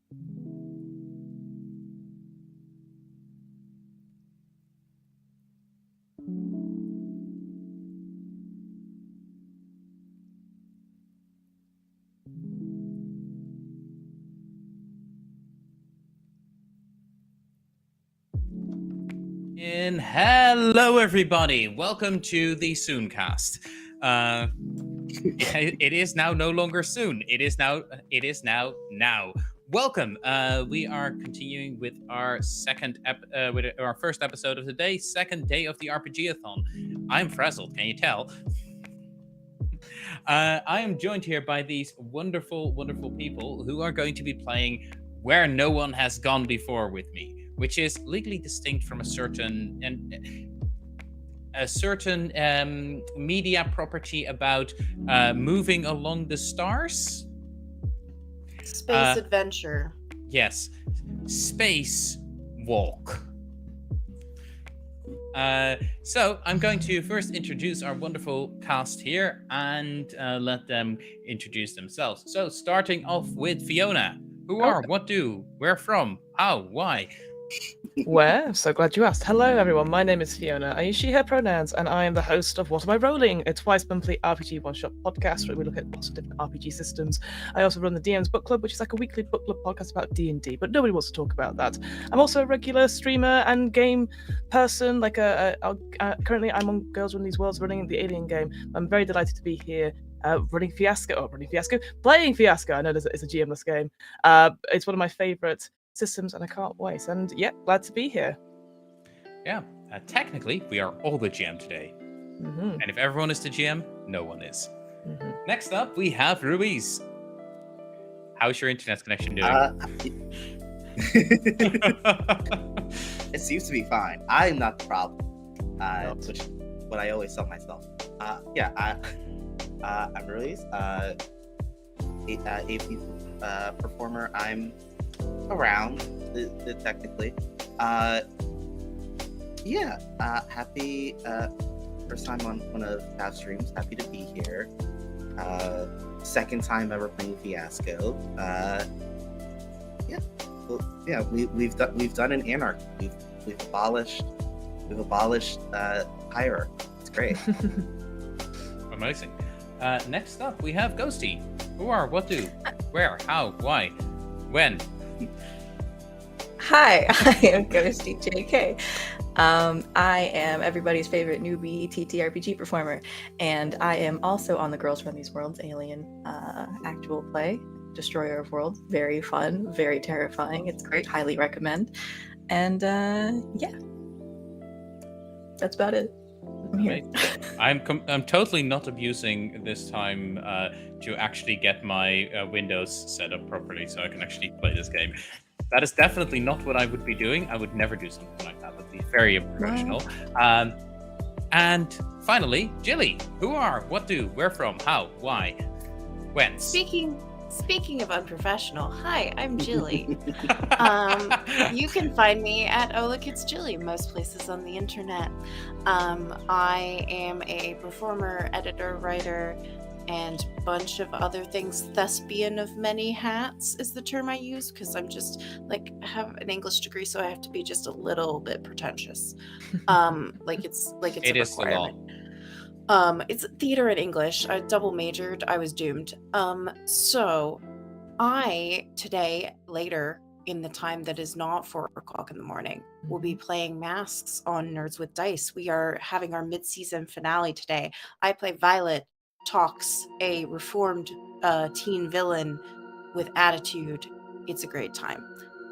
Hello, everybody. Welcome to the Sooncast. It is now no longer soon. It is now now. Welcome. We are continuing with our first episode of the day, second day of the RPG-a-thon. I'm frazzled. Can you tell? I am joined here by these wonderful, wonderful people who are going to be playing Where No One Has Gone Before with me, which is legally distinct from a certain media property about moving along the stars. Space adventure. Yes, space walk. So I'm going to first introduce our wonderful cast here and let them introduce themselves. So starting off with Fiona. Who are, what do, where from, how, why? Where? So glad you asked. Hello everyone, my name is Fiona. I use she, her pronouns, and I am the host of What Am I Rolling? A twice-monthly RPG one-shot podcast where we look at lots of different RPG systems. I also run the DM's Book Club, which is like a weekly book club podcast about D&D, but nobody wants to talk about that. I'm also a regular streamer and game person. Currently I'm on Girls Run These Worlds running the Alien game. I'm very delighted to be here playing Fiasco. I know it's a GM-less game. It's one of my favourite systems and I can't wait. And yeah, glad to be here. Yeah, technically we are all the GM today. Mm-hmm. And if everyone is the GM, no one is. Mm-hmm. Next up, we have Ruiz. How's your internet connection doing? It seems to be fine. I'm not the problem. Which is what I always tell myself. I'm Ruiz, a performer. I'm around, technically. Happy first time on one of Tav's streams. Happy to be here. Second time ever playing Fiasco. We've done an anarchy. We've abolished hierarchy. It's great. Amazing. Next up, we have Ghostie. Who are, what do, where, how, why, when? Hi, I am Ghostie JK. I am everybody's favorite newbie TTRPG performer, and I am also on the Girls Run These Worlds Alien actual play, Destroyer of Worlds. Very fun, very terrifying. It's great, highly recommend. And that's about it. I'm here. I'm totally not abusing this time to actually get my Windows set up properly so I can actually play this game. That is definitely not what I would be doing. I would never do something like that. That would be very unprofessional. And finally, Gilly. Who are, what do, where from, how, why, when? Speaking of unprofessional, hi, I'm Gilly. You can find me at Oh Look It's Gilly most places on the internet. I am a performer, editor, writer, and bunch of other things. Thespian of many hats is the term I use because I'm just have an English degree, so I have to be just a little bit pretentious. It's it a is requirement. It's theater and English. I double majored. I was doomed. So I today, later in the time that is not 4 o'clock in the morning, will be playing Masks on Nerds with Dice. We are having our mid-season finale today. I play Violet Talks, a reformed teen villain with attitude. It's a great time.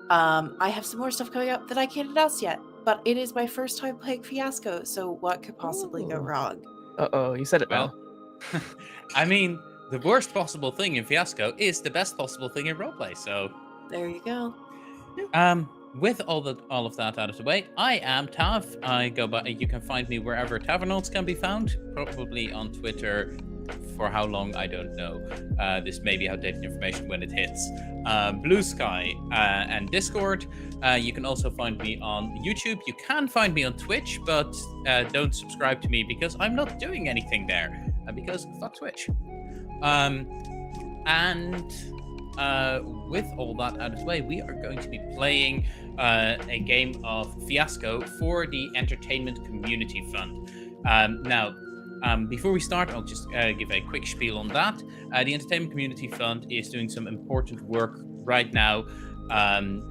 I have some more stuff coming up that I can't announce yet, but it is my first time playing Fiasco, so what could possibly go wrong? Uh-oh, you said it well. I mean, the worst possible thing in Fiasco is the best possible thing in roleplay, so... There you go. With all of that out of the way, I am Tav. I go by, you can find me wherever Tavernauts can be found, probably on Twitter. For how long, I don't know. This may be outdated information when it hits. Blue Sky and Discord. You can also find me on YouTube. You can find me on Twitch, but don't subscribe to me because I'm not doing anything there. Because fuck Twitch. And with all that out of the way, we are going to be playing a game of Fiasco for the Entertainment Community Fund. Now, before we start, I'll just give a quick spiel on that. The Entertainment Community Fund is doing some important work right now.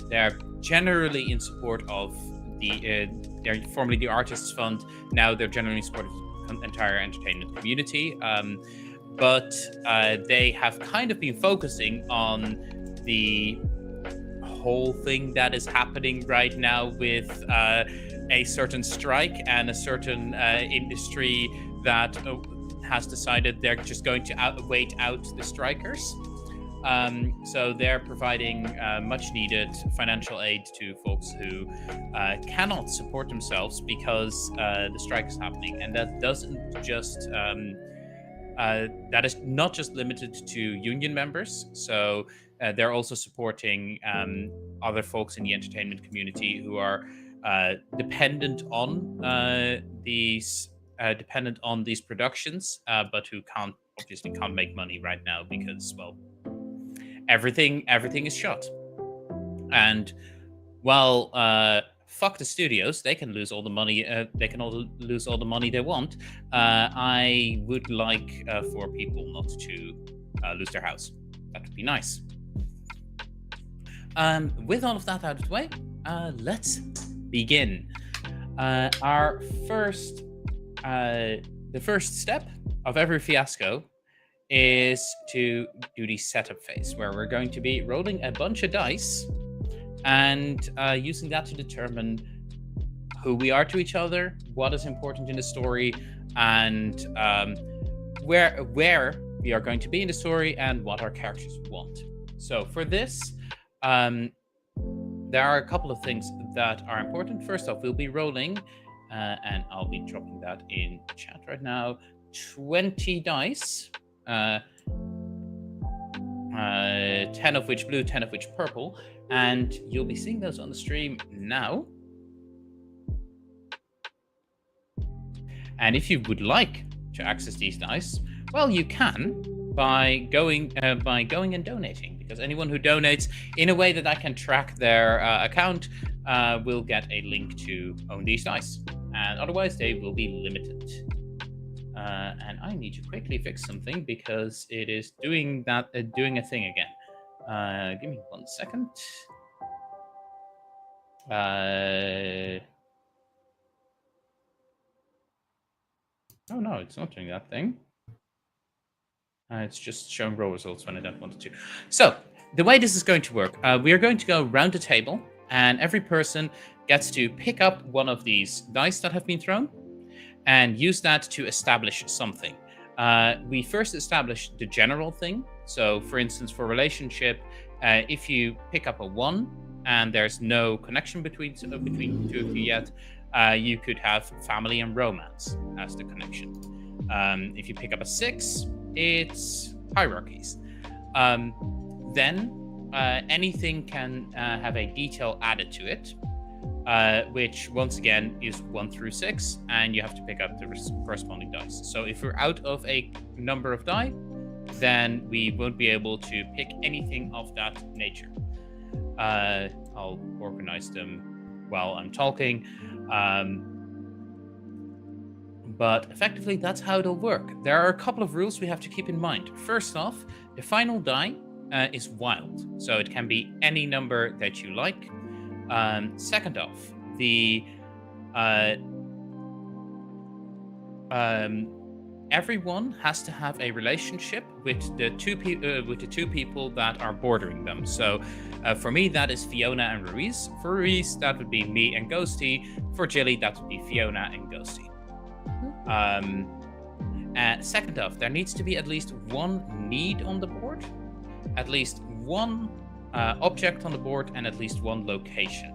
They're generally in support of they're formerly the Artists Fund. Now they're generally in support of the entire entertainment community. But they have kind of been focusing on the whole thing that is happening right now with a certain strike and a certain industry that has decided they're just going to wait out the strikers. So they're providing much needed financial aid to folks who cannot support themselves because the strike is happening. And that doesn't just that is not just limited to union members. So they're also supporting other folks in the entertainment community who are dependent on these productions, but who obviously can't make money right now because, well, everything is shut. And well, fuck the studios, they can lose all the money, they can all lose all the money they want. I would like for people not to lose their house. That would be nice. With all of that out of the way, let's begin. The first step of every Fiasco is to do the setup phase, where we're going to be rolling a bunch of dice and using that to determine who we are to each other, what is important in the story, and where we are going to be in the story, and what our characters want. So for this, there are a couple of things that are important. First off, we'll be rolling, and I'll be dropping that in chat right now, 20 dice. 10 of which blue, 10 of which purple, and you'll be seeing those on the stream now. And if you would like to access these dice, well, you can by going and donating, because anyone who donates in a way that I can track their account will get a link to own these dice, and otherwise they will be limited. And I need to quickly fix something because it is doing a thing again. Give me 1 second. Oh no, it's not doing that thing. It's just showing raw results when I don't want it to. So the way this is going to work, we are going to go round the table, and every person gets to pick up one of these dice that have been thrown and use that to establish something. We first establish the general thing. So, for instance, for relationship, if you pick up a 1 and there's no connection between the two of you yet, you could have family and romance as the connection. If you pick up a 6, it's hierarchies. Then anything can have a detail added to it, which once again is 1 through 6, and you have to pick up the corresponding dice. So if we're out of a number of die, then we won't be able to pick anything of that nature. I'll organize them while I'm talking. But effectively, that's how it'll work. There are a couple of rules we have to keep in mind. First off, the final die is wild, so it can be any number that you like. Second off, everyone has to have a relationship with the two people that are bordering them. So for me, that is Fiona and Ruiz. For Ruiz, that would be me and Ghostie. For Gilly, that would be Fiona and Ghostie. Second off, there needs to be at least one need on the board, at least one object on the board, and at least one location.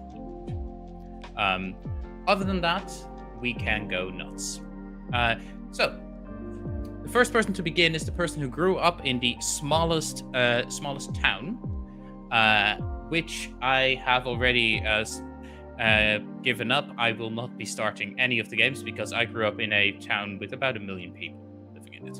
Other than that, we can go nuts. So, the first person to begin is the person who grew up in the smallest town, which I have already given up. I will not be starting any of the games because I grew up in a town with about 1 million people living in it.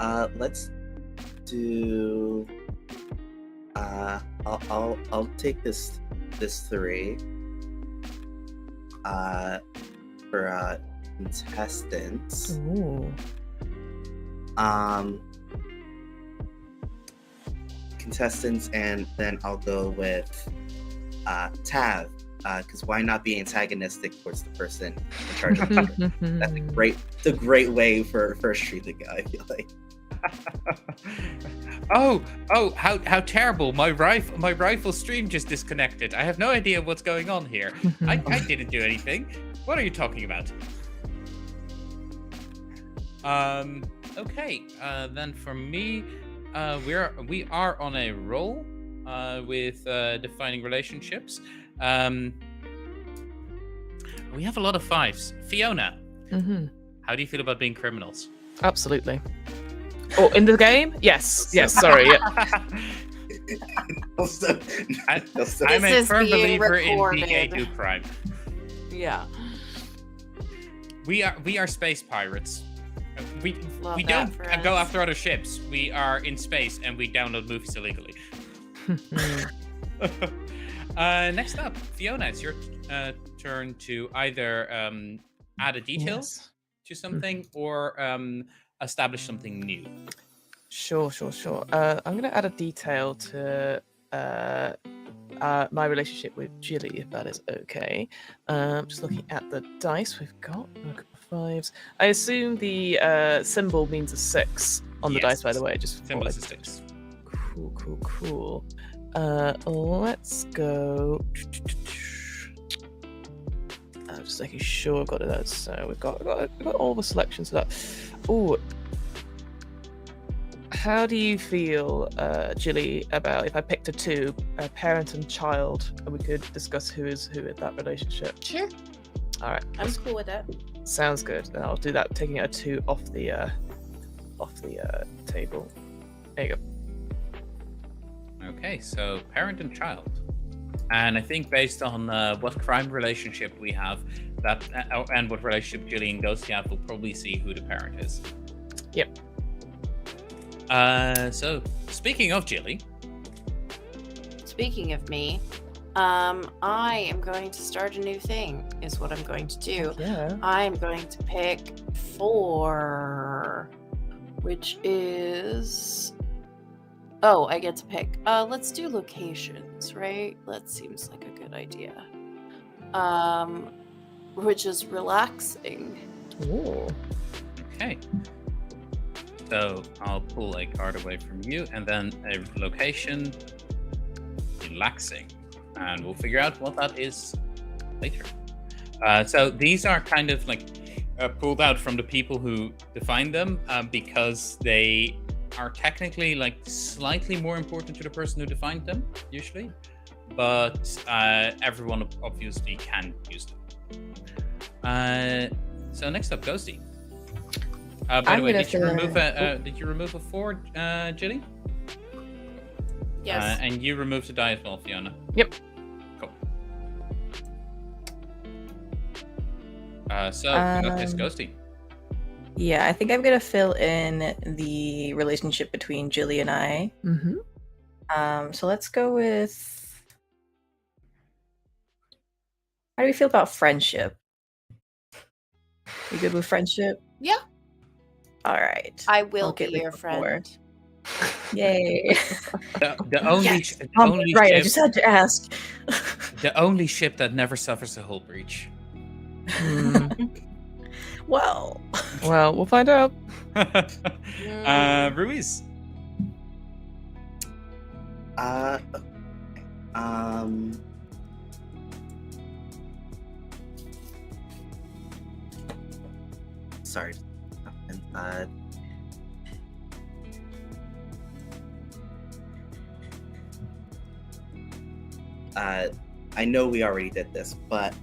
Let's do. I'll take this 3. For contestants. Ooh. Contestants, and then I'll go with Tav, because why not be antagonistic towards the person in charge of the That's a great way for a street to go, I feel like. Oh, how terrible. My rifle stream just disconnected. I have no idea what's going on here. I didn't do anything. What are you talking about? Okay, then for me, we are on a roll with defining relationships. We have a lot of 5s. Fiona, how do you feel about being criminals? Absolutely. Oh, in the game? Yes. Yes. Sorry. Yeah. I'm a is firm being believer recorded. in DK do crime. Yeah. We are space pirates. We Love don't that for go us. after other ships. We are in space and we download movies illegally. Next up, Fiona, it's your turn to either add a detail Yes. to something or establish something new. Sure. I'm going to add a detail to my relationship with Gilly, if that is okay. Just looking at the dice we've got. A couple of 5s. I assume the symbol means a 6 on the Yes. dice, by the way. Just Symbol thought is a I'd- 6. Cool. Let's go. I'm just making sure I've got it. So we've got all the selections for that. Oh, how do you feel, Gilly, about if I picked a 2, a parent and child, and we could discuss who is who in that relationship? Sure. All right, I'm cool with that. sounds good. Then I'll do that, taking a 2 off the table. There you go. Okay, so parent and child. And I think based on what crime relationship we have, that and what relationship Gilly and Ghostie have, we'll probably see who the parent is. Yep. So speaking of Gilly, Speaking of me, I am going to start a new thing, is what I'm going to do. Yeah. I'm going to pick 4, which is... Oh, I get to pick. Let's do locations, right? That seems like a good idea. Which is relaxing. Ooh. okay. So I'll pull a card away from you, and then a location, relaxing, and we'll figure out what that is later. So these are kind of like pulled out from the people who defined them because they are technically like slightly more important to the person who defined them usually, but everyone obviously can use them. So next up, Ghostie. By I'm the way, gonna did you fill remove in- did you remove a 4, Gilly? Yes. And you removed a die as well, Fiona. Yep. Cool. So it's Ghostie. Yeah, I think I'm gonna fill in the relationship between Gilly and I. Mm-hmm. So let's go with. How do we feel about friendship? You good with friendship? Yeah. All right. I will I'll be get like your a 4. friend. Yay! The only Yes. the Oh, only right, I ship, just had to ask. the only ship that never suffers a hull breach. Well, Well, we'll find out. Ruiz. Sorry. I know we already did this, but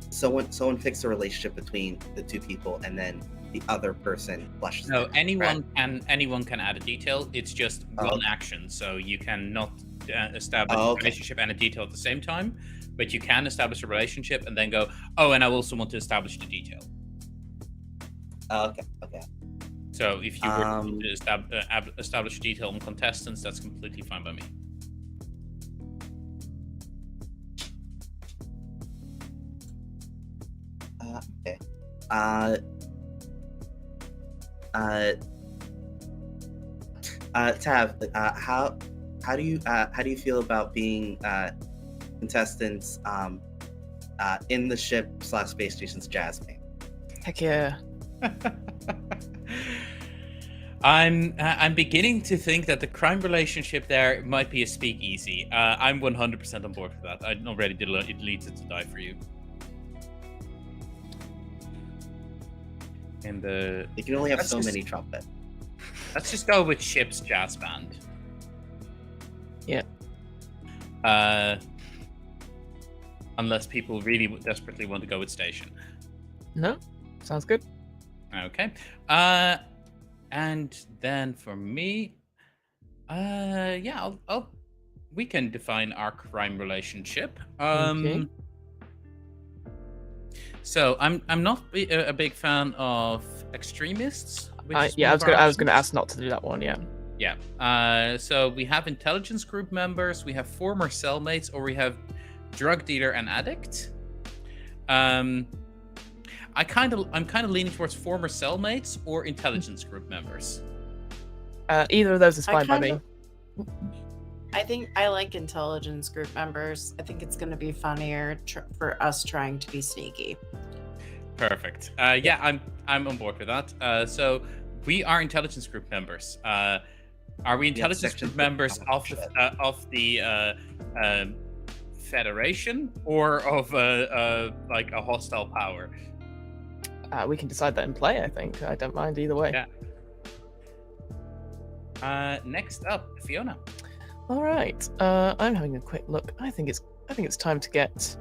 someone picks a relationship between the 2 people, and then the other person flushes. No, it, anyone right? can add a detail. It's just Oh. one action, so you cannot establish Oh, a okay. relationship and a detail at the same time. But you can establish a relationship and then go, oh, and I also want to establish the detail. Oh, okay. So if you were to establish detail on contestants, that's completely fine by me. Okay. Tav, how do you feel about being contestants in the ship / space station's jazz band? Heck yeah. I'm beginning to think that the crime relationship there might be a speakeasy. I'm 100% on board with that. I'm already deleted to die for you. In the You can only have Let's so just- many trumpets. let's just go with ship's jazz band. Yeah. Unless people really desperately want to go with station. No? Sounds good. Okay. And then for me, yeah, we can define our crime relationship. Okay. So I'm not a big fan of extremists. Which is Yeah, one I of our was gonna options. ask not to do that one. Yeah. Yeah. So we have intelligence group members, we have former cellmates, or we have drug dealer and addict. I'm kind of leaning towards former cellmates or intelligence group members. Either of those is I fine by me. kind I think I like intelligence group members. I think it's going to be funnier for us trying to be sneaky. Perfect. Yeah, I'm on board with that. So we are intelligence group members. Are we intelligence section group members of the Federation or of like a hostile power? We can decide that in play. I think I don't mind either way. Yeah. Next up, Fiona. All right. I'm having a quick look. I think it's time to get.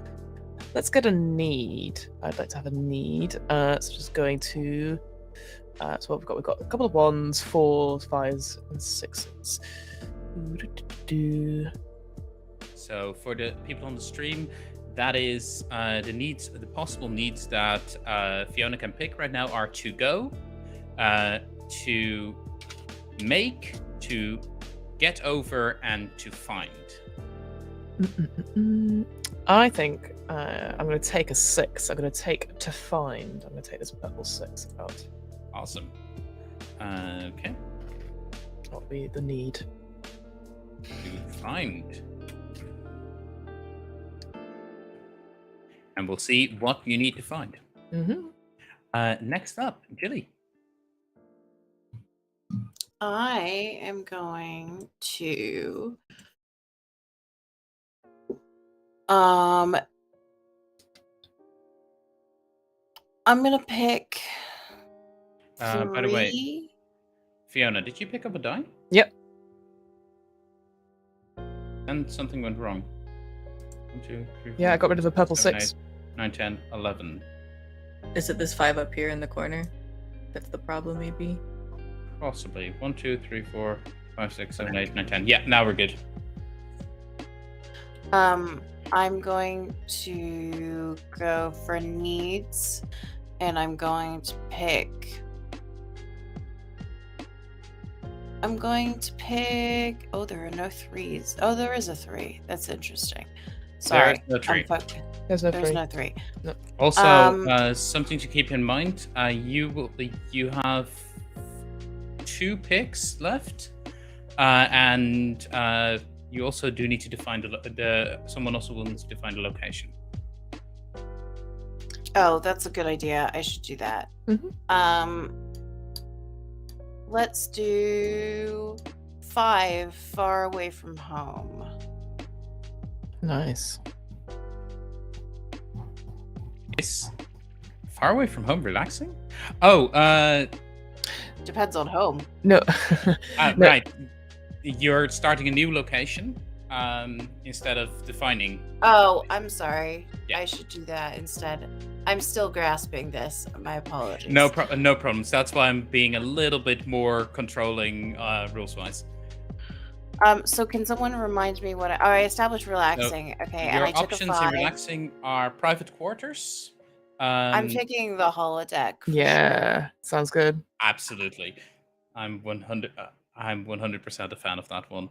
Let's get a need. I'd like to have a need. So just going to. So what we've got a couple of 1s, 4s, 5s, and 6s. So for the people on the stream, that is the possible needs that Fiona can pick right now are to go, to make, to get over, and to find. I think I'm going to take a 6. I'm going to take to find. I'm going to take this purple 6 out. Awesome. Okay. That'll be the need. To find. And we'll see what you need to find. Mm-hmm. Next up, Gilly. I am going to I'm gonna pick By the way, 3. Fiona, did you pick up a die? Yep. And something went wrong. 1, 2, 3, Yeah, I got rid of the purple 7, 6. 8, 9, 10, 11. Is it this 5 up here in the corner? That's the problem, maybe. Possibly. 1, 2, 3, 4, 5, 6, 7, 8, 9, 10. Yeah, now we're good. I'm going to go for needs, and I'm going to pick. Oh, there are no 3s. Oh, there is a 3. That's interesting. Sorry. There's no 3. There's no There's 3. no 3. Also, something to keep in mind, you have 2 picks left, and you also do need to define someone also will need to define the location. Oh, that's a good idea. I should do that. Mhm. Let's do 5, far away from home. Nice. Is far away from home relaxing? Oh, Depends on home. No. No. right. You're starting a new location instead of defining. Oh, I'm sorry. Yeah. I should do that instead. I'm still grasping this. My apologies. No problems. That's why I'm being a little bit more controlling rules-wise. So can someone remind me what I established relaxing? Okay, and Your I took a options in 5. relaxing are private quarters, I'm taking the holodeck. For Yeah, sounds good. Absolutely. I'm 100% a fan of that one.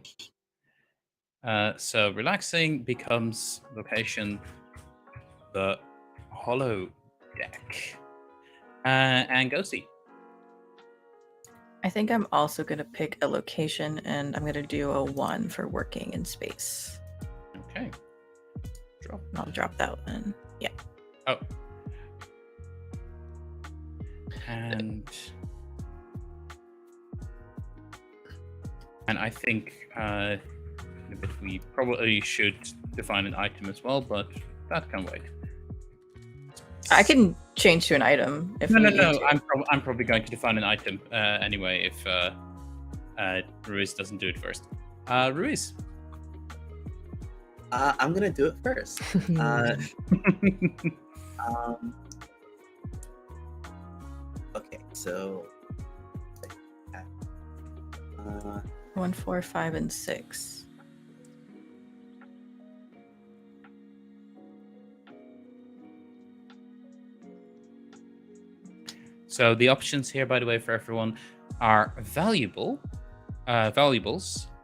So relaxing becomes location the hollow deck. And Ghostie. I think I'm also going to pick a location, and I'm going to do a 1 for working in space. Okay. Drop. I'll drop that one. Yeah. Oh. And I think we probably should define an item as well, but that can wait. I can change to an item if No. we need to. I'm probably going to define an item anyway if Ruiz doesn't do it first. Ruiz. I'm gonna do it first. Okay, so 1, 4, 5, and 6. So the options here, by the way, for everyone, are valuables,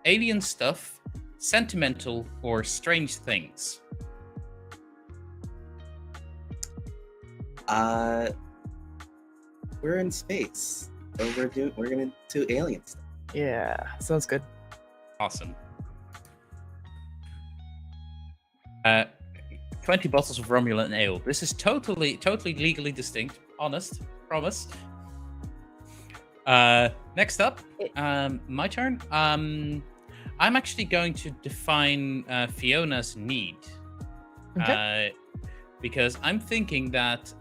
alien stuff, sentimental, or strange things. we're in space, so we're gonna do alien stuff. Yeah, sounds good. Awesome. 20 bottles of Romulan ale. This is totally legally distinct. Honest. Promise. Next up, my turn. I'm actually going to define Fiona's need. Okay. Because I'm thinking that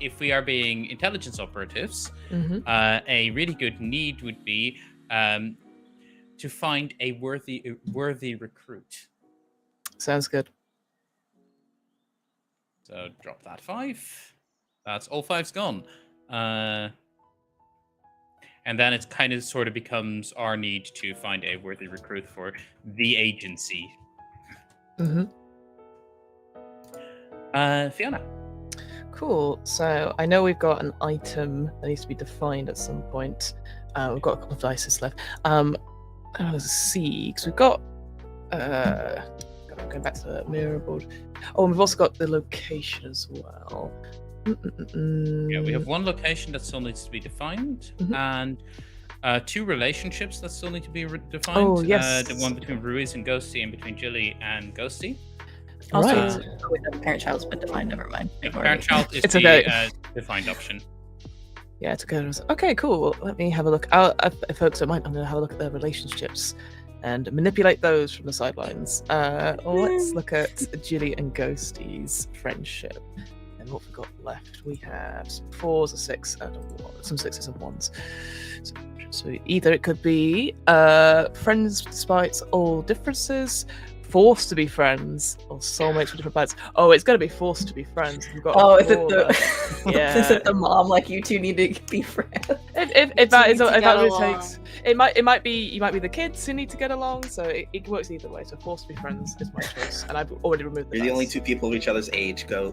if we are being intelligence operatives, a really good need would be to find a worthy recruit. Sounds good. So drop that 5. That's all 5's gone. And then it kind of sort of becomes our need to find a worthy recruit for the agency. Fiona. Cool. So I know we've got an item that needs to be defined at some point. We've got a couple of dice left. Let's see, because we've got going back to the mirror board. Oh, and we've also got the location as well. Yeah, we have one location that still needs to be defined, and 2 relationships that still need to be defined. Oh, yes. The one between Ruiz and Ghostie, and between Gilly and Ghostie. Also, Right. parent-child's been defined. Never mind. Parent-child is It's the okay. defined option. Yeah, it's a good one. Okay, cool. Let me have a look. If folks don't mind, I'm going to have a look at their relationships and manipulate those from the sidelines. Let's look at Gilly and Ghostie's friendship. And what we've got left, we have some 4s, a 6, and a 1. Some 6s and 1s. So either it could be friends despite all differences, forced to be friends, or soulmates with different planets. Oh, it's going to be forced to be friends. We've got is it the Yeah. is it the mom like you two need to be friends? If that is need to what get it along. takes, it might be the kids who need to get along. So it works either way. So forced to be friends is my choice, and I've already removed the You're the only dice. 2 people of each other's age. Go.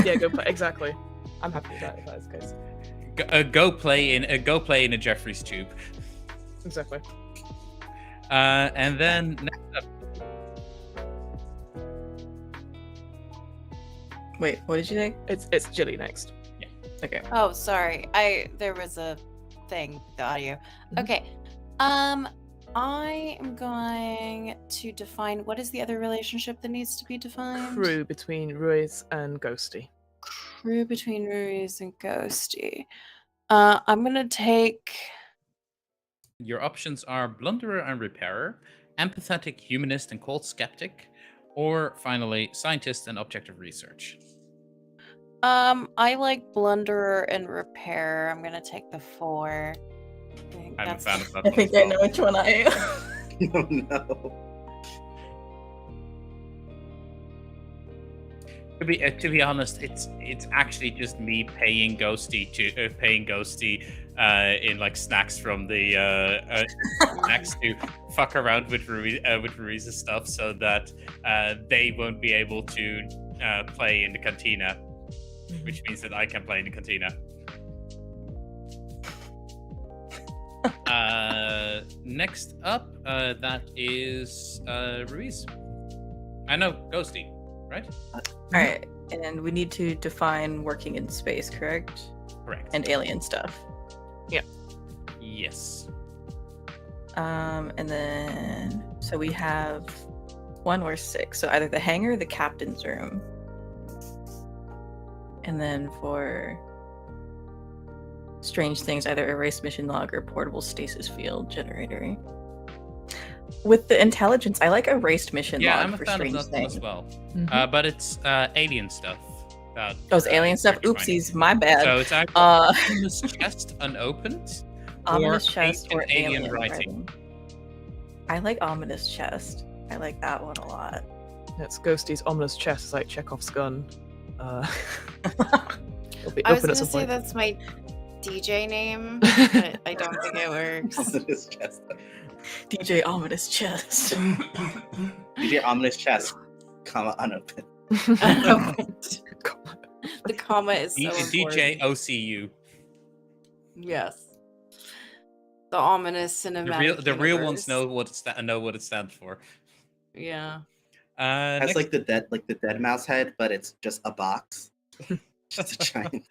Yeah, go play. Exactly. I'm happy with that if that is the case. Go play in a Jeffrey's tube. Exactly. And then next up, Wait, what did you say? It's Gilly next. Okay. Oh, sorry. There was a thing with the audio. Okay. I am going to define what is the other relationship that needs to be defined? Crew between Ruiz and Ghostie. Crew between Ruiz and Ghostie. I'm gonna take. your options are blunderer and repairer, empathetic humanist and cold skeptic, or finally scientist and objective research. I like blunderer and repair. I'm gonna take the 4. I think I'm a that's fan of that I one think as I well. know which one I am. Oh no. To be honest, it's actually just me paying Ghostie in like snacks from the snacks to fuck around with Ruiz's stuff, so that they won't be able to play in the cantina. which means that I can play in the cantina. Next up, that is Ruiz. I know, Ghostie, right? All right, and we need to define working in space, correct? Correct. And alien stuff. Yes. And then so we have 1 or 6. So either the hangar, or the captain's room. And then for strange things, either erased mission log or portable stasis field generator. With the intelligence, I like erased mission Yeah, log I'm a for fan of strange that one things. as well. Mhm. But it's alien stuff. Those alien stuff. you're defining. Oopsies, my bad. So it's actually ominous chest unopened. Ominous or chest an or alien alien writing. I like ominous chest. I like that one a lot. That's Ghostie's ominous chest. It's like Chekhov's gun. It'll be I was open at gonna some say point. that's my DJ name, but I don't think it works. Ominous chest. DJ ominous chest. Your ominous chest, comma unopened. The comma is so DJ important. OCU. Yes. The ominous cinematic. The real ones universe. know what it stands for. Yeah. Has Next, like the dead mouse head, but it's just a box. Just a giant.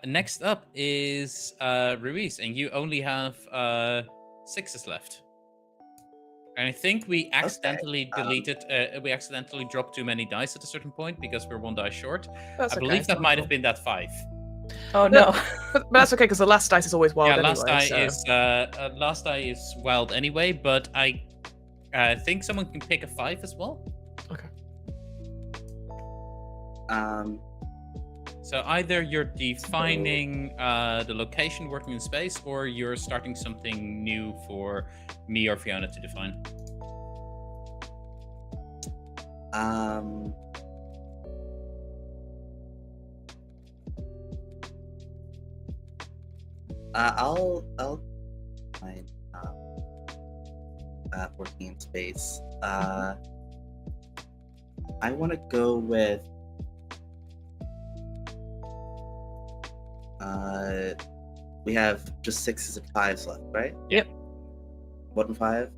next up is Ruiz, and you only have 6s left. And I think we accidentally deleted. We accidentally dropped too many dice at a certain point because we're 1 die short. That's I okay, believe it's that not might your have been that 5. Oh no. But that's okay because the last dice is always wild Yeah, anyway. last die is wild anyway, but I think someone can pick a 5 as well. So either you're defining the location working in space, or you're starting something new for me or Fiona to define. I'll find working in space. I want to go with we have just 6s and 5s left, right? Yep. 1 and 5.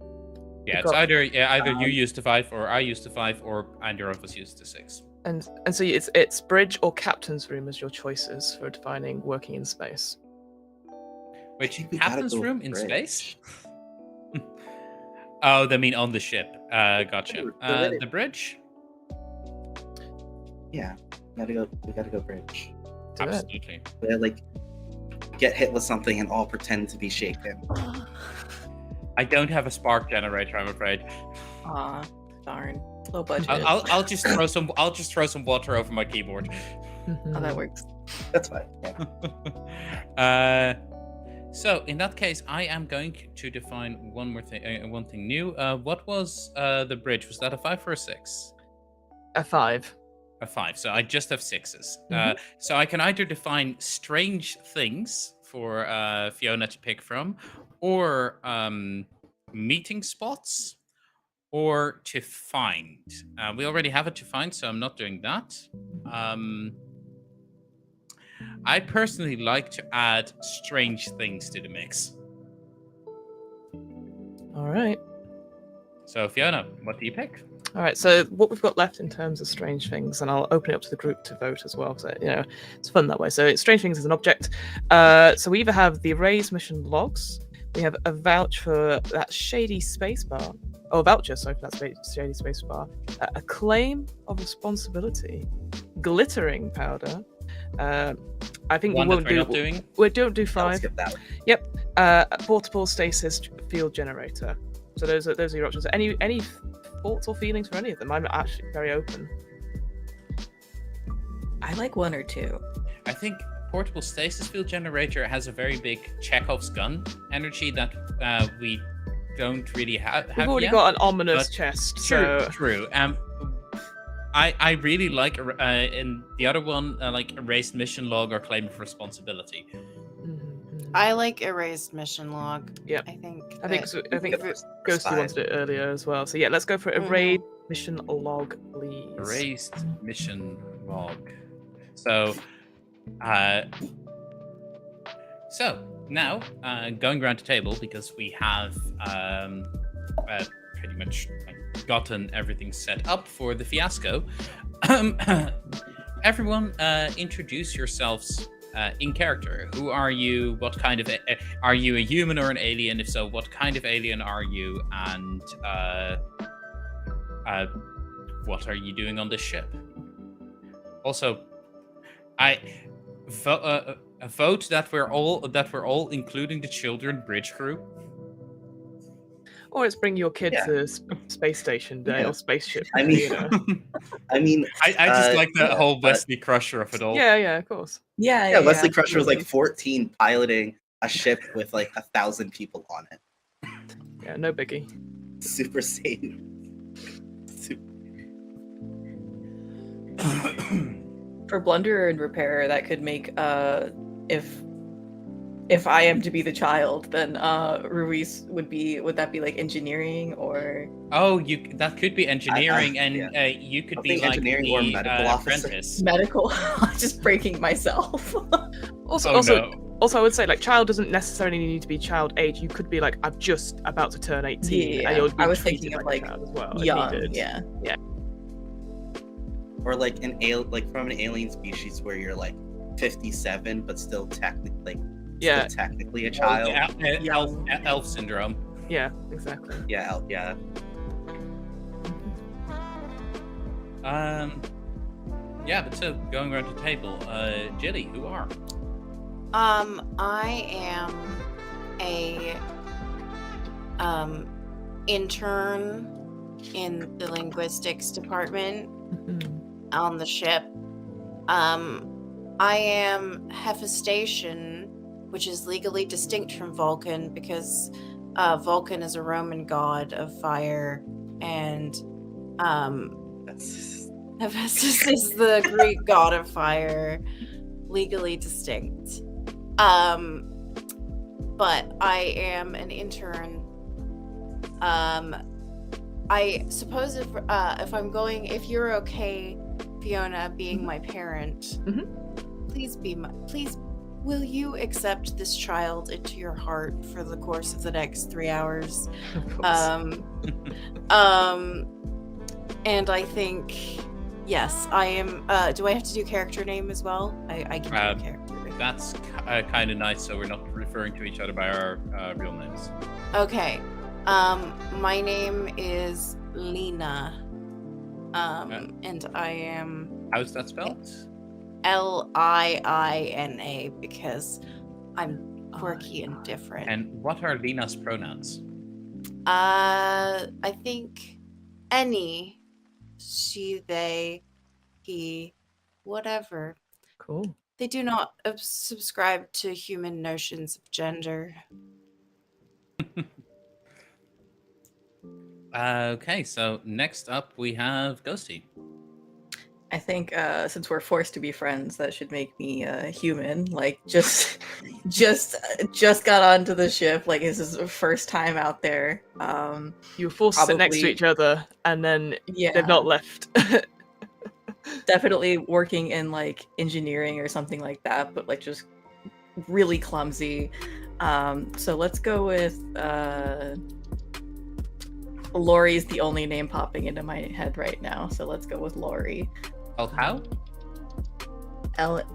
Yeah, it's either you use the 5, or I use the 5, or either of us use the 6. And so it's bridge or captain's room as your choices for defining working in space. Which think we gotta captain's go room in bridge. space? Oh, they mean on the ship. Gotcha. The bridge? Yeah, we gotta go bridge. Do it. Absolutely. We gotta, like, get hit with something and all pretend to be shaken. I don't have a spark generator, I'm afraid. Aw, darn. Low budget. I'll just throw some water over my keyboard. Oh, that works. That's fine. Yeah. So in that case, I am going to define one thing new. What was the bridge? Was that a 5 or a 6? A 5. A 5. So I just have 6s. Mhm. So I can either define strange things for Fiona to pick from, or meeting spots, or to find. We already have it to find, so I'm not doing that. I personally like to add strange things to the mix. All right. So Fiona, what do you pick? All right, so what we've got left in terms of strange things, and I'll open it up to the group to vote as well, because it's fun that way. So strange things is an object. So we either have the erased mission logs, we have a vouch for that shady space bar, oh, voucher, sorry for that shady space bar, a claim of responsibility, glittering powder. I think One we that won't we're do. not doing. We don't do I'll 5. skip that one. Yep. A portable stasis field generator. So those are your options. Any thoughts or feelings for any of them? I'm actually very open. I like 1 or 2. I think portable stasis field generator has a very big Chekhov's gun energy that we don't really have. We've already yet. got an ominous but- chest. True, So true. I really like in the other one like erased mission log or claim of responsibility. I like erased mission log. Yep. I think I think that- Ghostie five. wanted it earlier as well. So yeah, let's go for Mhm. erased mission log, please. Erased mission log. So So now, going around the table, because we have pretty much gotten everything set up for the fiasco. Everyone, introduce yourselves in character. Who are you? What kind of are you a human or an alien? If so, what kind of alien are you? And what are you doing on this ship? Also, vote that we're all, including the children, bridge crew. Or it's bring your kid to space station day or spaceship. I mean, you know. I just like the whole Wesley Crusher of it all. Yeah, of course. Yeah, Wesley Crusher was absolutely. like 14, piloting a ship with like 1,000 people on it. Yeah, no biggie. Super safe. For Blunderer and Repairer, that could make if I am to be the child, then Ruiz would that be like engineering or? Oh, that could be engineering, and you could be like engineering the or medical officer. apprentice. Medical. Just breaking myself. Also, I would say like child doesn't necessarily need to be child age. You could be like, I'm just about to turn 18. Yeah, and you'll be I was treated thinking of like like a child as well. if young. needed. Yeah. Or like from an alien species where you're like 57, but still technically a child. Elf syndrome. Yeah, exactly. Yeah. But so going around the table, Gilly, who are? I am a intern in the linguistics department on the ship. I am Hephaestation, which is legally distinct from Vulcan because Vulcan is a Roman god of fire, and Hephaestus is the Greek god of fire, legally distinct. But I am an intern. I suppose if you're okay, Fiona, being my parent, please will you accept this child into your heart for the course of the next 3 hours? Of course. And I think, yes, I am. Do I have to do character name as well? I can do character name. That's kind of nice, so we're not referring to each other by our real names. Okay. My name is Lena. And I am How's that spelled? Liina because I'm quirky and different. And what are Lena's pronouns? I think any, she, they, he, whatever. Cool. They do not subscribe to human notions of gender. Okay, so next up we have Ghostie. I think since we're forced to be friends, that should make me human. Like just got onto the ship. Like this is the first time out there. You were forced to sit next to each other, and then they've not left. Definitely working in like engineering or something like that, but like just really clumsy. So let's go with Laurie's the only name popping into my head right now. So let's go with Laurie. Spelled how? Laurie.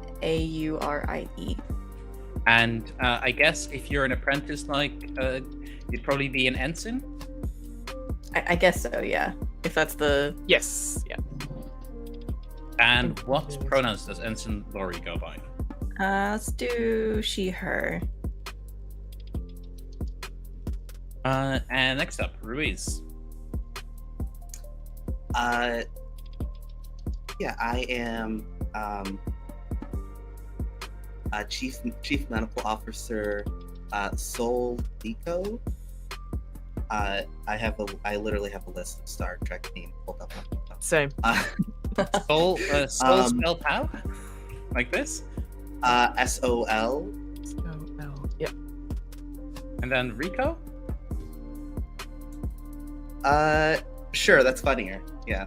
And I guess if you're an apprentice, like you'd probably be an ensign. I guess so, yeah. If that's the Yes, yeah. And what pronouns does Ensign Laurie go by? let's do she, her. And next up, Ruiz. I am Chief Medical Officer Sol Lico. I literally have a list of Star Trek names pulled up. Same. Soul spelled how? Like this? SOL. Oh, yep. And then Rico? Sure, that's funnier. Yeah.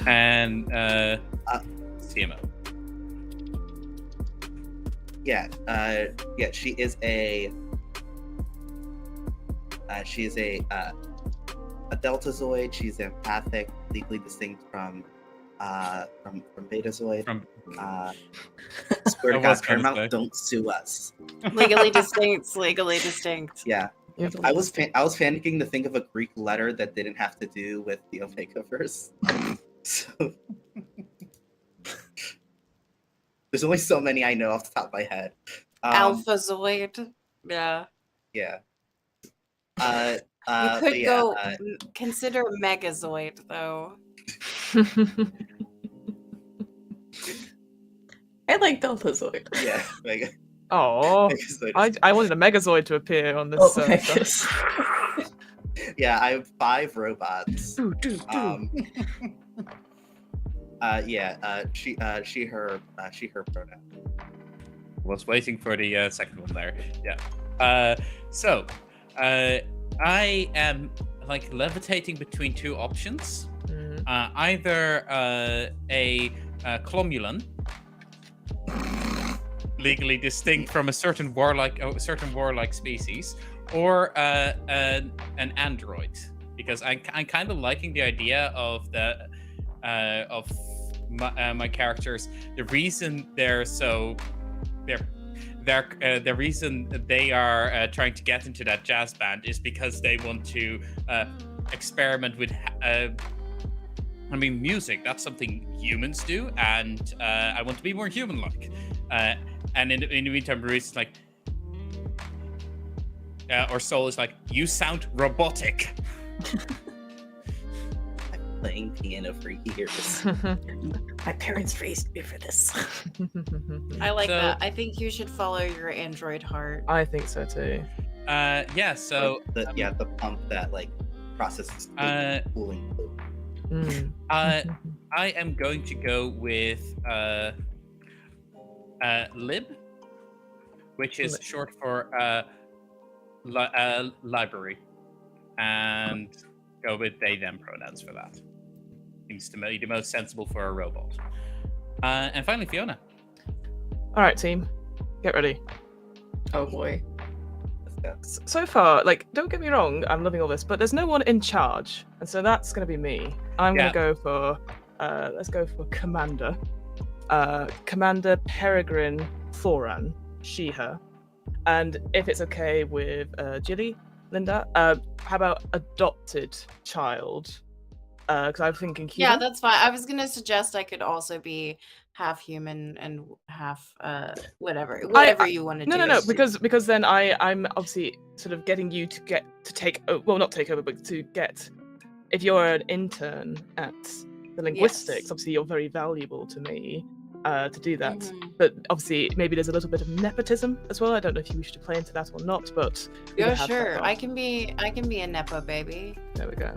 And CMO. Yeah, she is a Deltazoid. She's empathic, legally distinct from Betazoid. Swear to God, Paramount, don't sue us. Legally distinct. Yeah, I was panicking to think of a Greek letter that didn't have to do with the Omega verse. So there's only so many I know off the top of my head. Alphazoid. Yeah. Yeah. You could go consider Megazoid though. I like Deltazoid. Yeah. Oh, I wanted a Megazoid to appear on this. Yeah, I have 5 robots. She her pronoun. Was waiting for the second one there. Yeah. So I am like levitating between 2 options. Either a Clomulan, legally distinct from a certain warlike species, or an android, because I'm kind of liking the idea of my characters. The reason the reason they are trying to get into that jazz band is because they want to experiment with music. That's something humans do, and I want to be more human-like. And in the meantime, Ruiz is like, or Soul is like, you sound robotic. I've been playing piano for years. My parents raised me for this. I like that. I think you should follow your android heart. I think so too. Yeah. So the pump that like processes cooling fluid. I am going to go with lib, which is short for library, and go with they them pronouns for that. Seems to be the most sensible for a robot. And finally, Fiona. All right, team, get ready. Oh boy. So far, like, don't get me wrong, I'm loving all this, but there's no one in charge, and so that's going to be me. I'm going to go for, let's go for Commander. Commander Peregrine Thoran, she, her. And if it's okay with Gilly, Linda, how about adopted child? Because I'm thinking human. Yeah, that's fine. I was going to suggest I could also be half human and half whatever you want to do. No, because then I'm obviously sort of getting you to take not take over, but to get, if you're an intern at the linguistics, obviously you're very valuable to me to do that. Mm-hmm. But obviously maybe there's a little bit of nepotism as well. I don't know if you wish to play into that or not, but yeah, sure. I can be a nepo baby. There we go.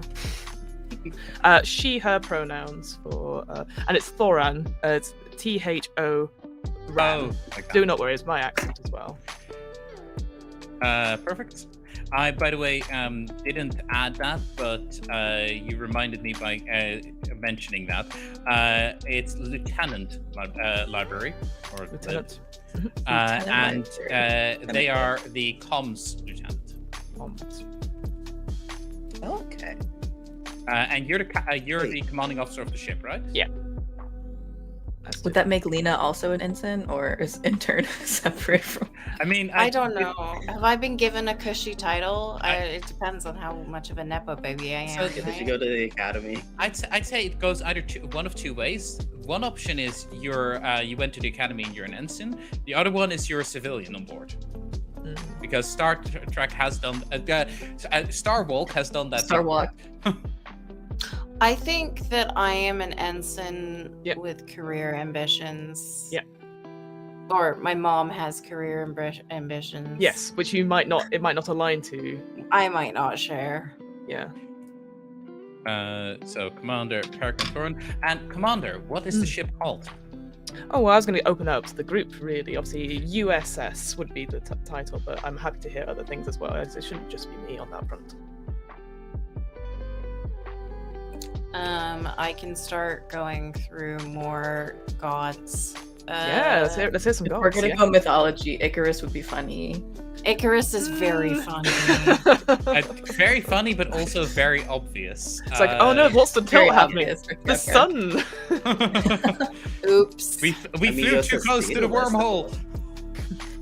She, her pronouns for and it's Thoran. It's THO Ran. Do not worry, it's my accent as well. Perfect. I, by the way, didn't add that, but you reminded me by mentioning that. It's Lieutenant Library, or Lieutenant. And they are the comms lieutenant. Comms. Okay. And you're the commanding officer of the ship, right? Yeah. Would that make Lena also an ensign, or is intern separate from? I mean, I don't know. Have I been given a cushy title? It depends on how much of a nepo baby I am. So did you go to the academy? I'd say it goes either one of 2 ways. One option is you went to the academy and you're an ensign. The other one is you're a civilian on board. Because Star Trek has done Star Walk has done that. Star Walk. I think that I am an ensign with career ambitions. Yeah. Or my mom has career ambitions. Yes, which it might not align to. I might not share. Yeah. So Commander Peregrine Thoran. And Commander, what is the ship called? Oh, well, I was going to open up to the group, really. Obviously, USS would be the title, but I'm happy to hear other things as well. It shouldn't just be me on that front. I can start going through more gods. Yeah, let's hear some If gods. we're gonna yeah. go mythology, Icarus would be funny. Icarus is very funny. Very funny, but also very obvious. It's like, oh no, what's the Very tilt happening? obvious for The Kefka. sun! Oops. we I mean, flew too USS close to the Aeolus, wormhole.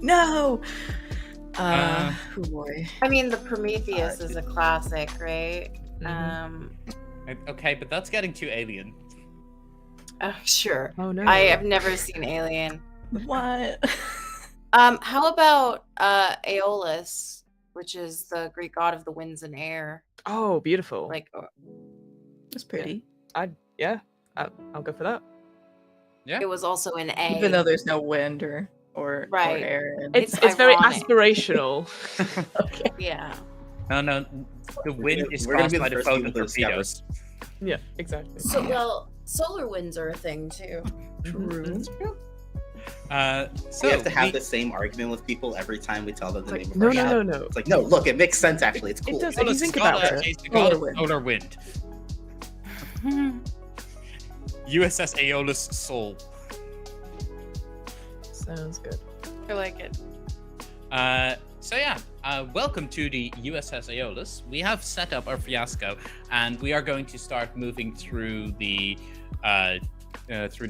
No. Uh, Oh boy. I mean, the Prometheus is a classic, right? Mhm. Okay, but that's getting too alien. Sure. Oh no. I have never seen Alien. What? How about Aeolus, which is the Greek god of the winds and air? Oh, beautiful. Like, It's pretty. I'll go for that. Yeah. it was also an A. Even though there's no wind or Right. air. And... It's It's very ironic. aspirational. okay. Yeah. No, the wind is we're gonna caused be the by the first photon people to discover. torpedoes. Yeah, exactly. So, well, solar winds are a thing too. True. So we have to have we- the same argument with people every time we tell them the Like, name of no, our no, ship. no, no. It's like, no, look, it makes sense actually. It's cool. does. So If you let's think call about it, it. it's the god of Solar wind. solar wind. USS Aeolus Soul. Sounds good. I like it. Welcome to the USS Aeolus. We have set up our Fiasco, and we are going to start moving through the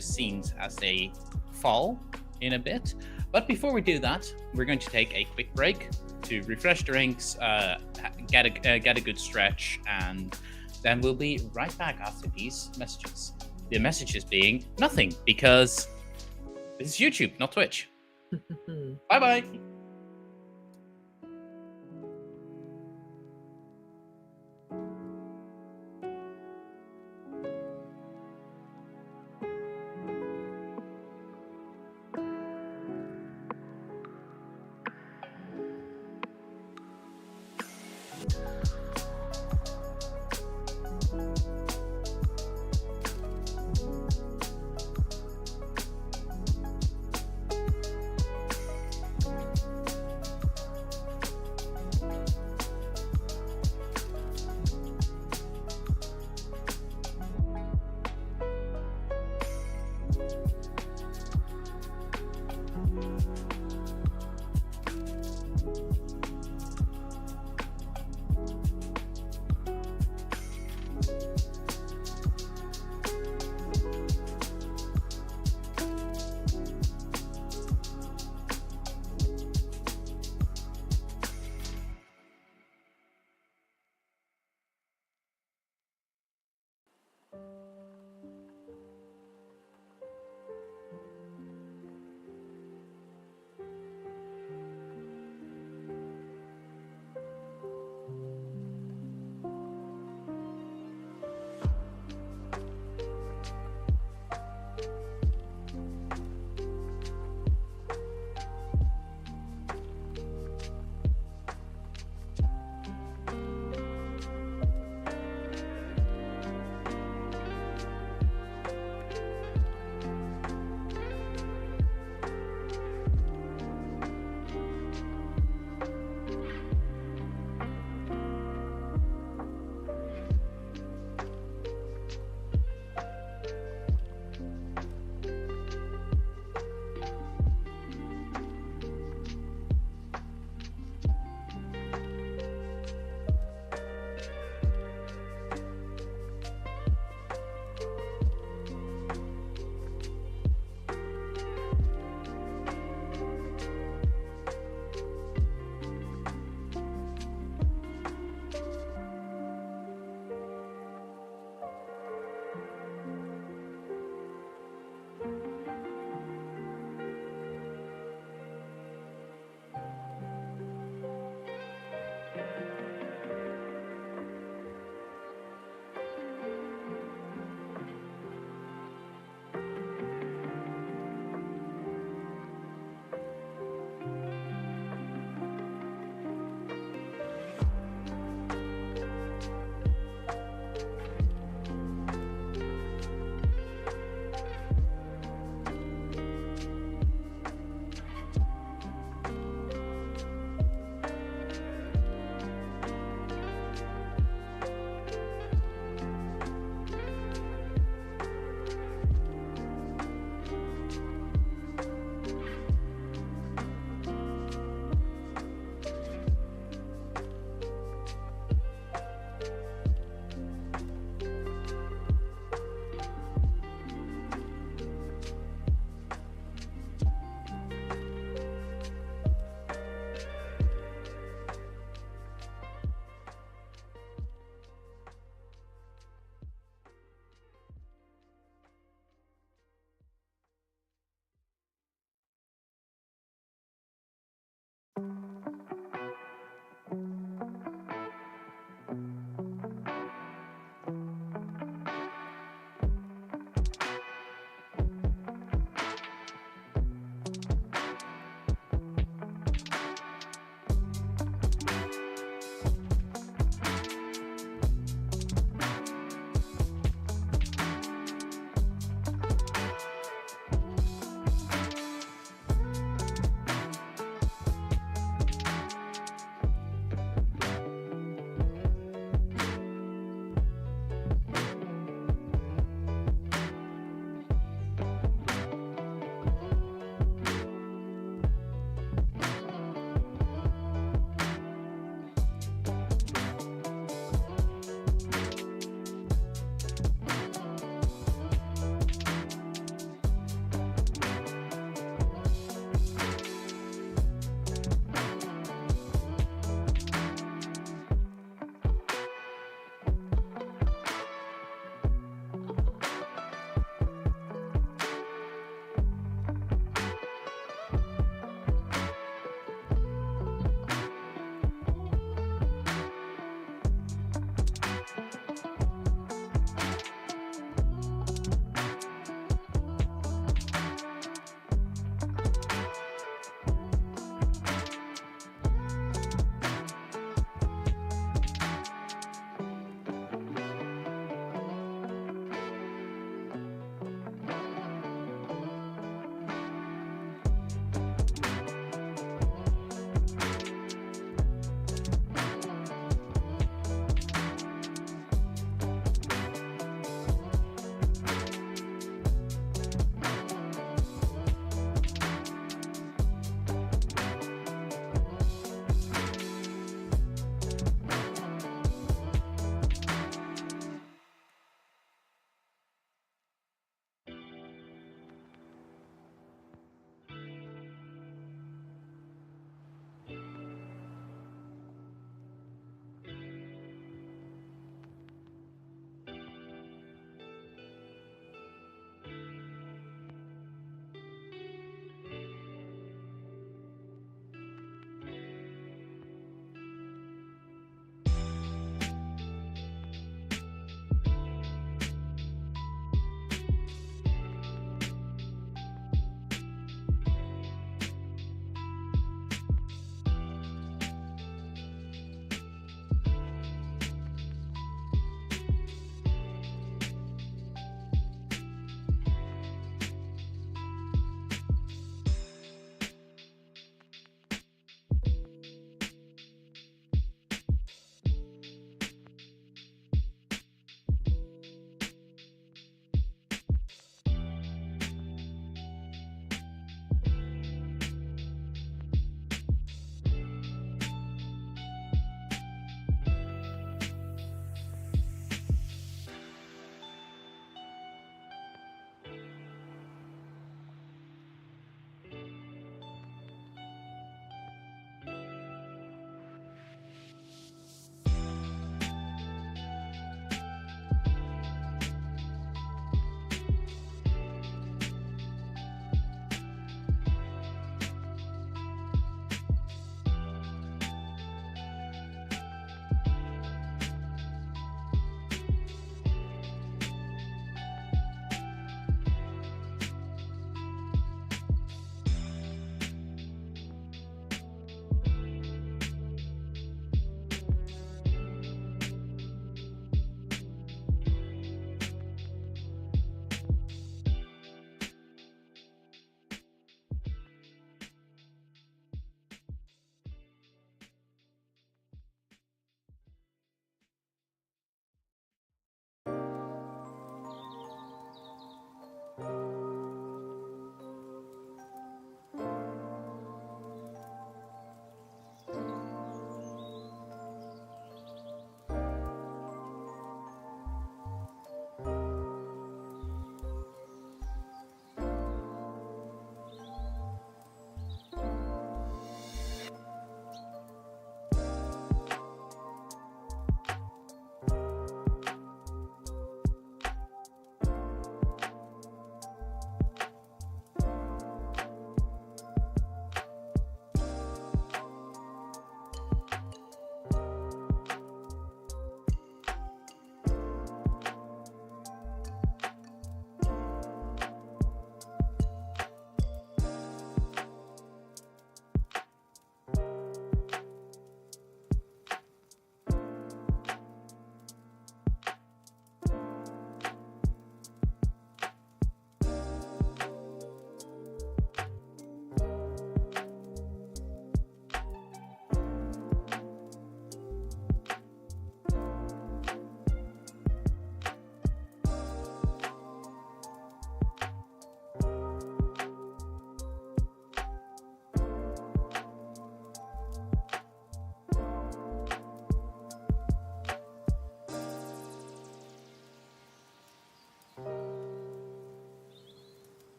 scenes as they fall in a bit. But before we do that, we're going to take a quick break to refresh drinks, get a good stretch, and then we'll be right back after these messages. The messages being nothing, because this is YouTube, not Twitch. Bye bye.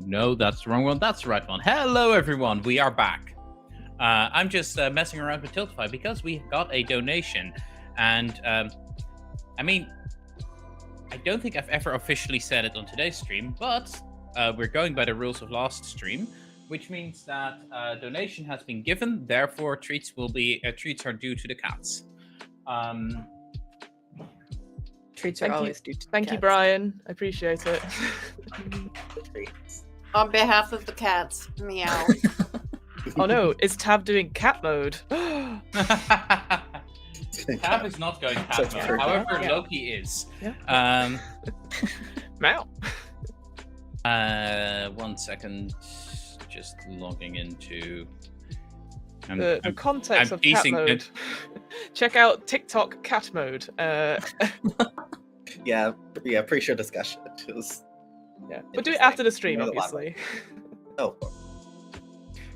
no, that's the wrong one. That's the right one. Hello, everyone. We are back. I'm just messing around with Tiltify because we got a donation. And, I mean, I don't think I've ever officially said it on today's stream, but we're going by the rules of last stream, which means that donation has been given. Therefore, treats are due to the cats. Treats are always due to Thank you, cats. Brian. I appreciate it. On behalf of the cats, meow. Oh no, is Tab doing cat mode? Tab is not going cat Such mode. perfect. However, Yeah. Loki is. Yeah. Meow. 1 second. Just logging into. The context I'm of cat piecing mode. it. Check out TikTok cat mode. Yeah, pre-show discussion. It was, Yeah, we'll do it after the stream, Another one. obviously. oh,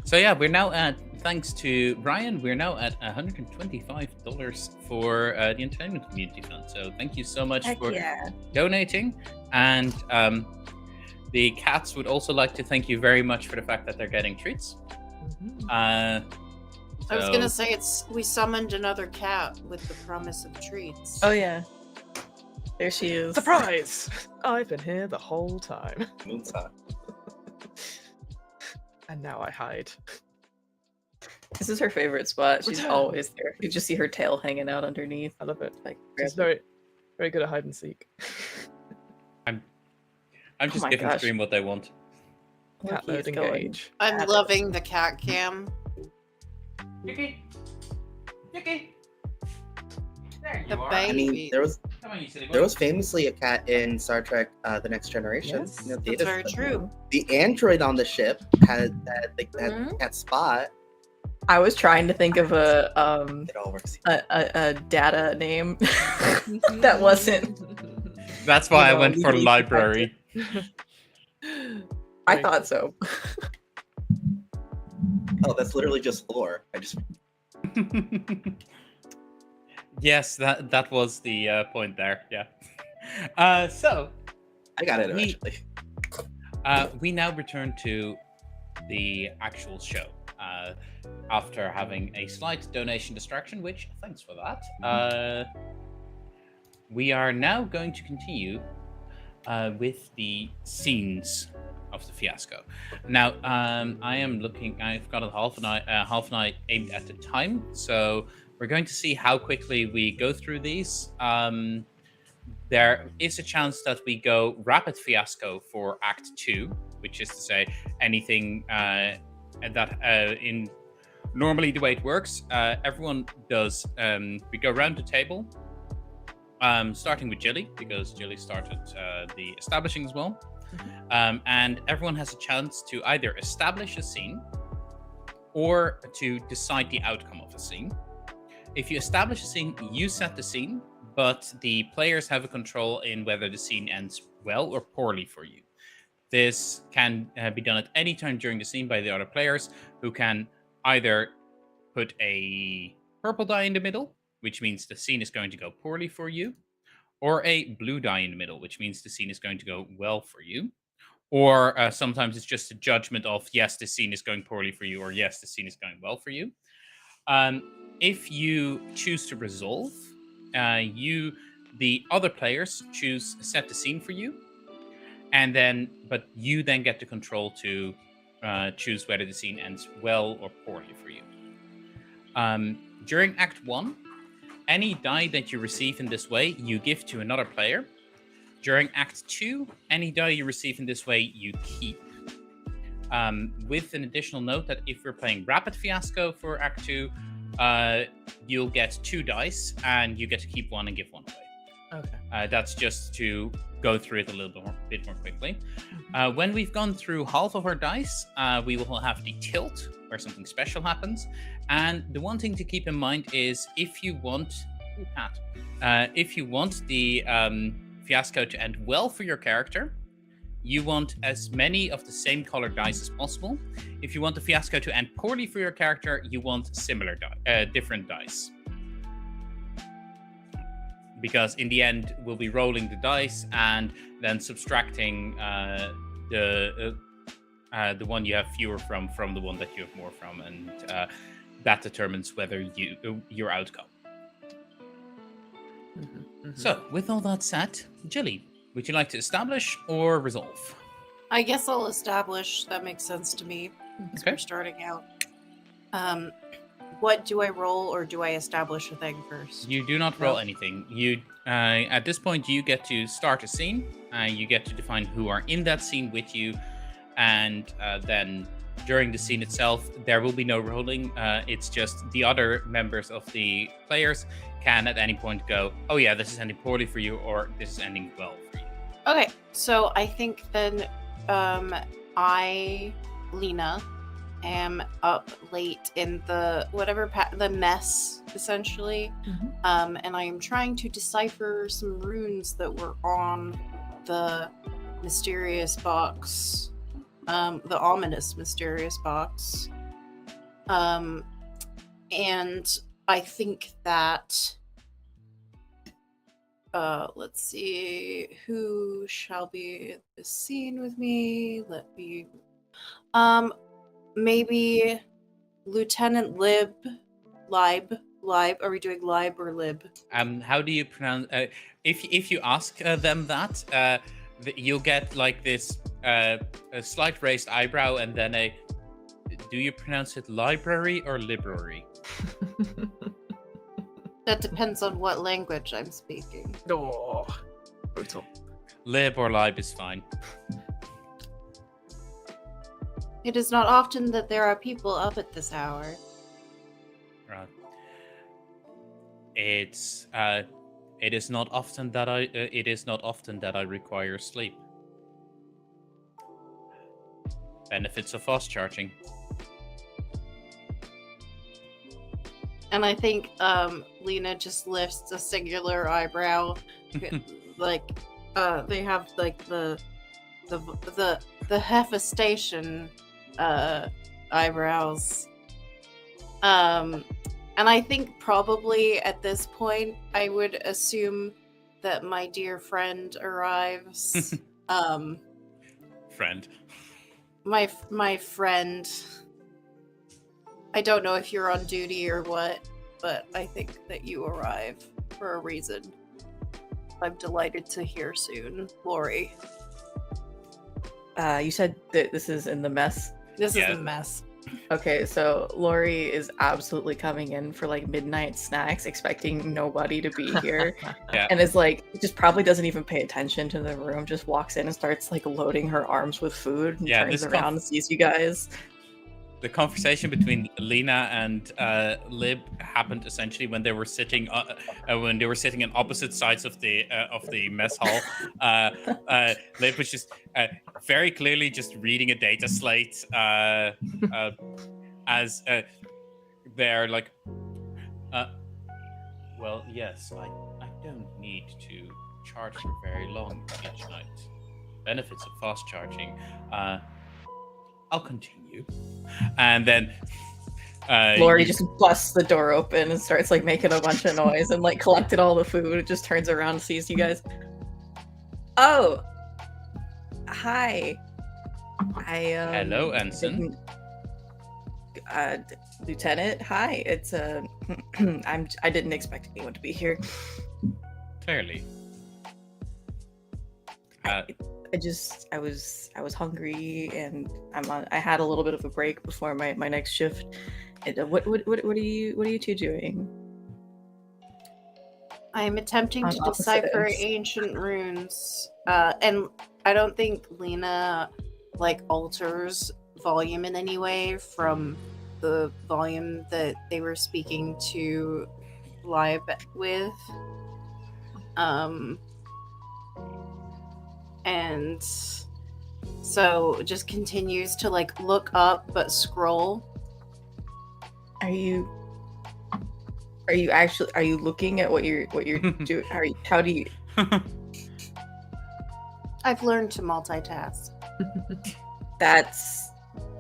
So yeah, we're now at, thanks to Ryan, we're now at $125 for the Entertainment Community Fund. So thank you so much Heck for yeah. donating. And the cats would also like to thank you very much for the fact that they're getting treats. Mhm. I was gonna say we summoned another cat with the promise of treats. Oh yeah. There she is. Surprise! I've been here the whole time. Moonshot. And now I hide. This is her favorite spot. She's Return. always there. You just see her tail hanging out underneath. I love it. Like, She's grab it. very, very good at hide and seek. I'm just my giving the gosh. stream what they want. Cat Loki is mode going. engage. I'm Fabulous. loving the cat cam. Yuki! Yuki! There The you are. baby. I mean, there was Come on, you silly boy. there was famously a cat in Star Trek: The Next Generation. Yes, You know, That's Data's very son. true. The android on the ship had that cat spot. I was trying to think of a It all works. a data name that wasn't. That's why you I know, went for legally library. I thought so. Oh, that's literally just lore. I just Yes, that was the point there. Yeah. So I got it We- eventually. we now return to the actual show after having a slight donation distraction. Which thanks for that. We are now going to continue with the scenes of the fiasco. Now, I am looking. I've got a half an eye aimed at the time, so we're going to see how quickly we go through these. There is a chance that we go rapid fiasco for Act 2, which is to say anything that in normally the way it works, everyone does. We go around the table. Starting with Gilly, because Gilly started the establishing as well. And everyone has a chance to either establish a scene or to decide the outcome of a scene. If you establish a scene, you set the scene, but the players have a control in whether the scene ends well or poorly for you. This can be done at any time during the scene by the other players, who can either put a purple die in the middle, which means the scene is going to go poorly for you, or a blue die in the middle, which means the scene is going to go well for you. Or sometimes it's just a judgment of, yes, the scene is going poorly for you, or yes, the scene is going well for you. If you choose to resolve, the other players set the scene for you, but you then get the control to choose whether the scene ends well or poorly for you. During Act 1, any die that you receive in this way, you give to another player. During Act 2, any die you receive in this way, you keep. With an additional note that if we're playing Rapid Fiasco for Act 2, you'll get 2 dice, and you get to keep 1 and give 1 away. Okay. That's just to go through it a little bit more quickly. When we've gone through half of our dice, we will have the tilt, where something special happens. And the one thing to keep in mind is if you want the fiasco to end well for your character, you want as many of the same colored dice as possible. If you want the fiasco to end poorly for your character, you want different dice. Because in the end, we'll be rolling the dice and then subtracting the one you have fewer from the one that you have more from, and that determines whether your outcome. So, with all that said, Gilly, would you like to establish or resolve? I guess I'll establish. That makes sense to me. Because Okay. we're starting out. What do I roll, or do I establish a thing first? You do not roll anything. You at this point you get to start a scene. You get to define who are in that scene with you, and then during the scene itself, there will be no rolling. It's just the other members of the players can at any point go, "Oh yeah, this is ending poorly for you," or "This is ending well for you." Okay, so I think then I, Lena, am up late in the the mess, essentially. And I am trying to decipher some runes that were on the mysterious box, the ominous mysterious box. And I think that let's see, who shall be at the scene with me? Let me maybe Lieutenant Lib. Are we doing Lib or Lib? How do you pronounce? If you ask them that, you'll get like this a slight raised eyebrow, and then a. Do you pronounce it library or library? That depends on what language I'm speaking. Oh, brutal. Lib or lib is fine. It is not often that there are people up at this hour. Right. It is not often that I require sleep. Benefits of fast charging. And I think Lena just lifts a singular eyebrow. Like they have like the Hephaestation eyebrows. And I think probably at this point I would assume that my dear friend arrives. Friend. My friend. I don't know if you're on duty or what, but I think that you arrive for a reason. I'm delighted to hear soon. Lori. You said that this is in the mess. This Yeah. is a mess. Okay, so Lori is absolutely coming in for like midnight snacks, expecting nobody to be here. Yeah. And is like, just probably doesn't even pay attention to the room, just walks in and starts like loading her arms with food and Yeah, turns this around and sees you guys. The conversation between Lena and Lib happened essentially when they were sitting on opposite sides of the mess hall. Lib was just very clearly just reading a data slate as they're like, well, yes, I don't need to charge for very long each night. Benefits of fast charging. I'll continue. And then Lori just busts the door open and starts like making a bunch of noise and like collected all the food. Just turns around and sees you guys. Oh, hi. Hello, Ensign. Lieutenant. Hi. It's I didn't expect anyone to be here. Clearly. I was hungry and I had a little bit of a break before my next shift. And, what are you two doing? I am attempting On to opposite decipher ends. ancient runes. And I don't think Lena like alters volume in any way from the volume that they were speaking to Lib with. And so just continues to like look up but scroll. Are you looking at what you're doing? How do you? I've learned to multitask. That's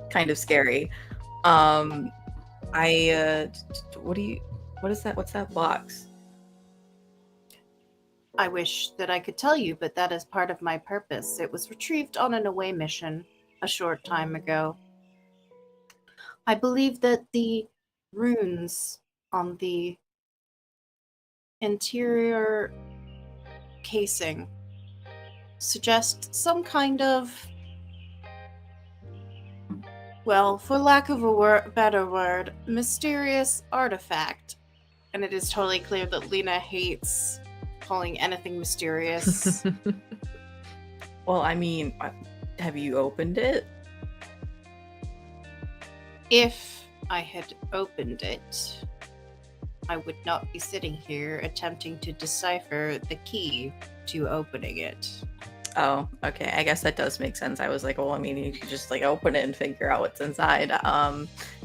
kind of scary. What is that? What's that box? I wish that I could tell you, but that is part of my purpose. It was retrieved on an away mission. a short time ago. I believe that the runes on the interior casing suggest some kind of, well, for lack of a better word, mysterious artifact. And it is totally clear that Lena hates calling anything mysterious. Well, I mean, have you opened it? If I had opened it, I would not be sitting here attempting to decipher the key to opening it. Oh, okay. I guess that does make sense. I was like, well, I mean, you could just like open it and figure out what's inside.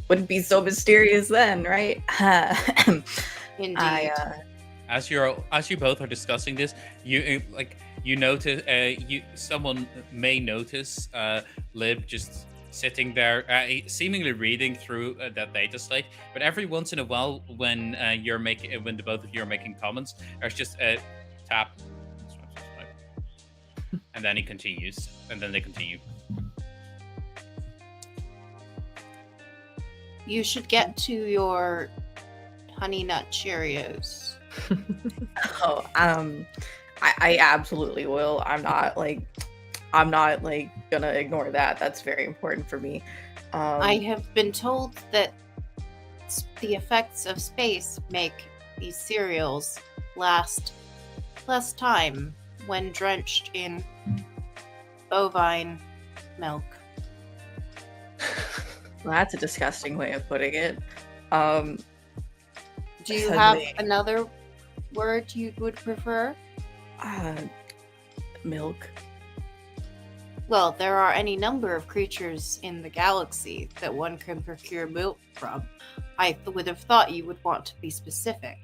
Wouldn't be so mysterious then, right? Indeed. As you both are discussing this, you notice someone may notice Lib just sitting there, seemingly reading through that data slate. But every once in a while, when the both of you are making comments, there's just a tap, and then he continues, and then they continue. You should get to your Honey Nut Cheerios. Oh, I absolutely will. I'm not gonna ignore that. That's very important for me. I have been told that the effects of space make these cereals last less time when drenched in bovine milk. Well, that's a disgusting way of putting it. Do you have Suddenly- another word you would prefer? Milk. Well, there are any number of creatures in the galaxy that one can procure milk from. I would have thought you would want to be specific.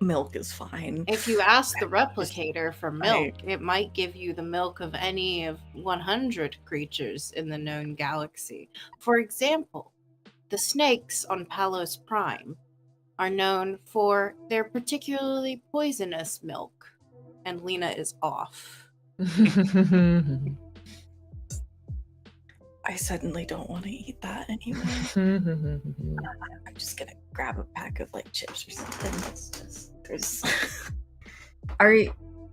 Milk is fine. If you ask the replicator for milk, it might give you the milk of any of 100 creatures in the known galaxy. For example, the snakes on Palos Prime are known for their particularly poisonous milk. And Lena is off. I suddenly don't want to eat that anymore. I'm just gonna grab a pack of like chips or something. It's just there's.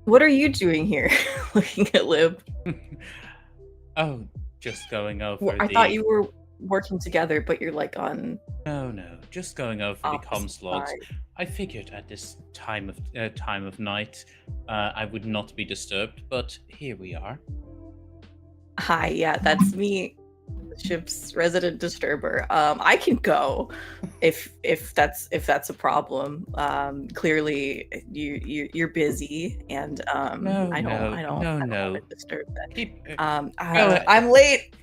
What are you doing here? Looking at Lib. Oh, just going over. Well, I thought you were working together, but you're like on. No, just going over the opposite comms logs. side. I figured at this time of night, I would not be disturbed, but here we are. Hi, yeah, that's me, the ship's resident disturber. I can go if that's a problem. Clearly you're busy, and I don't want to disturb that. I'm late.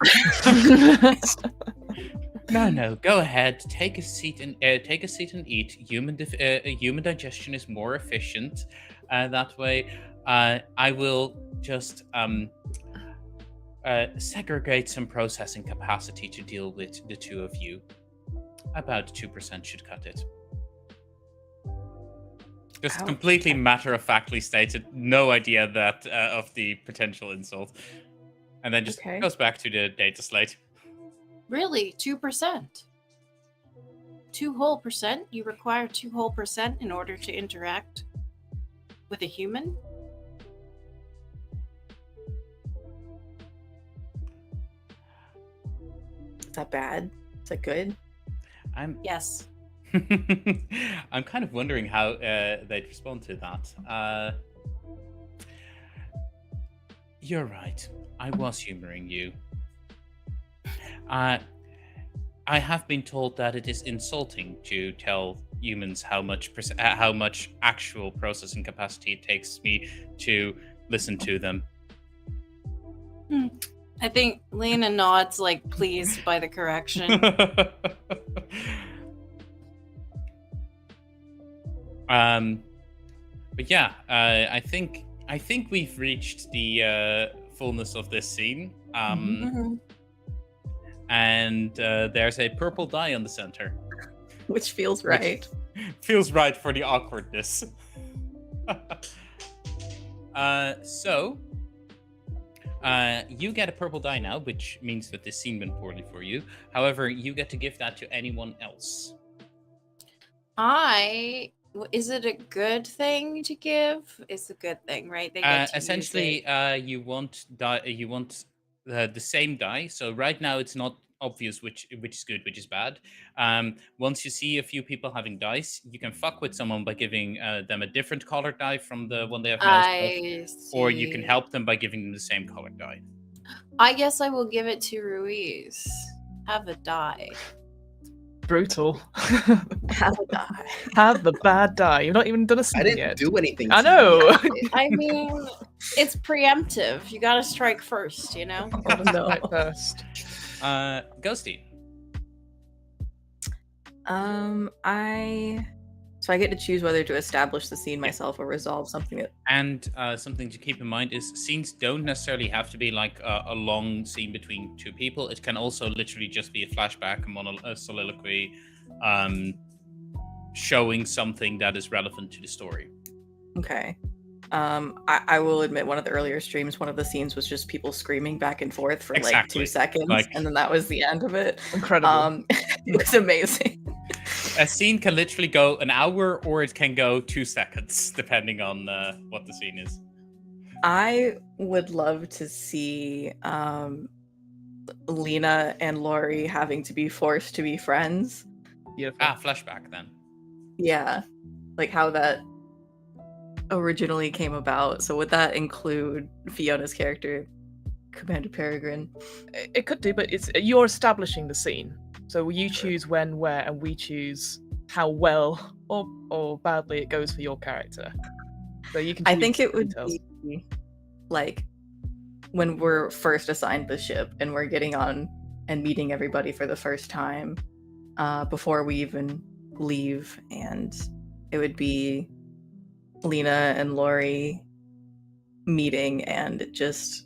No. Go ahead. Take a seat and eat. Human digestion is more efficient that way. I will just segregate some processing capacity to deal with the two of you. About 2% should cut it. Just completely matter-of-factly stated. No idea that of the potential insult, and then just goes back to the data slate. Really? 2%? 2 whole percent? You require 2 whole percent in order to interact with a human? Is that bad? Is that good? Yes. I'm kind of wondering how they'd respond to that. You're right. I was humoring you. I have been told that it is insulting to tell humans how much actual processing capacity it takes me to listen to them. I think Lena nods, like, pleased by the correction. But yeah, I think we've reached the fullness of this scene. And there's a purple dye on the center, which feels right. Feels right for the awkwardness. So You get a purple die now, which means that this scene went poorly for you. However, you get to give that to anyone else. Is it a good thing to give? It's a good thing, right? They get to Essentially, use it. you want the same die. So right now, it's not obvious which is good, which is bad. Once you see a few people having dice, you can fuck with someone by giving them a different colored die from the one they have most of, I or you can see. help them by giving them the same colored die. I guess I will give it to Ruiz. Have a die. Brutal. Have a die. Have the bad die. You've not even done a I scene didn't yet. do anything. I to know. you. I mean, it's preemptive. You gotta strike first, you know? No. Right first. Ghostie. So I get to choose whether to establish the scene myself or resolve something that. And something to keep in mind is scenes don't necessarily have to be like a long scene between two people. It can also literally just be a flashback, a soliloquy, showing something that is relevant to the story. Okay. I will admit, one of the earlier streams, one of the scenes was just people screaming back and forth for like Exactly. 2 seconds, Like- and then that was the end of it. Incredible. It was amazing. A scene can literally go an hour or it can go 2 seconds, depending on what the scene is. I would love to see Lena and Lori having to be forced to be friends. Beautiful. Flashback then. Yeah, like how that originally came about. So would that include Fiona's character, Commander Peregrine? It could do, but you're establishing the scene. So you choose when, where, and we choose how well or badly it goes for your character. So you can. I choose think it would details. be like when we're first assigned the ship and we're getting on and meeting everybody for the first time before we even leave, and it would be Lena and Lori meeting and just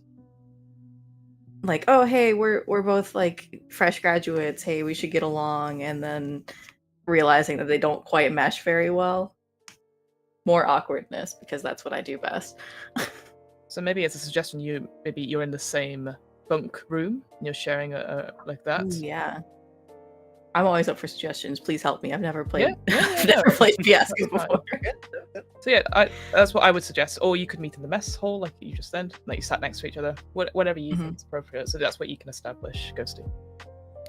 like, oh hey, we're both like fresh graduates, hey, we should get along, and then realizing that they don't quite mesh very well. More awkwardness, because that's what I do best. So maybe as a suggestion, you're in the same bunk room and you're sharing a like that. Ooh, yeah. I'm always up for suggestions. Please help me. I've never played I've Yeah. never played Fiasco That's fine. before. So yeah, that's what I would suggest. Or you could meet in the mess hall, like you just said, like you sat next to each other. Whatever you think is appropriate. So that's what you can establish, Ghostie.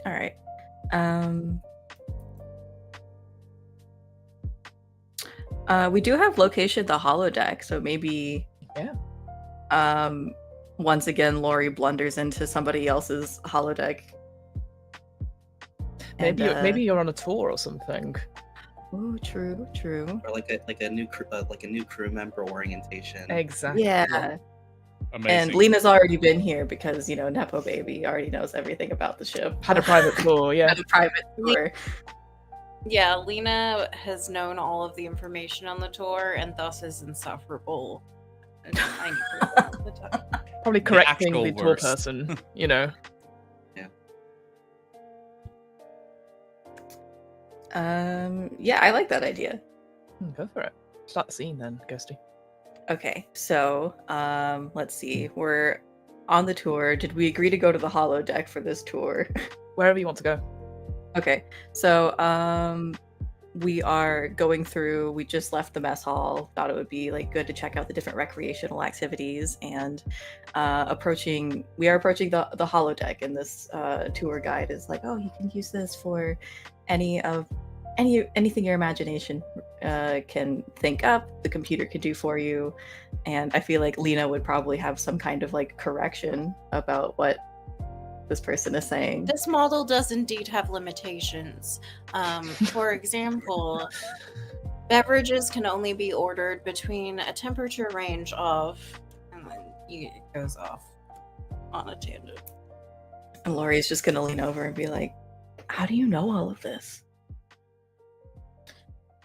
All right. We do have location the holodeck, so maybe once again Lori blunders into somebody else's holodeck. Maybe you're on a tour or something. Ooh, true. Or like a new crew member orientation. Exactly. Yeah. Amazing. And Lena's already been here because, you know, Nepo Baby already knows everything about the ship. Had a private tour, yeah. Had a private tour. Yeah, Lena has known all of the information on the tour and thus is insufferable. And I need her all the time. Probably correcting actual the tour worst. person, you know. Yeah, I like that idea. Go for it. Start the scene then, Ghostie. Okay, so let's see. We're on the tour. Did we agree to go to the holodeck for this tour? Wherever you want to go. Okay, so we are going through. We just left the mess hall. Thought it would be like good to check out the different recreational activities, and we are approaching the holodeck. And this tour guide is like, oh, you can use this for anything your imagination can think up. The computer could do for you. And I feel like Lena would probably have some kind of like correction about what this person is saying. This model does indeed have limitations. For example, beverages can only be ordered between a temperature range of, and then it goes off on a tangent. And Lori's just gonna lean over and be like, how do you know all of this?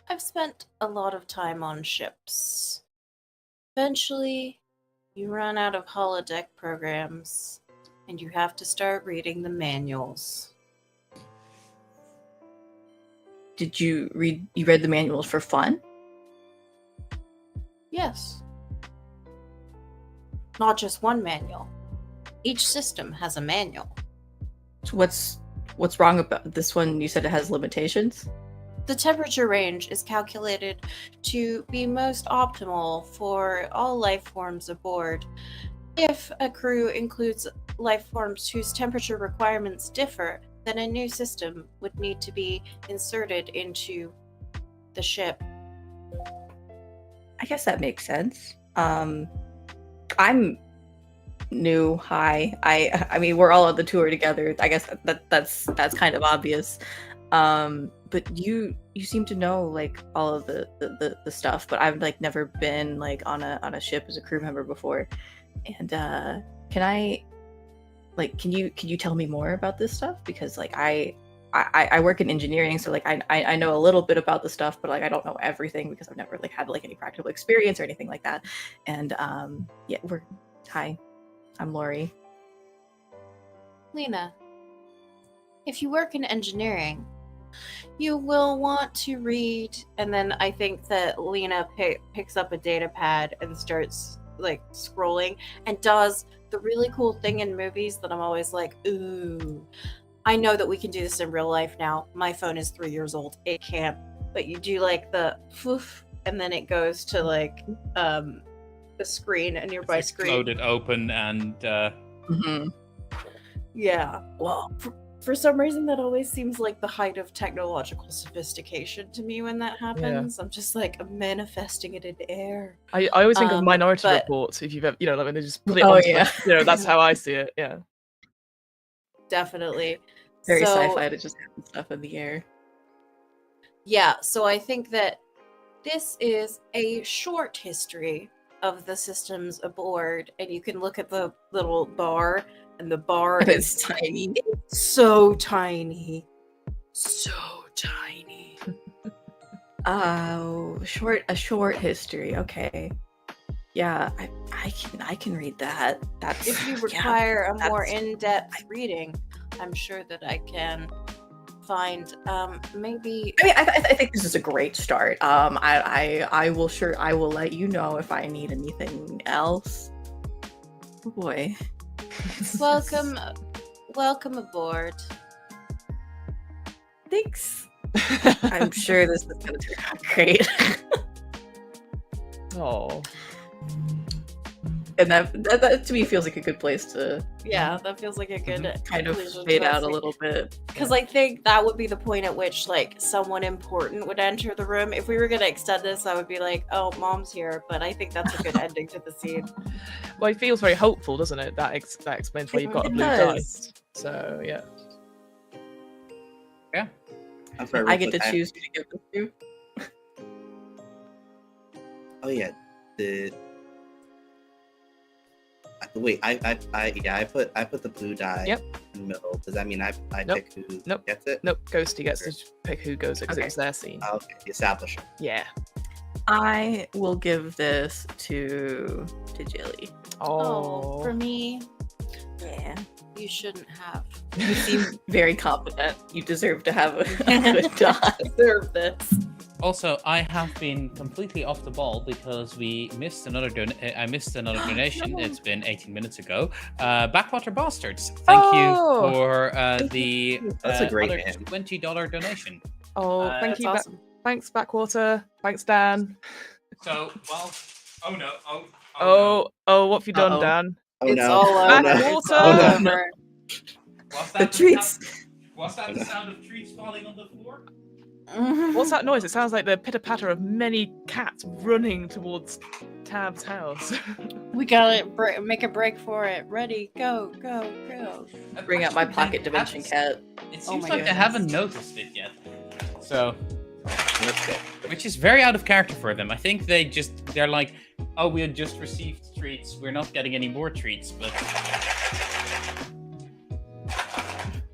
I've spent a lot of time on ships. Eventually, you run out of holodeck programs, and you have to start reading the manuals. Did you read the manuals for fun? Yes. Not just one manual. Each system has a manual. What's wrong about this one? You said it has limitations. The temperature range is calculated to be most optimal for all life forms aboard. If a crew includes life forms whose temperature requirements differ, then a new system would need to be inserted into the ship. I guess that makes sense. I'm new. Hi. I mean, we're all on the tour together. I guess that's kind of obvious. But you seem to know like all of the stuff, but I've like never been like on a ship as a crew member before. And can you tell me more about this stuff? Because like I work in engineering, so like I know a little bit about the stuff, but like I don't know everything because I've never like had like any practical experience or anything like that. And yeah, hi, I'm Lori. Lena, if you work in engineering, you will want to read, and then I think that Lena picks up a data pad and starts like scrolling and does the really cool thing in movies that I'm always like, ooh, I know that we can do this in real life now. My phone is 3 years old. It can't. But you do like the poof, and then it goes to like the screen, a nearby screen. Explode it open and Yeah. Well, For some reason, that always seems like the height of technological sophistication to me when that happens. I'm just like, I'm manifesting it in air. I always think of Minority but- Report. If you've ever, like when they just put it Oh, onto yeah. that's how I see it. Yeah. Definitely. very So- sci-fi to just have stuff in the air. Yeah, so I think that this is a short history of the systems aboard, and you can look at the little bar, and the bar But is it's tiny. so tiny. So tiny. Oh, a short history. Okay. Yeah, I can read that. That's If you yeah, require a more that's- in-depth reading, I'm sure that I can find maybe I mean, I think this is a great start. I will let you know if I need anything else. Oh boy. welcome aboard. Thanks. I'm sure this is gonna turn out great. Oh. And that to me feels like a good place to Yeah, that feels like a good kind of conclusion to fade that out a scene. little bit. Because I think that would be the point at which like someone important would enter the room. If we were gonna extend this, I would be like, "Oh, mom's here." But I think that's a good ending to the scene. Well, it feels very hopeful, doesn't it? That explains why you've got a It blue does. dice. So yeah. I'm sorry, I real get to quick, choose who to give this to. Oh yeah, wait. I put the blue die Yep. in the middle. Does that mean I Nope. pick who Nope. gets it? Nope. Ghostie gets to pick who goes it because Okay. it was their scene. Oh, okay, the establisher. Yeah. I will give this to Gilly. Oh, for me, Yeah. you shouldn't have. You seem very competent. You deserve to have a good die. Deserve this. Also, I have been completely off the ball because we missed another I missed another donation. No. It's been 18 minutes ago. Backwater Bastards. Thank Oh. you for the That's a great other name. $20 donation. Oh, thank That's you. awesome. Thanks, Backwater. Thanks, Dan. So, well, oh no, Oh, what have you done, Uh-oh. Dan? Oh It's no! all Oh, over. no. It's Backwater. all Oh, no. over. Was The treats. Was that the sound of treats falling on the floor? What's that noise? It sounds like the pitter patter of many cats running towards Tab's house. We gotta make a break for it. Ready, go, go, go. Bring out my pocket dimension cat. It Oh seems my like they goodness. haven't noticed it yet. So, Let's go. which is very out of character for them. I think they're like, oh, we had just received treats. We're not getting any more treats, but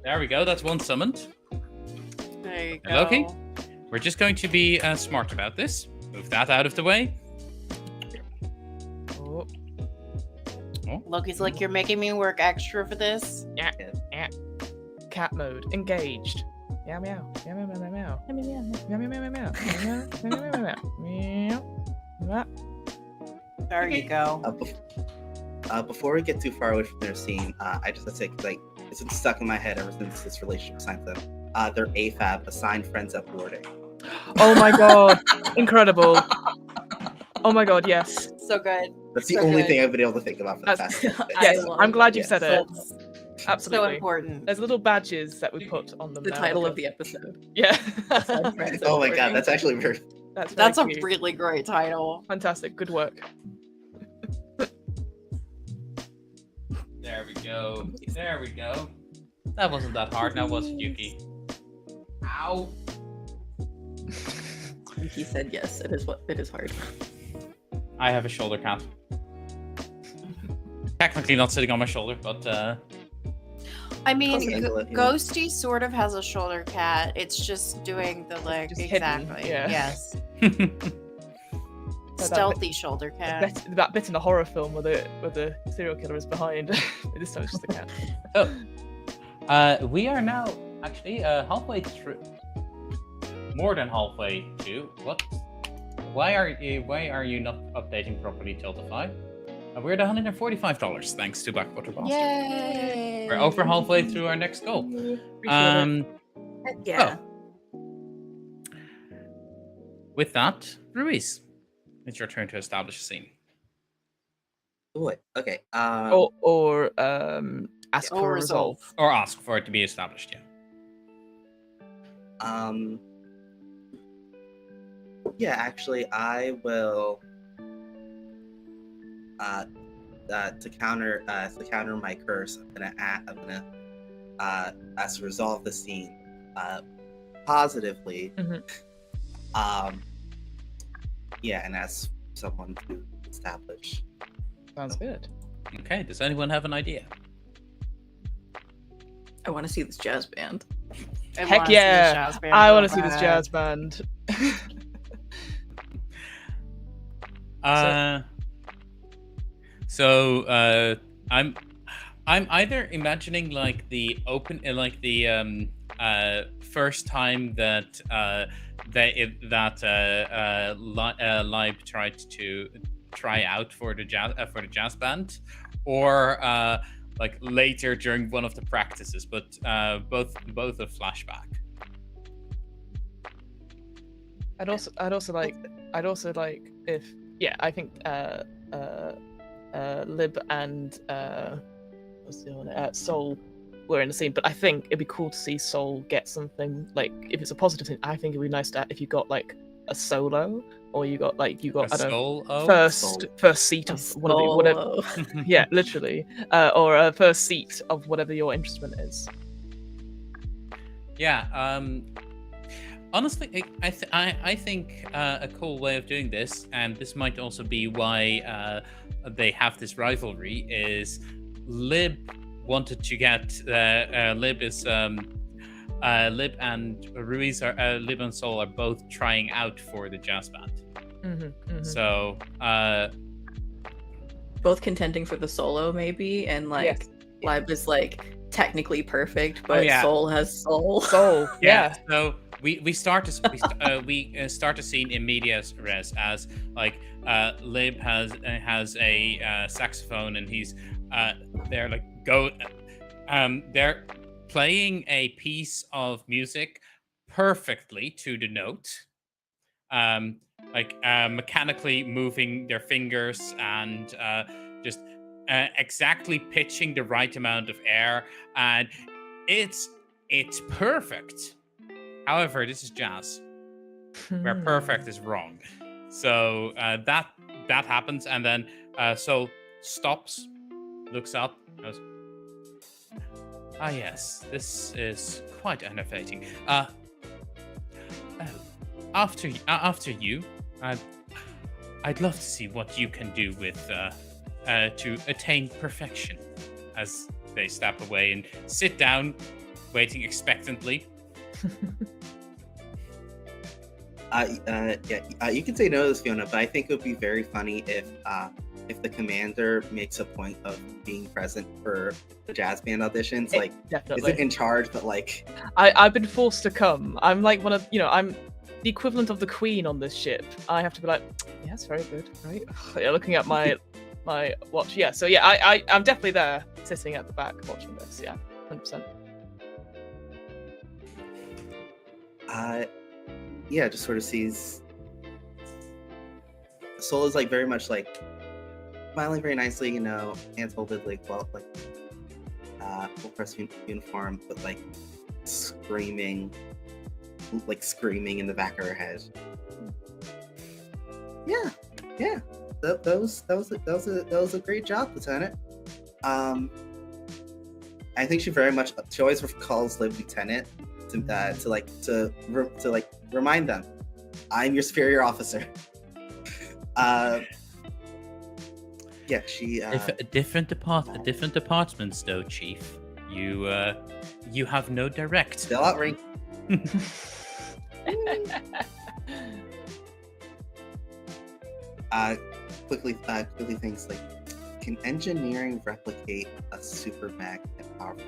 there we go. That's one summoned. There you go. And Loki? We're just going to be smart about this. Move that out of the way. Oh, Loki's like, you're making me work extra for this. cat mode engaged. Meow meow. Meow meow meow meow. Meow meow meow meow meow meow. Meow meow meow meow. Meow. There you go. before we get too far away from their scene, I just have to say, like, it's been stuck in my head ever since this relationship signed them. Their AFAB, assigned friends at boarding. Oh my god, incredible! Oh my god, yes. So good. That's the So only good. thing I've been able to think about for the That's- past 6 days. Yes, love I'm glad that. you said Yes. it. So Absolutely. important. There's little badges that we put on them. The now. title of the episode. Yeah. Aside friends at Oh my boarding. god, that's actually very. That's That's a cute. really great title. Fantastic. Good work. There we go. There we go. That wasn't that hard, now was it, Yuki? Ow. He said yes. It is hard. I have a shoulder cat. Technically not sitting on my shoulder, but I mean, Close enough. Ghostie sort of has a shoulder cat. It's just doing the like just hidden, exactly. yeah. Yes. that Stealthy shoulder cat. That bit in the horror film where the serial killer is behind. This time it's just a cat. oh. We are now actually halfway through. More than halfway to what? Why are you not updating properly, Tiltify? We're at $145 thanks to Backwater Boss. Yay! We're over halfway through our next goal. Yeah. With that, Ruiz, it's your turn to establish a scene. Wait, okay. Or ask Or for a resolve. resolve. Or ask for it to be established, yeah. Yeah, actually, I will. To counter my curse, I'm gonna as to resolve the scene positively. Mhm. Yeah, and as someone to establish. Sounds good. Okay, does anyone have an idea? I want to see this jazz band. I Heck wanna see yeah! this jazz band I real want to see this bad. jazz band. I'm either imagining like the first time that Libe tried to try out for the jazz band, or like later during one of the practices, but both a flashback. I'd also like if I think Lib and what's the other one? Soul were in the scene, but I think it'd be cool to see Soul get something like, if it's a positive thing. I think it'd be nice to if you got like a solo, or you got I don't know, first seat of one of the whatever. Yeah, literally, or a first seat of whatever your instrument is. Yeah. Honestly, I think a cool way of doing this, and this might also be why they have this rivalry, is Lib wanted to get Lib and Ruiz Lib and Soul are both trying out for the jazz band. So both contending for the solo maybe, and like Lib is like technically perfect, but Soul has soul. Yeah. So we start a scene in medias res as like Lib has a saxophone, and he's they're like they're playing a piece of music perfectly to the note, mechanically moving their fingers and just exactly pitching the right amount of air, and it's perfect. However, this is jazz, where perfect is wrong. So that happens, and then Soul stops, looks up, goes, "Ah, yes, this is quite enervating. After you, I'd love to see what you can do with to attain perfection." As they step away and sit down, waiting expectantly. You can say no to this, Fiona, but I think it would be very funny if the commander makes a point of being present for the jazz band auditions, like definitely isn't in charge, but like I've been forced to come. I'm like one of I'm the equivalent of the queen on this ship. I have to be like, yes, very good, right? Yeah, looking at my my watch. Yeah, so yeah, I'm definitely there, sitting at the back watching this. Yeah, 100%. Yeah, just sort of sees Soul is like very much like smiling very nicely, you know, hands folded, like full press uniform, but like screaming in the back of her head. Yeah. That was a great job, Lieutenant. I think she always calls Lieutenant to remind them, I'm your superior officer. Yeah, she. Different departments, though, Chief. You have no direct. Still outrank. Quickly thinks like, can engineering replicate a super magnet powerful?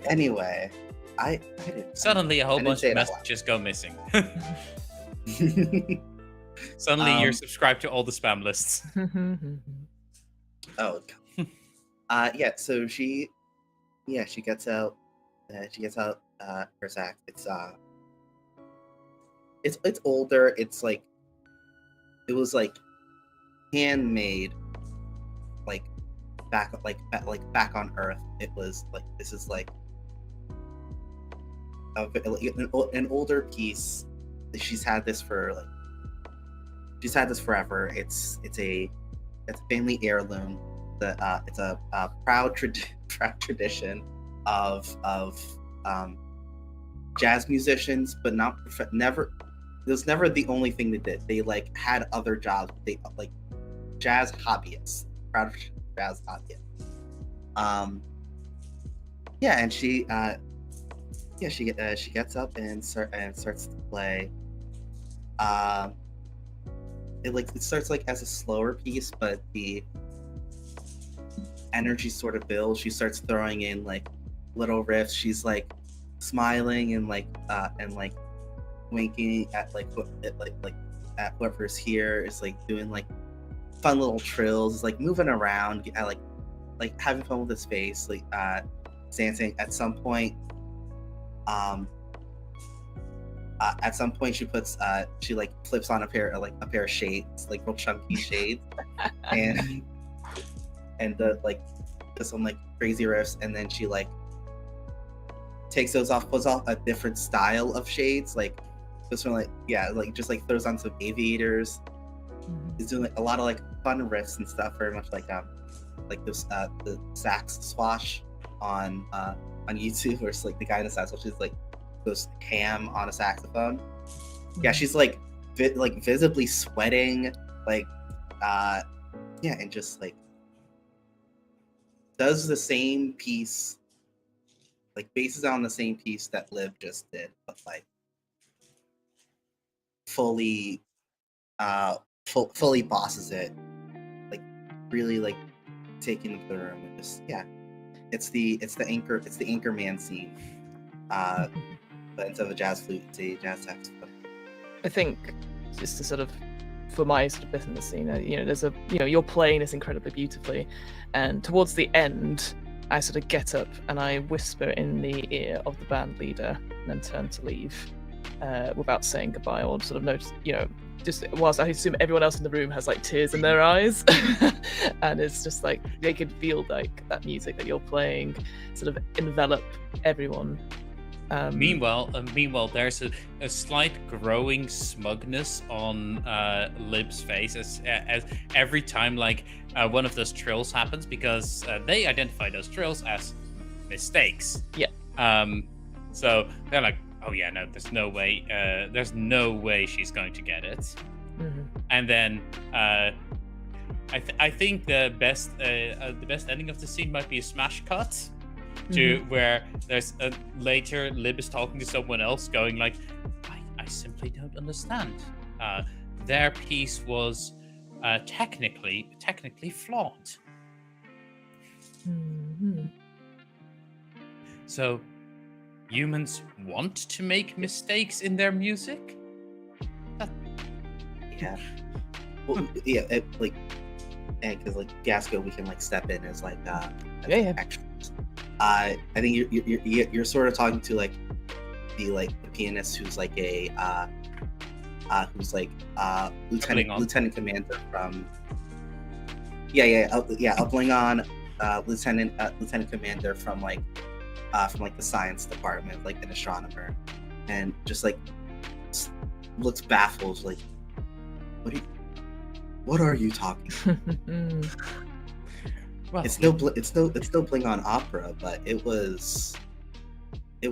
Anyway, I didn't. Suddenly, a whole bunch say of that messages go missing. Suddenly, you're subscribed to all the spam lists. Oh, God. Yeah. So she gets out. She gets out her sack. It's older. It's like it was like handmade, like back on Earth. It was like this is like an older piece. She's had this forever. It's a family heirloom. It's a proud tradition of jazz musicians, but never. It was never the only thing they did. They like had other jobs. They like jazz hobbyists, proud jazz hobbyists. Yeah, and she gets up and starts to play. It starts like as a slower piece, but the energy sort of builds. She starts throwing in like little riffs. She's like smiling and winking at at whoever's here. Is like doing like fun little trills, like moving around, like having fun with his face, like dancing. At some point she puts she like flips on a pair of shades, like real chunky shades, and like does some like crazy riffs, and then she like takes those off, puts off a different style of shades, like this one, like just like throws on some aviators. Is doing like a lot of like fun riffs and stuff, very much like this the sax swash on YouTube, where it's like the guy in the sax, which is like goes ham on a saxophone. Yeah, she's like visibly sweating, like and just like does the same piece, like bases on the same piece that Liv just did, but like fully bosses it, like really like taking the room and just it's the anchor man scene, but instead of a jazz flute, it's a jazz saxophone. I think just to sort of, for my sort of bit in the scene, there's you're playing this incredibly beautifully, and towards the end, I sort of get up and I whisper in the ear of the band leader, and then turn to leave, without saying goodbye, or sort of notice, just whilst I assume everyone else in the room has like tears in their eyes, and it's just like they can feel like that music that you're playing sort of envelop everyone. Meanwhile, there's a slight growing smugness on Lib's face as every time one of those trills happens, because they identify those trills as mistakes. Yeah. So they're like, oh yeah, no, there's no way she's going to get it. Mm-hmm. And then I think the best ending of the scene might be a smash cut to where there's later Lib is talking to someone else, going like, I simply don't understand. Their piece was technically flawed. Mm-hmm. So humans want to make mistakes in their music? Yeah. well, yeah, like, and because like Fiasco, we can like step in as like Yeah. extras. I think you're sort of talking to like the pianist who's like a lieutenant commander from Uplingon, lieutenant commander from the science department, like an astronomer, and just like looks baffled, like, what are you talking about? Well, It's no Klingon opera, but it was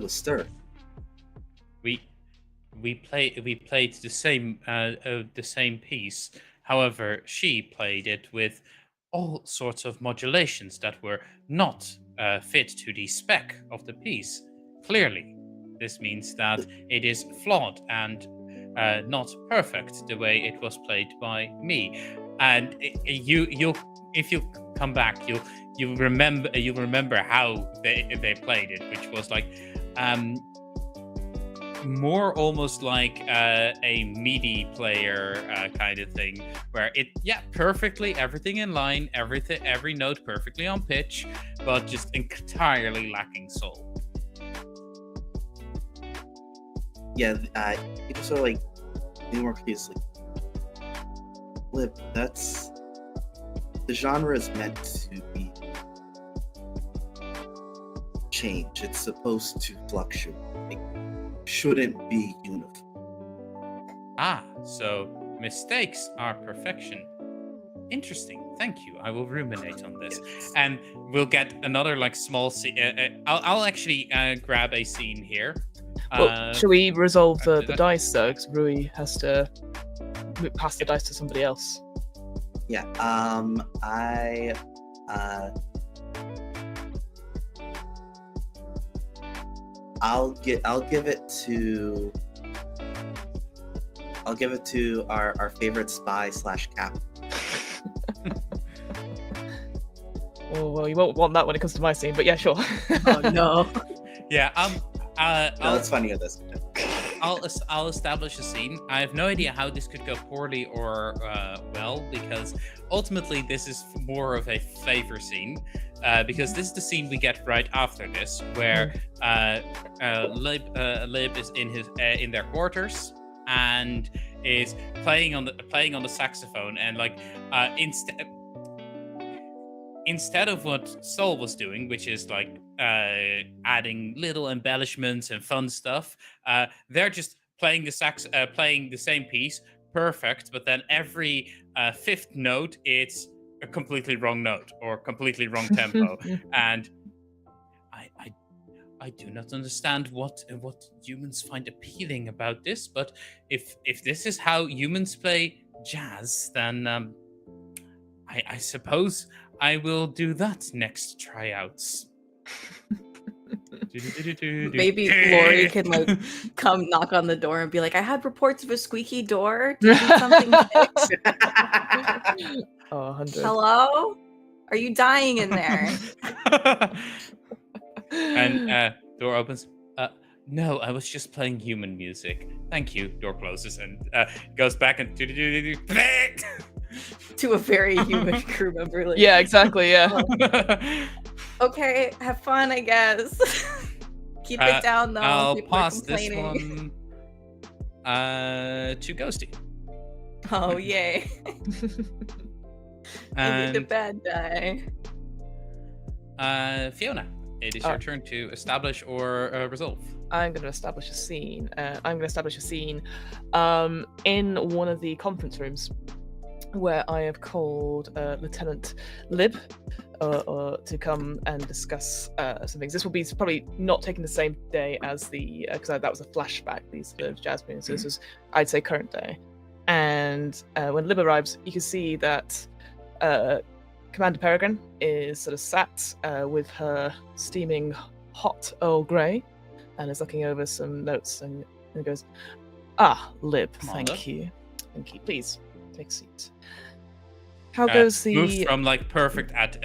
stirring. we played the same piece. However, she played it with all sorts of modulations that were not fit to the spec of the piece. Clearly, this means that it is flawed and not perfect the way it was played by me. And you'll if you come back, you'll remember how they played it, which was like more almost like a MIDI player kind of thing, where perfectly, everything in line, every note perfectly on pitch, but just entirely lacking soul. Yeah, it was sort of like more previously. Lib, that's the genre is meant to be change. It's supposed to fluctuate. It shouldn't be uniform. So mistakes are perfection. Interesting. Thank you. I will ruminate on this, and we'll get another small scene. I'll actually grab a scene here. Well, shall we resolve the dice though? Because Ruiz has to pass the dice to somebody else. Yeah. I'll give it to our favorite spy / cap. Oh well, you won't want that when it comes to my scene, but yeah, sure. Oh no. Yeah. No, it's funnier this. I'll establish a scene. I have no idea how this could go poorly or well, because ultimately this is more of a flavor scene. Because this is the scene we get right after this, where Lib is in their quarters and is playing on the saxophone, and instead of what Sol was doing, which is adding little embellishments and fun stuff, they're just playing playing the same piece perfect, but then every fifth note it's a completely wrong note or completely wrong tempo. And I do not understand what humans find appealing about this, but if this is how humans play jazz, then I suppose I will do that next tryouts. Maybe Lori can come knock on the door and be like, I had reports of a squeaky door. Do you need something fixed? Oh, 100. Hello? Are you dying in there? And door opens. No, I was just playing human music. Thank you. Door closes and goes back and To a very human crew member. Yeah, exactly. Yeah. Okay, have fun, I guess. Keep it down, though. I'll People are pass this one to Ghostie. Oh, yay. I need the bad die. Fiona, it is your turn to establish or resolve. I'm going to establish a scene. In one of the conference rooms where I have called Lieutenant Lib to come and discuss some things. This will be probably not taking the same day as the because that was a flashback. These jazz music. So this is, I'd say, current day. And when Lib arrives, you can see that Commander Peregrine is sort of sat with her steaming hot Earl Grey and is looking over some notes and goes, Lib, thank you. Please take a seat. How goes the moves from perfect at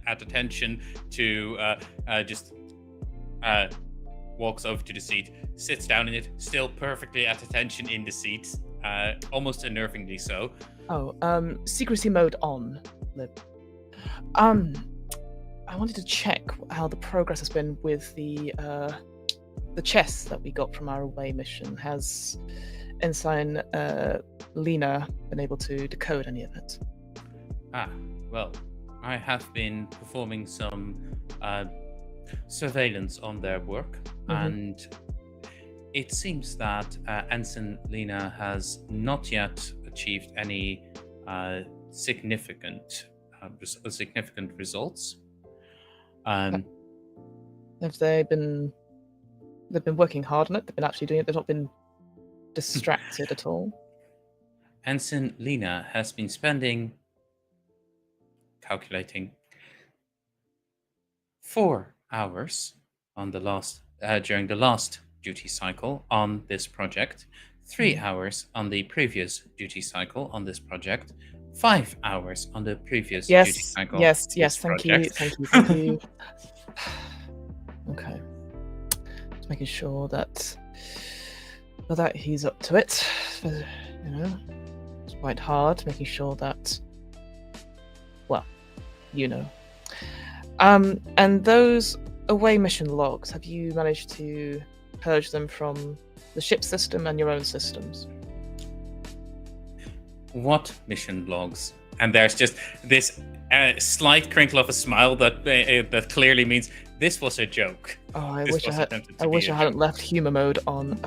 attention to just walks over to the seat, sits down in it, still perfectly at attention in the seat, almost unnervingly so. Oh, secrecy mode on. Lib. I wanted to check how the progress has been with the chests that we got from our away mission. Has Ensign Lena been able to decode any of it? Well, I have been performing some surveillance on their work, and it seems that Ensign Lena has not yet achieved any significant results. Have they been? They've been working hard on it. They've been actually doing it. They've not been distracted at all. Ensign Lena has been calculating 4 hours on the last during the last duty cycle on this project, 3 hours on the previous duty cycle on this project, 5 hours on the previous duty cycle. Yes. Thank you. Okay. Just making sure that he's up to it. It's quite hard making sure that. Well, and those away mission logs, have you managed to purge them from the ship system and your own systems? What mission logs? And there's just this slight crinkle of a smile that clearly means this was a joke. Oh, I wish I hadn't left humor mode on.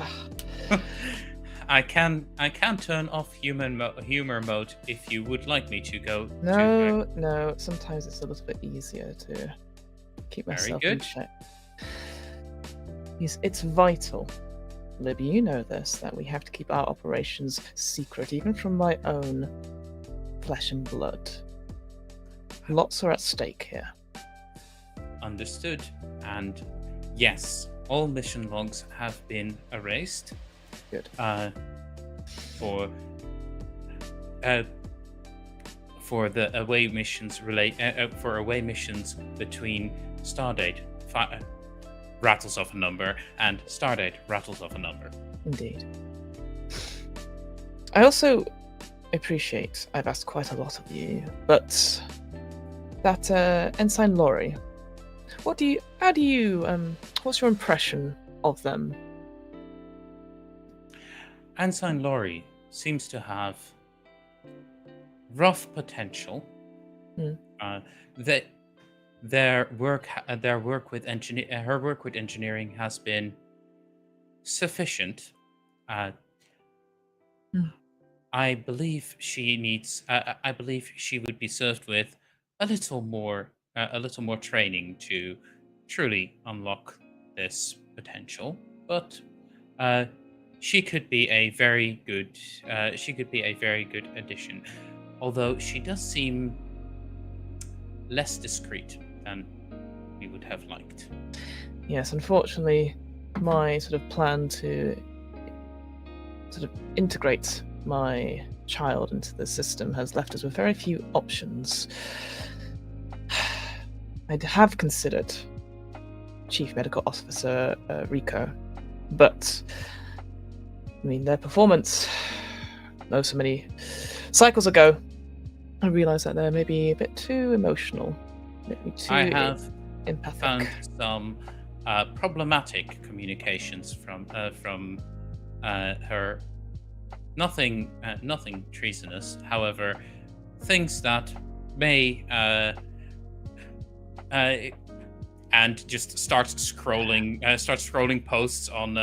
I can turn off humor mode if you would like me to go. No. Sometimes it's a little bit easier to keep myself in check. It's vital, Libby. You know this, that we have to keep our operations secret, even from my own flesh and blood. Lots are at stake here. Understood. And yes, all mission logs have been erased. Good. For the away missions for away missions between Stardate rattles off a number and Stardate rattles off a number. Indeed. I also appreciate I've asked quite a lot of you, but that Ensign Laurie, what's your impression of them? Ensign Laurie seems to have rough potential. Her work with engineering has been sufficient. I believe she needs. I believe she would be served with a little more training to truly unlock this potential. But she could be a very good. She could be a very good addition, although she does seem less discreet than we would have liked. Yes, unfortunately, my sort of plan to sort of integrate my child into the system has left us with very few options. I have considered Chief Medical Officer Rico, but I mean, their performance so many cycles ago, I realised that they're maybe a bit too emotional, maybe too empathic. Found some problematic communications from her. Nothing treasonous. However, things that may and just starts scrolling posts on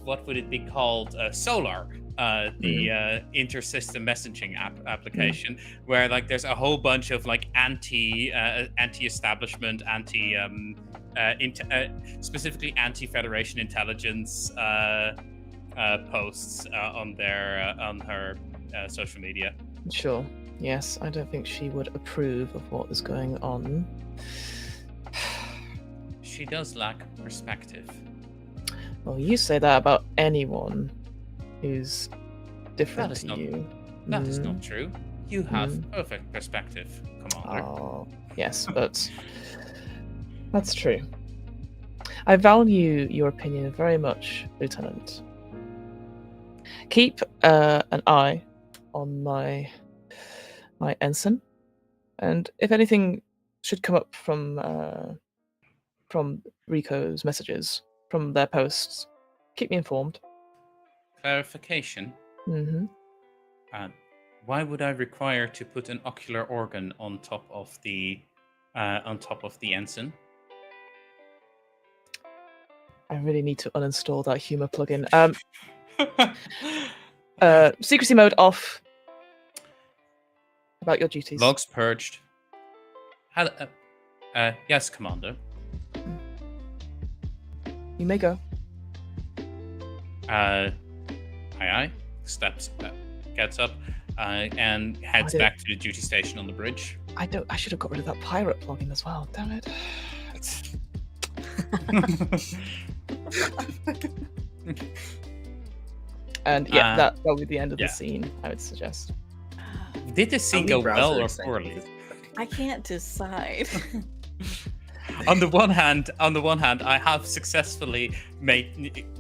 what would it be called? Solar. The inter-system messaging application, where like there's a whole bunch of like anti-establishment, specifically anti-Federation intelligence posts on her social media. Sure. Yes, I don't think she would approve of what is going on. She does lack perspective. Well, you say that about anyone who's different to you. That is not true. You have perfect perspective, Commander. Oh, yes, but that's true. I value your opinion very much, Lieutenant. keep an eye on my ensign, and if anything should come up from Rico's messages, from their posts, keep me informed. Clarification. Mm-hmm. Why would I require to put an ocular organ on top of the ensign? I really need to uninstall that humor plugin. Secrecy mode off. About your duties. Logs purged. Yes, Commander. You may go. Aye. Steps, gets up, and heads back to the duty station on the bridge. I should have got rid of that pirate plugin as well. Damn it. And yeah, that will be the end of the scene, I would suggest. Did the scene go well or poorly? I can't decide. On the one hand, I have successfully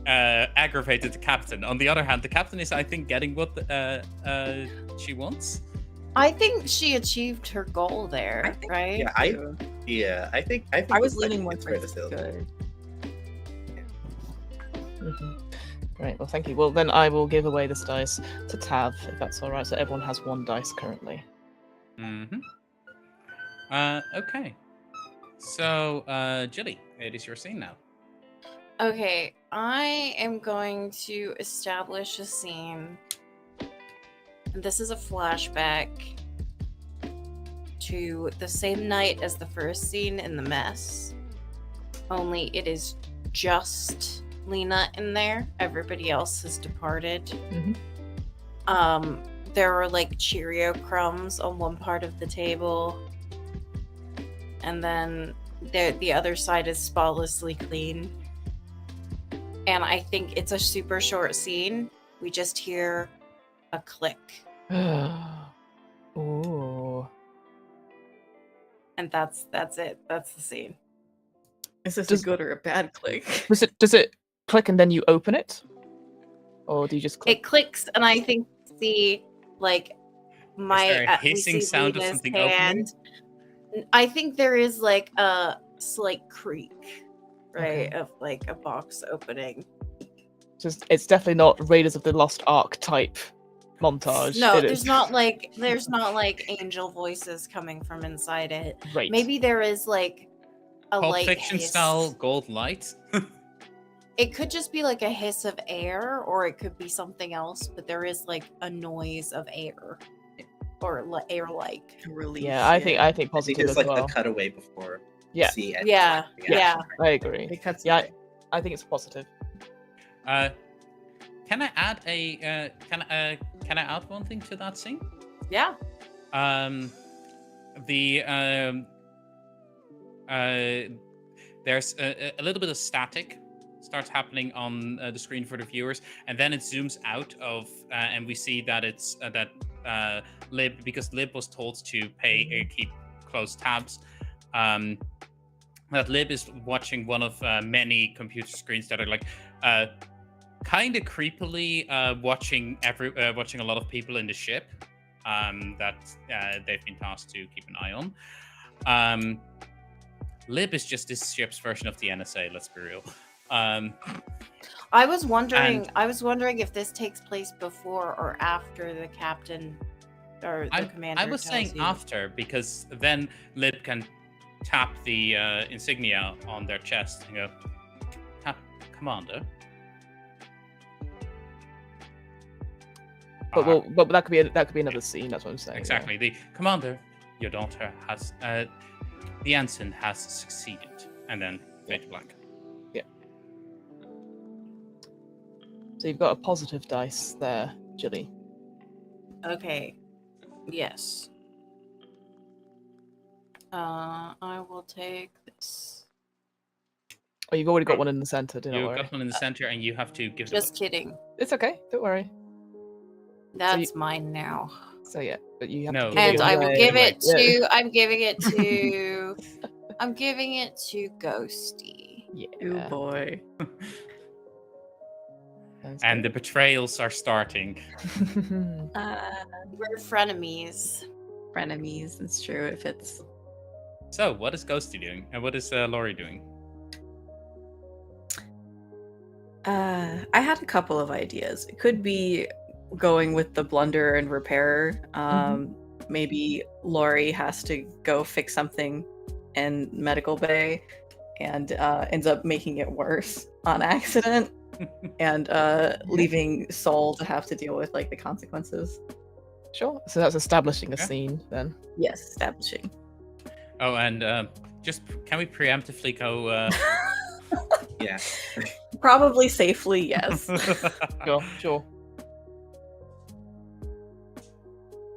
aggravated the captain. On the other hand, the captain is, I think, getting what she wants. I think she achieved her goal there, right? Yeah, I think I was leaning more towards good. Mm-hmm. Right, well, thank you. Well, then I will give away this dice to Tav, if that's all right. So everyone has one dice currently. Mm-hmm. Okay. So, Gilly, it is your scene now. Okay, I am going to establish a scene. And this is a flashback to the same night as the first scene in the mess. Only it is just Lena in there. Everybody else has departed. Mm-hmm. There are like Cheerio crumbs on one part of the table. And then the other side is spotlessly clean. And I think it's a super short scene. We just hear a click. Ooh. And that's it. That's the scene. Is this a good or a bad click? Does it click and then you open it? Or do you just click? It clicks and I think see like my is there a hissing sound of something opening? I think there is like a slight creak, right? Okay. Of like a box opening. It's definitely not Raiders of the Lost Ark type montage. No, there's not like angel voices coming from inside it. Right. Maybe there is like a Pulp light Fiction hiss. style gold light. It could just be like a hiss of air, or it could be something else. But there is like a noise of air, or air-like. Relief. Yeah, I think positive it's as like well. a cutaway before. Yeah. See it. Yeah. I agree. It cuts Yeah, away. I think it's positive. Can I add can I add one thing to that scene? Yeah. There's a little bit of static starts happening on the screen for the viewers, and then it zooms out of and we see that it's that Lib, because Lib was told to keep close tabs, that Lib is watching one of many computer screens that are like kind of creepily watching a lot of people in the ship that they've been tasked to keep an eye on. Lib is just this ship's version of the NSA, let's be real. I was wondering if this takes place before or after the captain or the commander. I was saying you. after, because then Lib can tap the insignia on their chest and go, "Tap, Commander." But that could be another scene. That's what I'm saying. Exactly. Yeah. The Commander, your daughter has the ensign has succeeded, and then fade to black. Yeah. So you've got a positive dice there, Gilly. Okay. Yes. I will take this. Oh, you've already got one in the center. Don't You've worry. got one in the center, and you have to give it. Just kidding. It's okay. Don't worry. That's mine now. So yeah, but you have No. to give And it I will away. give it Yeah. to. I'm giving it to. I'm giving it to Ghostie. Yeah. Oh boy. And the betrayals are starting. We're frenemies. Frenemies. It's true. It fits. So, what is Ghostie doing? And what is Lori doing? I had a couple of ideas. It could be going with the blunder and repairer. Maybe Lori has to go fix something in medical bay and ends up making it worse on accident and leaving Soul to have to deal with like the consequences. Sure. So that's establishing a Yeah. scene then. Yes, establishing. Oh, and just can we preemptively go? Yeah. Probably safely, yes. Sure.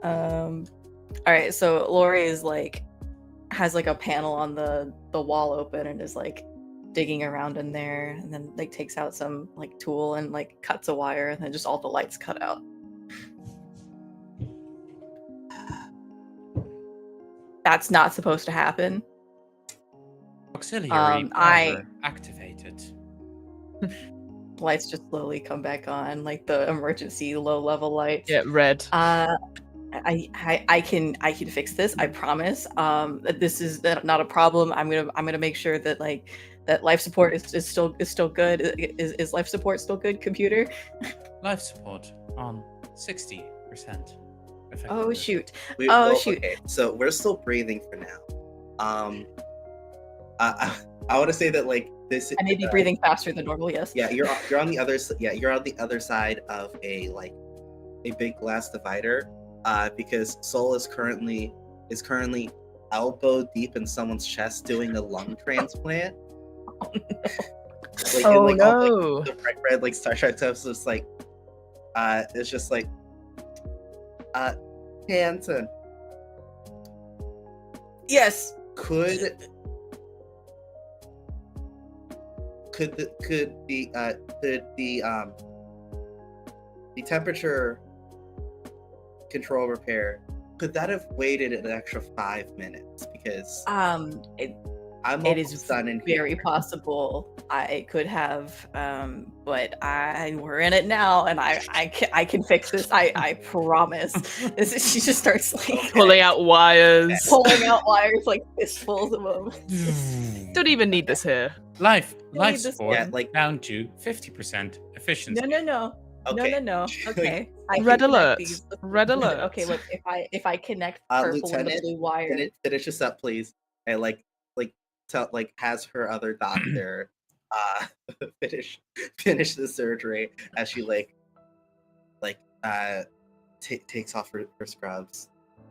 All right, so Lori is like has like a panel on the wall open and is like digging around in there, and then like takes out some like tool and like cuts a wire, and then just all the lights cut out. That's not supposed to happen. Auxiliary power activated. Lights just slowly come back on, like the emergency low level lights. Yeah, red. I can fix this. I promise. This is not a problem. I'm gonna make sure that like that life support is still good. Is life support still good? Computer. Life support on 60%. Oh shoot. Shoot. Okay, so we're still breathing for now. I want to say that like this. I may be breathing faster than normal. Yes. Yeah, you're on the other. You're on the other side of a big glass divider. Because Soul is currently elbow deep in someone's chest doing a lung transplant. Like, Oh, in, like, all, no. like, the bright red like Star Trek stuff. So it's like, it's just like, Hanson, Yes. could the temperature control repair, could that have waited an extra 5 minutes? Because I'm It almost is done in very here. possible I could have, but we're in it now, and I can fix this. I promise. She just starts like Pulling out wires. pulling out wires like fistfuls of them. Don't even need this here. Life need this support Yeah, like- down to 50% efficiency. No. Okay. No. Okay. I can Red connect alert. these. Red alert. Okay, look, if I connect purple and the Lieutenant, blue wire. Finish this up, please. And tell has her other doctor finish the surgery as she takes off her scrubs.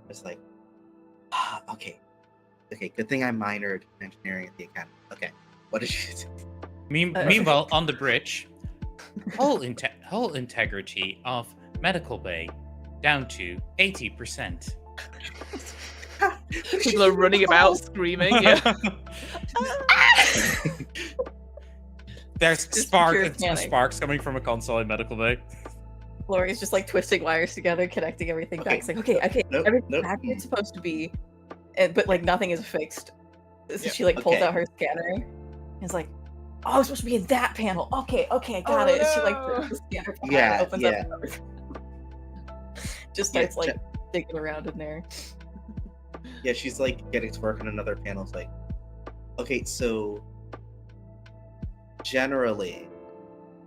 It's like, okay, good thing I minored in engineering at the academy. Okay, what did she do? Meanwhile, on the bridge, whole integrity of medical bay down to 80%. People are running about screaming. Yeah. There's Just pure panic. sparks coming from a console in medical bay. Lori's just like twisting wires together, connecting everything back. It's like, okay, Nope, everything's nope. back where it's supposed to be, but like nothing is fixed. So Yeah, she like pulls okay. out her scanner and is like, oh, it's supposed to be in that panel. Okay, I got Oh, it. And she like no. pulls the scanner back Yeah, and opens yeah. up another. Just Yeah, starts like digging around in there. Yeah, she's like getting to work on another panel. It's like, okay, so generally,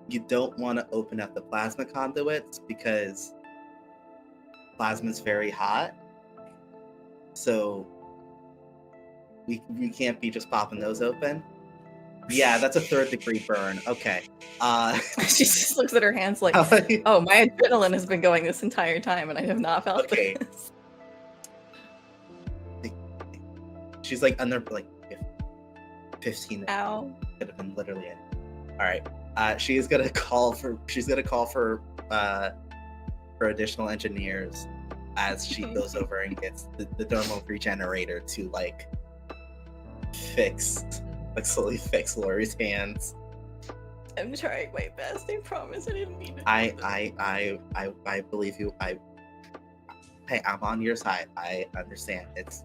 you don't want to open up the plasma conduits because plasma's very hot. So we can't be just popping those open. Yeah, that's a 3rd degree burn. Okay. She just looks at her hands like, Okay. oh, my adrenaline has been going this entire time and I have not felt Okay. this. She's like under like 15 minutes. Ow. Could have been literally it. All right. She's gonna call for additional engineers as she goes over and gets the thermal regenerator to like slowly fix Lori's hands. I'm trying my best. I promise I didn't mean to. I believe you. Hey, I'm on your side. I understand. It's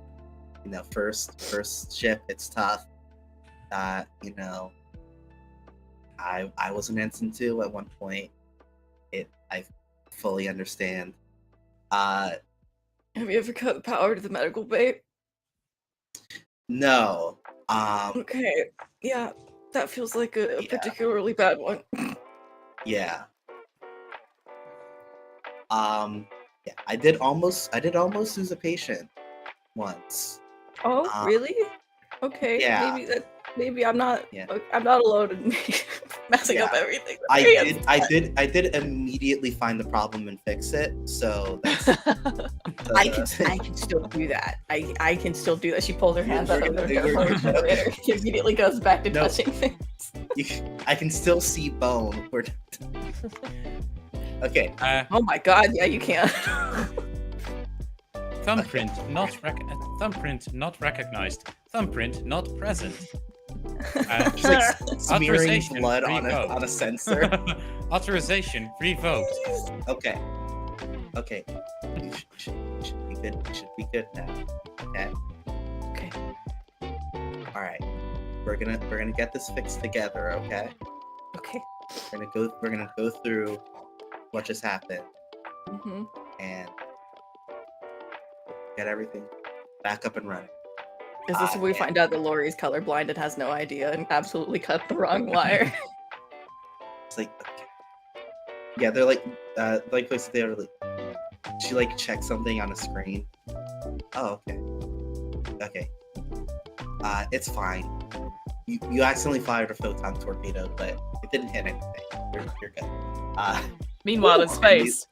first ship. It's tough. I was an ensign too at one point. I fully understand. Have you ever cut power to the medical bay? No. Okay. Yeah, that feels like a Yeah. particularly bad one. Yeah. Yeah, I did almost lose a patient once. Oh, really? Okay. Yeah. Maybe I'm not. Yeah. I'm not alone in messing up Yeah. everything. with I my hands. did immediately find the problem and fix it. So that's I can still do that. I can still do that. She pulls her hands out of her hair. She immediately goes back to No. touching things. I can still see bone. Okay. Oh my god! Yeah, you can. Thumbprint not thumbprint not recognized. Thumbprint not present. She's like smearing Authorization blood revoked. on a sensor. Authorization revoked. Okay. We should be good. We should be good now. Okay. Okay. All right. We're gonna get this fixed together. Okay. Okay. We're gonna go through what just happened Mm-hmm. and get everything back up and running. Is this when we find out that Laurie's colorblind and has no idea and absolutely cut the wrong wire? It's like, okay. Yeah, they're like they're like, she like checks something on a screen. Oh, okay. It's fine. You accidentally fired a photon torpedo, but it didn't hit anything. You're good. Meanwhile, in space.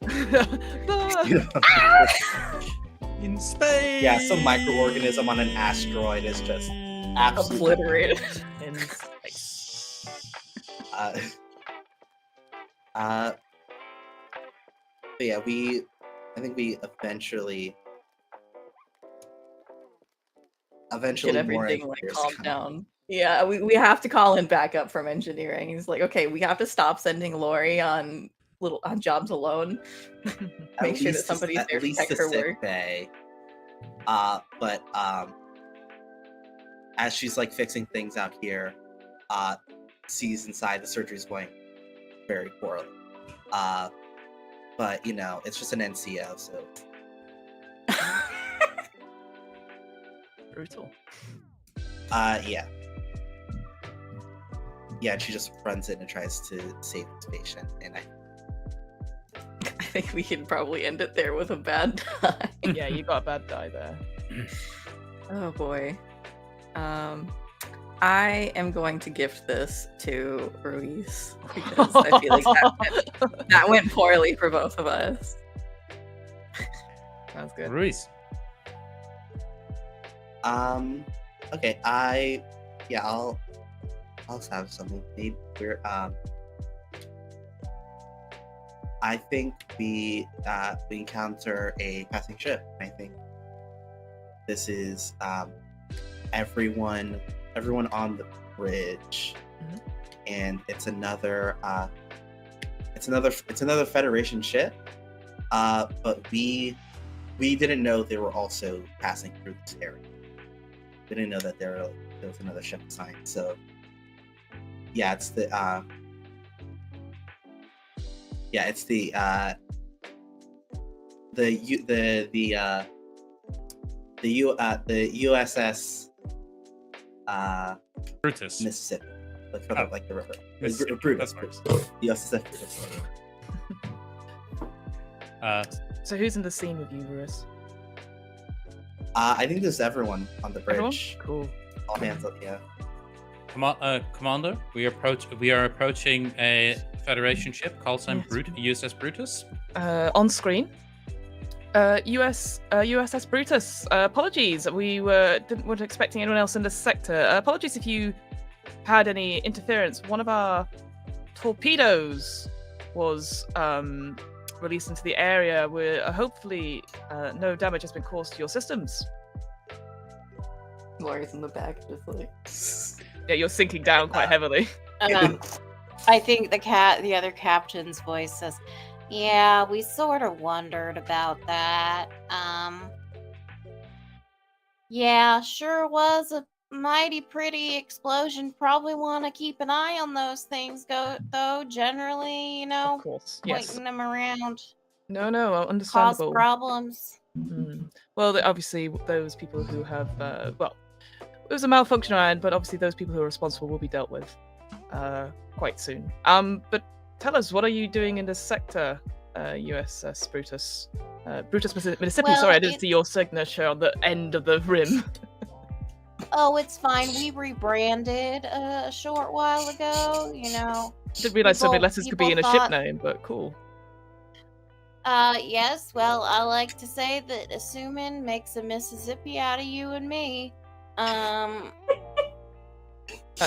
In space. Yeah, some microorganism on an asteroid is just absolutely Obliterated. In space. But yeah, I think we eventually Get more everything like engineers calmed come. down. Yeah, we have to call in backup from engineering. He's like, okay, we have to stop sending Laurie on jobs alone. Make sure that somebody's there to check her sick work. bay. But as she's like fixing things out here, sees inside the surgery's going very poorly. But it's just an NCO, so Brutal. yeah. Yeah, and she just runs in and tries to save this patient, and I think we can probably end it there with a bad die. Yeah, you got a bad die there. Oh boy. I am going to gift this to Ruiz because I feel like that went poorly for both of us. Sounds good. Ruiz. Okay, I'll have something. Maybe we're I think we encounter a passing ship. I think this is everyone on the bridge, and it's another Federation ship. But we didn't know they were also passing through this area. We didn't know that there was another ship assigned. So yeah, it's the USS Brutus. Mississippi, like the river. Mississippi, Brutus. that's The USS Brutus. So who's in the scene with you, Ruiz? I think there's everyone on the Everyone? bridge. Cool. All hands up, yeah. Commander, we are approaching a Federation ship. Call sign Yes. USS Brutus. On screen. USS Brutus. Apologies, we weren't expecting anyone else in this sector. Apologies if you had any interference. One of our torpedoes was released into the area. Where hopefully no damage has been caused to your systems. Laurie's in the back, just like. Yeah, you're sinking down quite heavily. I think the other captain's voice says, "Yeah, we sort of wondered about that. Yeah, sure was a mighty pretty explosion. Probably want to keep an eye on those things, though. Generally, Of course, yes. pointing them around No, cause understandable. problems. Well, obviously, those people who have, well, it was a malfunction on our end, but obviously those people who are responsible will be dealt with quite soon. But tell us, what are you doing in this sector, USS Brutus? Brutus Mississippi, Well, sorry, I didn't see your signature on the end of the rim. Oh, it's fine. We rebranded a short while ago. Didn't realize so many People- letters could be in people a ship thought- name, but cool. Yes. Well, I like to say that assuming makes a Mississippi out of you and me. That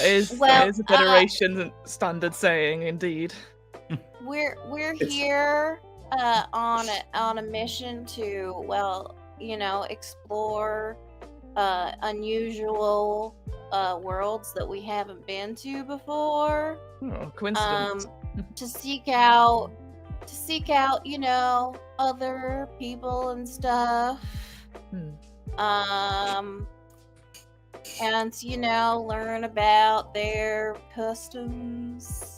is Well, a Federation standard saying, indeed. We're here on a mission to explore unusual worlds that we haven't been to before. Oh, coincidence. To seek out other people and stuff. And learn about their customs.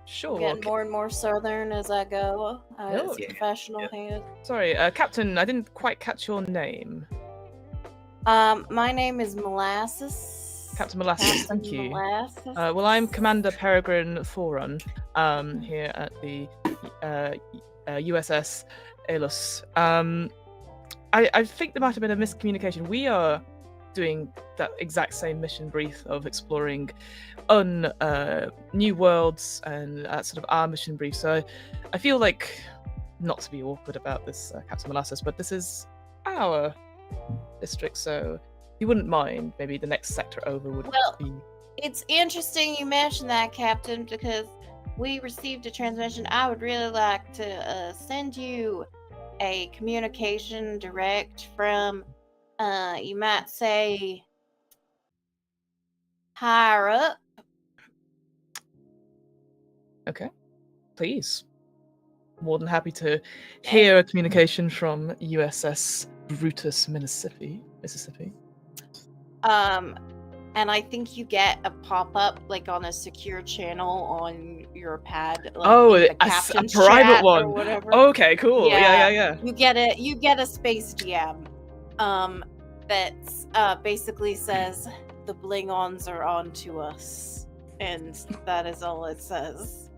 Sure. Getting more and more southern as I go. As a professional hand. Sorry, Captain, I didn't quite catch your name. My name is Molasses. Captain Molasses, thank you. Molasses. Well, I'm Commander Peregrine Forerun, here at the USS Aeolus. I think there might have been a miscommunication. We are doing that exact same mission brief of exploring new worlds, and sort of our mission brief. So I feel like, not to be awkward about this, Captain Molasses, but this is our district, so if you wouldn't mind, maybe the next sector over would be... It's interesting you mentioned that, Captain, because we received a transmission. I would really like to send you a communication direct from, you might say, higher up. Okay, please. More than happy to hear a communication from USS Brutus, Mississippi. And I think you get a pop-up like on a secure channel on your pad. Like, a captain's private chat one. Or whatever. Okay, cool. Yeah. You get a space DM. That's basically says the Blingons are on to us, and that is all it says.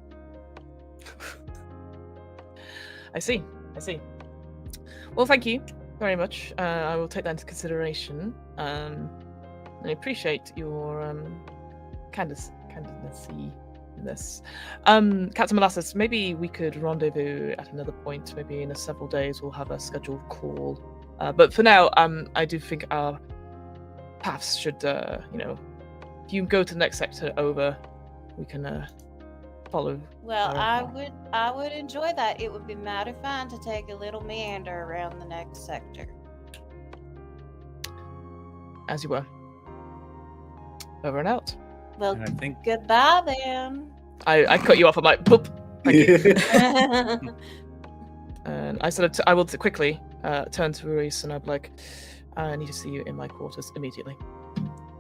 I see. Well, thank you very much. I will take that into consideration. And I appreciate your candidacy in this. Captain Molasses, maybe we could rendezvous at another point. Maybe in several days we'll have a scheduled call. But for now, I do think our paths should, if you go to the next sector over, we can follow. Well, I would enjoy that. It would be mighty fun to take a little meander around the next sector. As you were. Over and out. Well, And I think goodbye then. I cut you off. I'm like, boop. Thank you. And I sort of, I will quickly turn to Ruiz, and I'm like, I need to see you in my quarters immediately.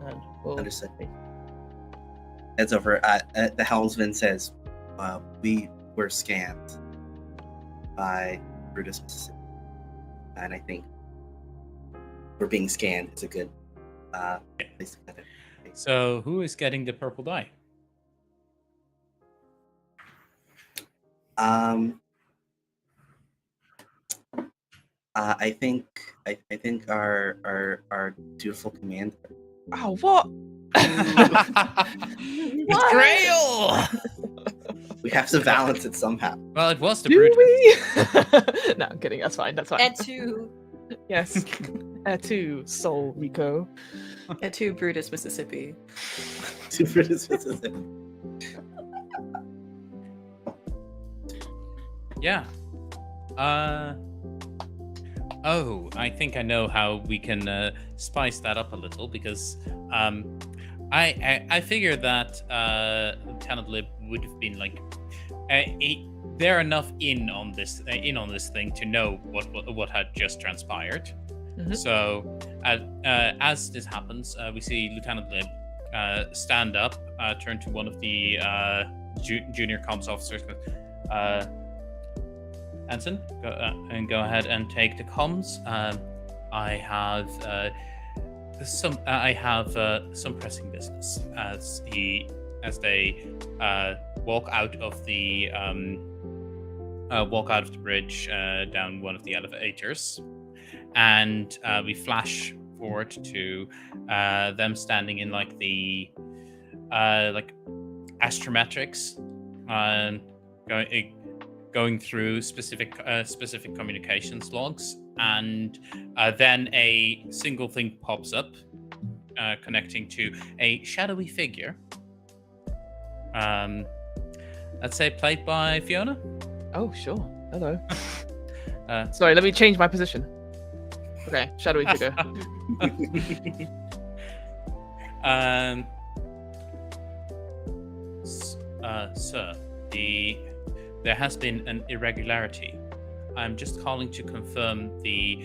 And we'll... Understood. Heads over. The helmsman says, "We were scanned by Brutus, Mississippi, and I think we're being scanned. It's a good place to get it." so. Who is getting the purple die? I think our dutiful commander. Oh, what? Betrayal! We have to balance it somehow. Well, it was the Do Brutus. we? No, I'm kidding. That's fine. Et tu. Yes. To Soul Rico. To Brutus, Mississippi. To Brutus, Mississippi. Yeah. Oh, I think I know how we can spice that up a little, because I figure that Lieutenant Lib would have been like they're enough in on this thing to know what had just transpired. Mhm. So as this happens, we see Lieutenant Lib stand up, turn to one of the junior comms officers. Anson, go ahead and take the comms. I have some pressing business as they walk out of the bridge down one of the elevators, and we flash forward to them standing in like the astrometrics, going through specific communications logs, and then a single thing pops up connecting to a shadowy figure. Let's say played by Fiona. Oh, sure. Hello. Sorry, let me change my position. Okay, shadowy figure. Sir, there has been an irregularity. I'm just calling to confirm a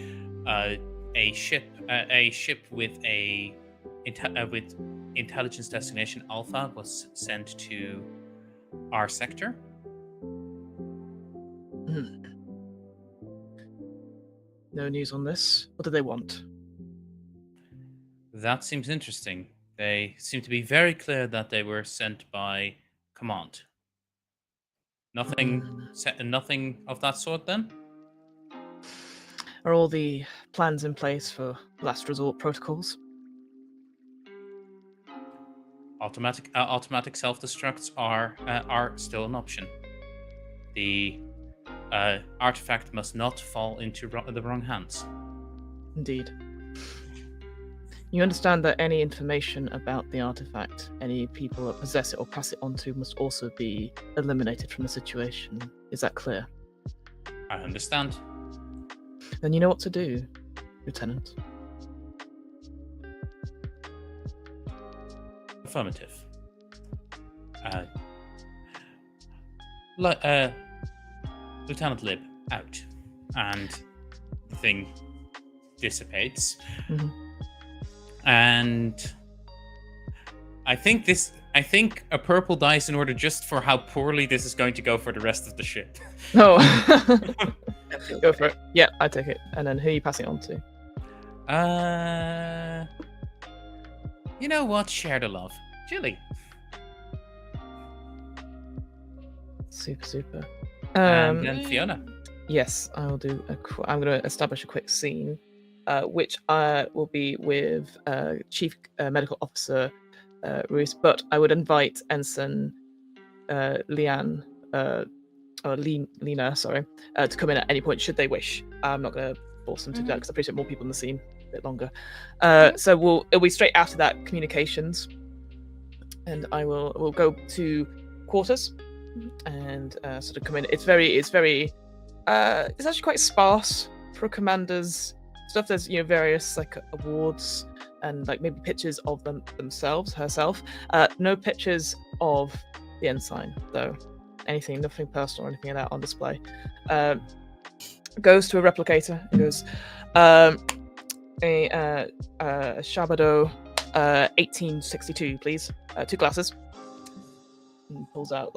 ship with with intelligence destination Alpha was sent to our sector. No news on this. What do they want? That seems interesting. They seem to be very clear that they were sent by command. Nothing of that sort, then? Are all the plans in place for last resort protocols? Automatic self-destructs are still an option. The artifact must not fall into the wrong hands. Indeed. You understand that any information about the artifact, any people that possess it or pass it on to, must also be eliminated from the situation. Is that clear? I understand. Then you know what to do, Lieutenant. Affirmative. Lieutenant Lib out, and the thing dissipates. Mm-hmm. And I think a purple dice in order just for how poorly this is going to go for the rest of the ship. Oh. Go for it. Yeah, I take it. And then who are you passing it on to? You know what? Share the love. Gilly. Super. And then Fiona. Yes, I will do I'm going to establish a quick scene, which will be with Chief Medical Officer Ruiz, but I would invite Ensign Lena, to come in at any point should they wish. I'm not going to force them to do that because I appreciate more people in the scene a bit longer. So it'll be straight after that communications, and we'll go to quarters and sort of come in. It's actually quite sparse for commanders stuff. There's various like awards and like maybe pictures of herself. No pictures of the ensign though. Nothing personal or anything like that on display. Goes to a replicator. It goes a Shabado 1862, please. 2 glasses. And pulls out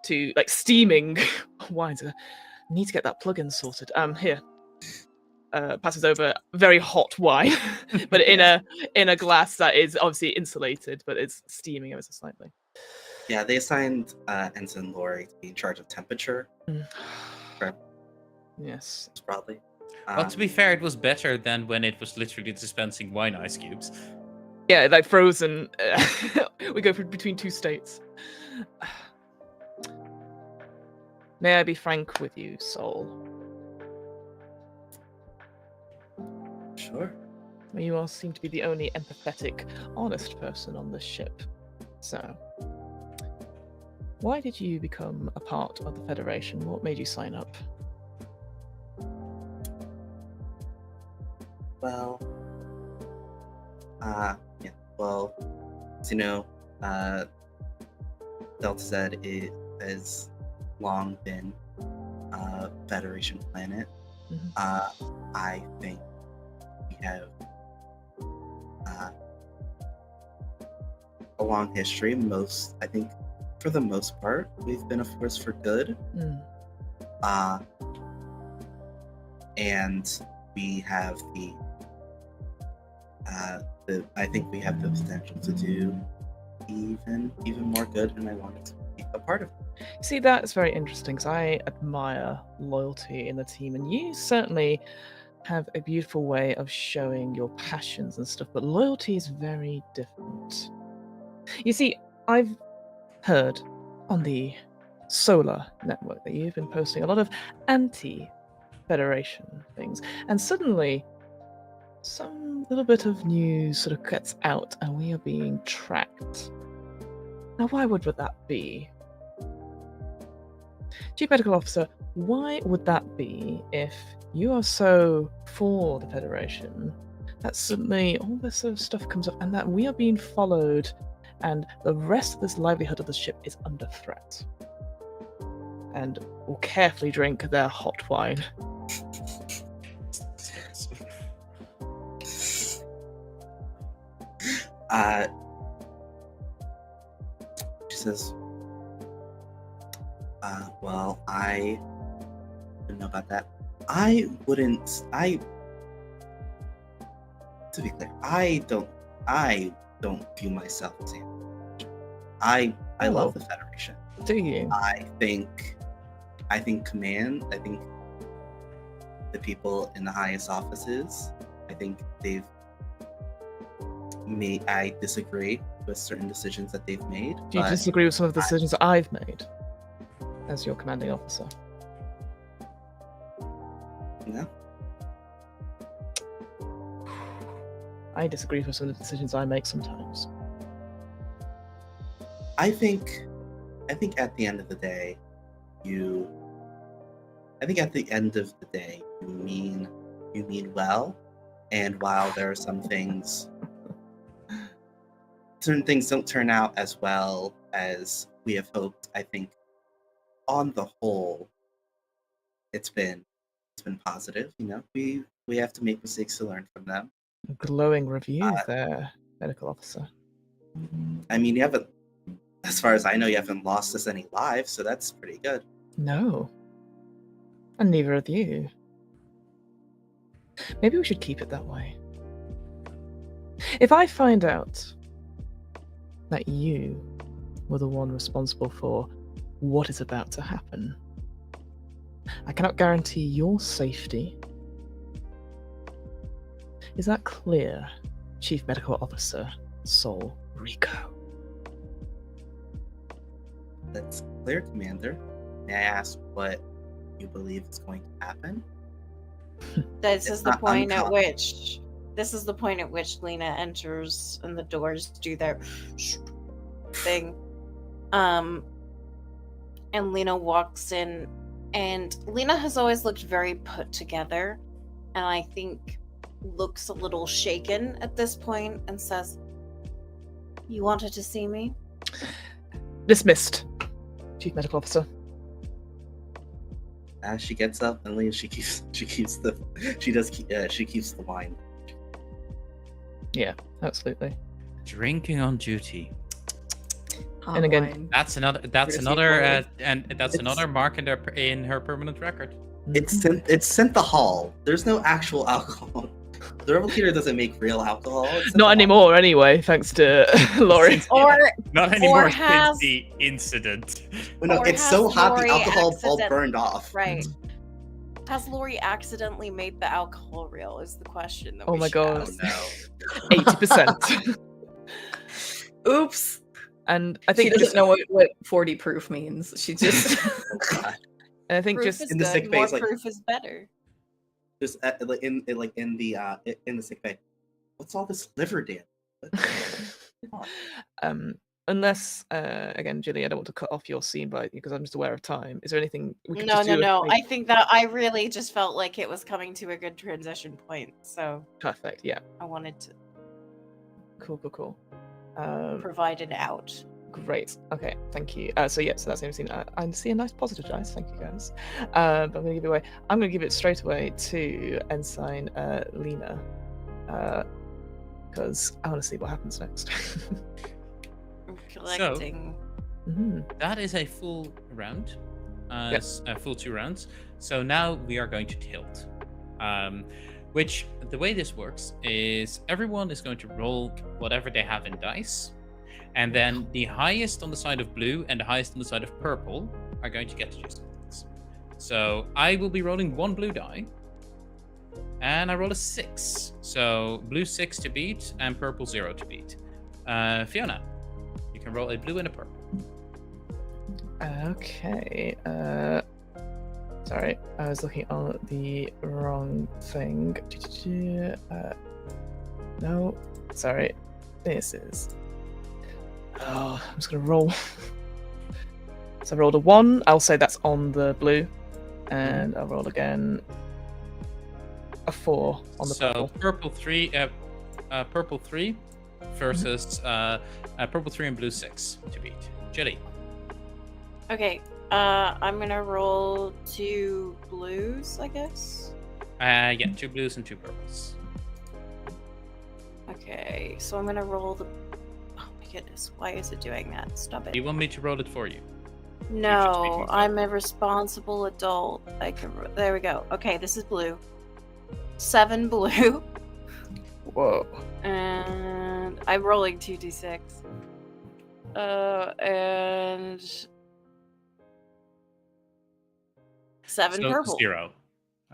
two steaming wines. Need to get that plug-in sorted. Here. Passes over very hot wine, but in a glass that is obviously insulated, but it's steaming ever so slightly. Yeah, they assigned Ensign Lori to be in charge of temperature. Yes. Probably. Well, to be fair, it was better than when it was literally dispensing wine ice cubes. Yeah, like frozen. We go between 2 states. May I be frank with you, Soul? Sure. You all seem to be the only empathetic, honest person on this ship. So, why did you become a part of the Federation? What made you sign up? Well, as you know, Delta Z has long been a Federation planet. Mm-hmm. I think we have a long history. I think, for the most part, we've been a force for good. And we have I think we have the potential to do even more good, and I wanted to be a part of it. See, that is very interesting because I admire loyalty in the team, and you certainly have a beautiful way of showing your passions and stuff, but loyalty is very different. You see, I've heard on the Solar Network that you've been posting a lot of anti-Federation things, and suddenly some little bit of news sort of gets out and we are being tracked. Now, why would that be? Chief Medical Officer, why would that be if you are so for the Federation that suddenly all this sort of stuff comes up and that we are being followed and the rest of this livelihood of the ship is under threat? And will carefully drink their hot wine. She says, well, I don't know about that. To be clear, I don't view myself as I love the Federation. Do you? I think command, I think the people in the highest offices, I think I disagree with certain decisions that they've made. Do you disagree with some of the decisions that I've made as your commanding officer? No. I disagree with some of the decisions I make sometimes. I think at the end of the day, you mean well, and while there are some things, certain things don't turn out as well as we have hoped. I think on the whole, it's been positive. You know, we have to make mistakes to learn from them. A glowing review there, medical officer. I mean, as far as I know, you haven't lost us any lives, so that's pretty good. No. And neither of you. Maybe we should keep it that way. If I find out that you were the one responsible for what is about to happen, I cannot guarantee your safety. Is that clear, Chief Medical Officer Sol Rico? That's clear, Commander. May I ask what you believe is going to happen? This is the point at which Lena enters and the doors do their thing. And Lena walks in, and Lena has always looked very put together, and I think looks a little shaken at this point and says, "You wanted to see me?" Dismissed, Chief Medical Officer. As she gets up and leaves, she keeps the wine. Yeah, absolutely. Drinking on duty. And again, That's another mark in her permanent record. It's synthahol. There's no actual alcohol. The replicator doesn't make real alcohol. Not anymore, anyway, thanks to Laurie. Not anymore since the incident. No, it's so hot the alcohol all burned off. Right. Has Laurie accidentally made the alcohol real? Is the question. That Oh we my should god. ask. Oh, no. 80%. Oops. And I She think doesn't know what 40 proof means. She just. Oh, God. And I think Proof just is in the good. sick bay, More it's like- proof is better. Just in the sick bay. What's all this liver damage? unless again, Gilly, I don't want to cut off your scene because I'm just aware of time. Is there anything we can No. just do? I think that I really just felt like it was coming to a good transition point, so Perfect. Yeah. I wanted to Cool. provide an out. Great. Okay. Thank you. So that's the only scene. I see a nice positive dice. Thank you, guys. But I'm going to give it away. I'm going to give it straight away to Ensign Lena. because I want to see what happens next. I'm collecting. That is a full round, Yep. a full 2 rounds. So now we are going to tilt. Which the way this works is everyone is going to roll whatever they have in dice, and then the highest on the side of blue and the highest on the side of purple are going to get to do some things. So I will be rolling 1 blue die, and I roll a 6. So blue 6 to beat and purple 0 to beat. Fiona, you can roll a blue and a purple. Okay. Sorry, I was looking on the wrong thing. No, sorry. This is. Oh, I'm just gonna roll. So I rolled a 1. I'll say that's on the blue, and I'll roll again. A 4 on the purple. So purple 3 versus purple 3 and blue 6 to beat. Gilly. Okay, I'm gonna roll 2 blues, I guess. Yeah, 2 blues and 2 purples. Okay, so I'm gonna roll the. Oh my goodness, why is it doing that? Stop Do you it. want me to roll it for you? No, I'm a responsible adult. I can. There we go. Okay, this is blue. 7 blue, Whoa. and I'm rolling 2d6. And 7 So purple. 0.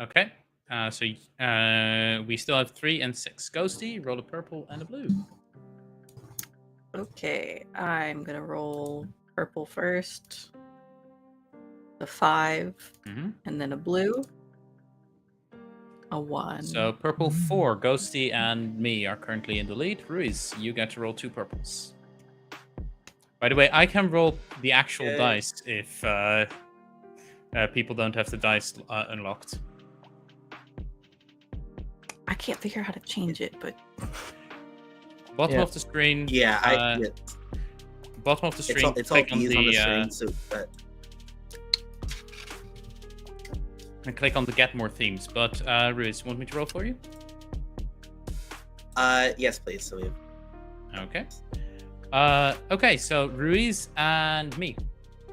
Okay. So we still have 3 and 6. Ghostie, roll a purple and a blue. Okay, I'm gonna roll purple first, the 5, Mhm. and then a blue, a 1. So purple 4, Ghostie and me are currently in the lead. Ruiz, you get to roll 2 purples. By the way, I can roll the actual Yay. dice if people don't have the dice unlocked. I can't figure out how to change it, but Bottom Yeah. of the screen. Yeah, Bottom of the screen. it's all click on keys the, on the screen. So and click on the get more themes. But Ruiz, you want me to roll for you? yes, please. So we have Okay. Okay, so Ruiz and me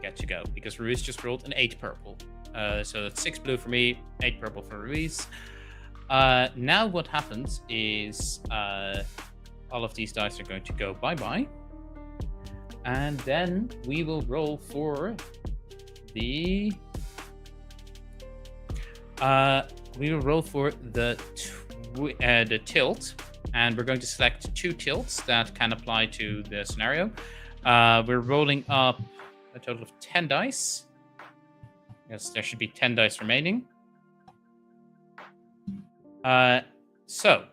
get to go because Ruiz just rolled an 8 purple. So that's 6 blue for me, 8 purple for Ruiz. Now what happens is all of these dice are going to go bye-bye. And then we will roll for the the tilt, and we're going to select 2 tilts that can apply to the scenario. We're rolling up a total of 10 dice. Yes, there should be 10 dice remaining. So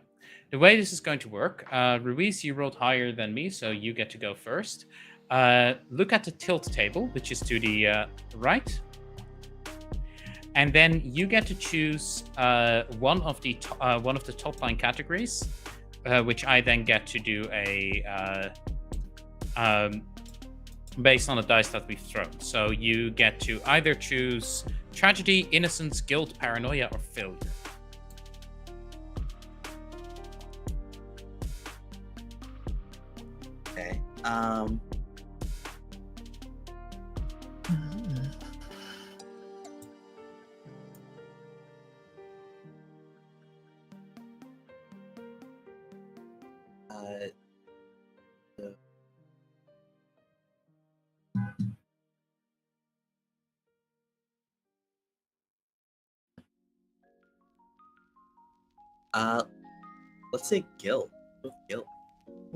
the way this is going to work, Ruiz, you rolled higher than me, so you get to go first. Look at the tilt table, which is to the right. And then you get to choose one of the top line categories, which I then get to do a based on the dice that we've thrown. So you get to either choose tragedy, innocence, guilt, paranoia, or failure. okay. Let's say guilt. Guilt.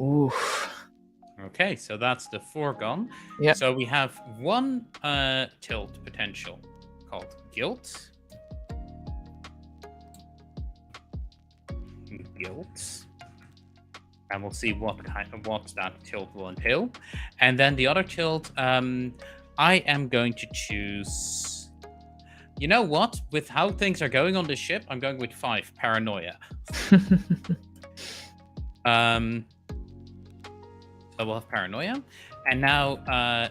Oof. Okay, so that's the 4 gone. Yep. So we have 1 tilt potential called guilt. Guilt. And we'll see what that tilt will entail. And then the other tilt, I am going to choose. You know what? With how things are going on this ship, I'm going with 5, paranoia. So we'll have paranoia. And now,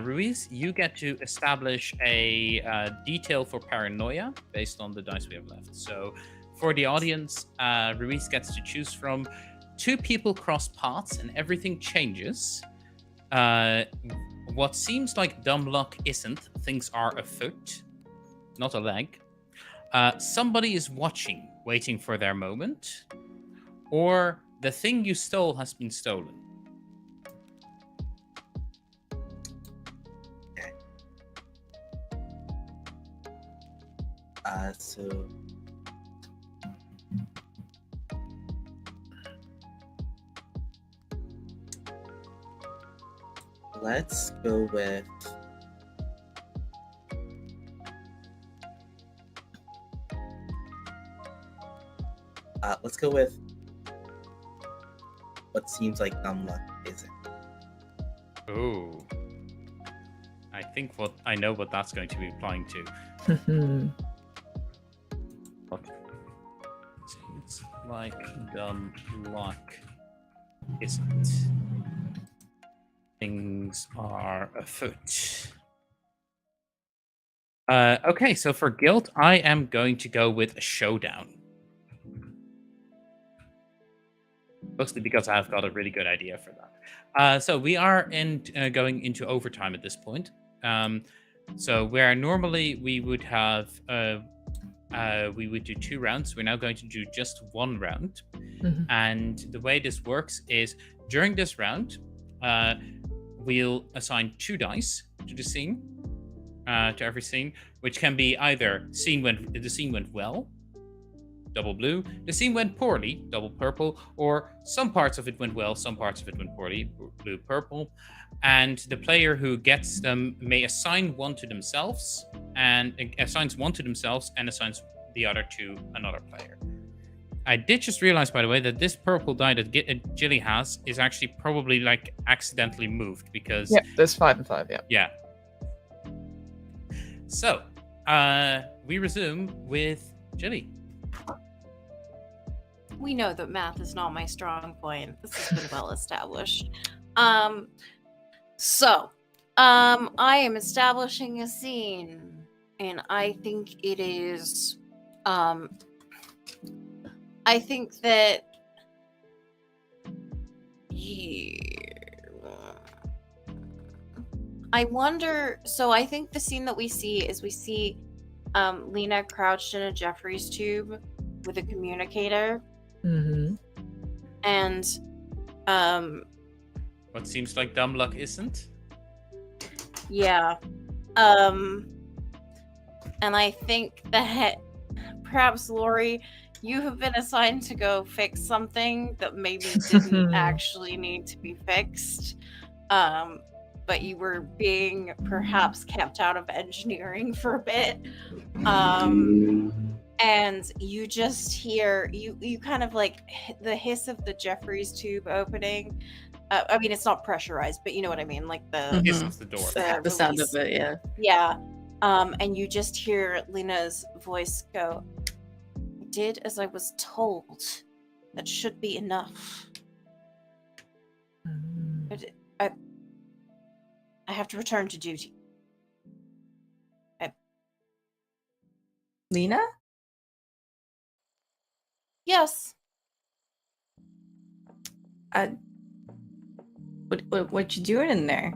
Ruiz, you get to establish a detail for paranoia based on the dice we have left. So For the audience, Ruiz gets to choose from 2 people cross paths and everything changes. What seems like dumb luck isn't. Things are afoot, not a leg. Somebody is watching, waiting for their moment. Or the thing you stole has been stolen. Okay. So let's go with what seems like dumb luck isn't. Oh. I think I know what that's going to be applying to. What seems like dumb luck isn't. Things are afoot. Okay, so for guilt, I am going to go with a showdown. Mostly because I've got a really good idea for that. So we are going into overtime at this point. So where normally we would have we would do 2 rounds, we're now going to do just 1 round. And the way this works is during this round, we'll assign 2 dice to the scene, to every scene, which can be either the scene went well, double blue, the scene went poorly, double purple, or some parts of it went well, some parts of it went poorly, blue, purple. And the player who gets them may assign one to themselves, and assigns one to themselves and assigns the other to another player. I did just realize, by the way, that this purple die that Gilly has is actually probably like accidentally moved because... Yeah, there's 5 and 5, yeah. Yeah. So, we resume with Gilly. We know that math is not my strong point. This has been well established. So, I am establishing a scene, and I think it is, I think that, I wonder, so I think the scene that we see is we see Lena crouched in a Jeffries tube with a communicator. And what seems like dumb luck isn't? Yeah. And I think that perhaps, Lori, you have been assigned to go fix something that maybe didn't actually need to be fixed. But you were being perhaps kept out of engineering for a bit. And you just hear, you kind of like the hiss of the Jeffries tube opening. I mean, it's not pressurized, but you know what I mean? Like the Hiss of the door. The sound of it, yeah. Yeah. And you just hear Lena's voice go, I did as I was told. That should be enough. But I have to return to duty. Lena? Yes. What you doing in there?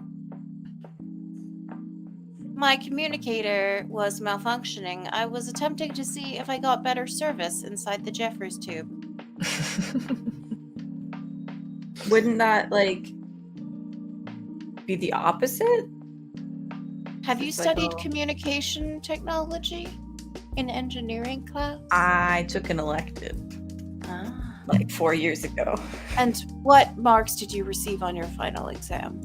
My communicator was malfunctioning. I was attempting to see if I got better service inside the Jeffries tube. Wouldn't that, like, be the opposite? Have you It's studied like, communication technology in engineering class? I took an elective like 4 years ago. And what marks did you receive on your final exam?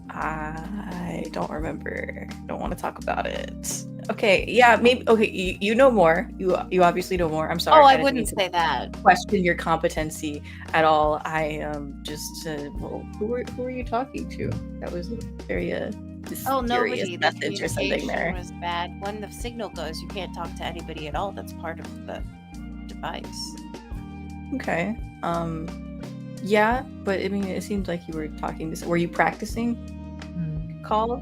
I don't remember. Don't want to talk about it. Okay, yeah, maybe. Okay, you know more. You obviously know more. I'm sorry. Oh, I didn't wouldn't mean to say that. question your competency at all. I just well, who were you talking to? That was a very mysterious Nobody. The message or something communication there. was bad. When the signal goes, you can't talk to anybody at all. That's part of the device. Okay. Yeah, but I mean, it seems like you were talking this. Were you practicing call?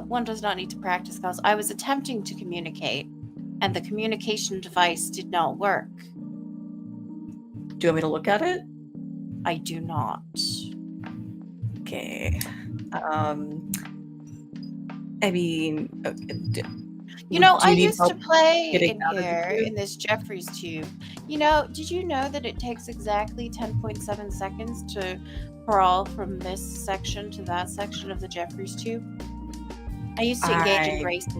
One does not need to practice calls. I was attempting to communicate, and the communication device did not work. Do you want me to look at it? I do not. Okay. I mean, You know, do I you need used to help play getting in out of the here tube? in this Jeffries tube. You know, did you know that it takes exactly 10.7 seconds to crawl from this section to that section of the Jeffries tube? I used to engage in races.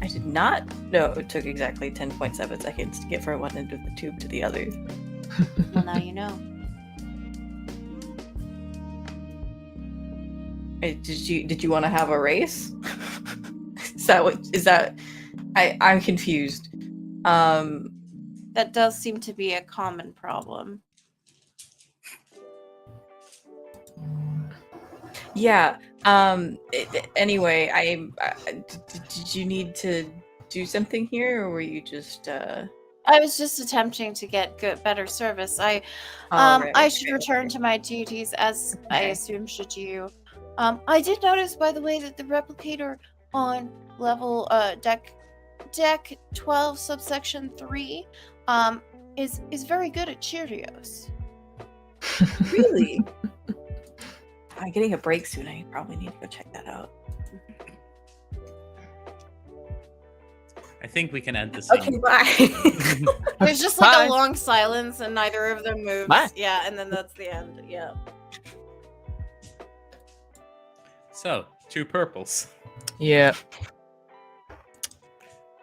I did not know it took exactly 10.7 seconds to get from one end of the tube to the other. Well, now you know. Did you want to have a race? I'm confused. That does seem to be a common problem. Yeah. Anyway, did you need to do something here, or were you just? I was just attempting to get better service. I should return to my duties, as I assume should you. I did notice, by the way, that the replicator on level deck 12 subsection 3 is very good at Cheerios. Really? I'm getting a break soon. I probably need to go check that out. I think we can end this. Okay, bye. There's just like a long silence, and neither of them moves. Bye. Yeah, and then that's the end. Yeah. So, 2 purples. Yeah.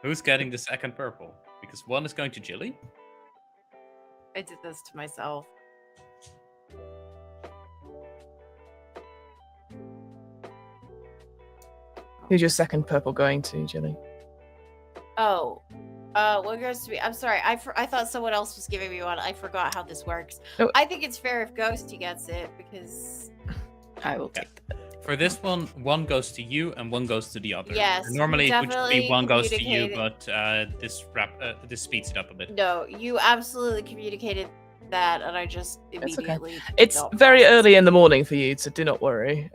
Who's getting the second purple? Because one is going to Gilly. I did this to myself. Who's your second purple going to, Gilly? Oh, what goes to me? I'm sorry. I thought someone else was giving me one. I forgot how this works. Oh. I think it's fair if Ghostie gets it because I will take that. For this one goes to you and one goes to the other. Yes, Normally it would just be definitely one goes to you, communicated. but this speeds it up a bit. No, you absolutely communicated that, and I just That's okay. immediately. It's not very processed. early in the morning for you, so do not worry.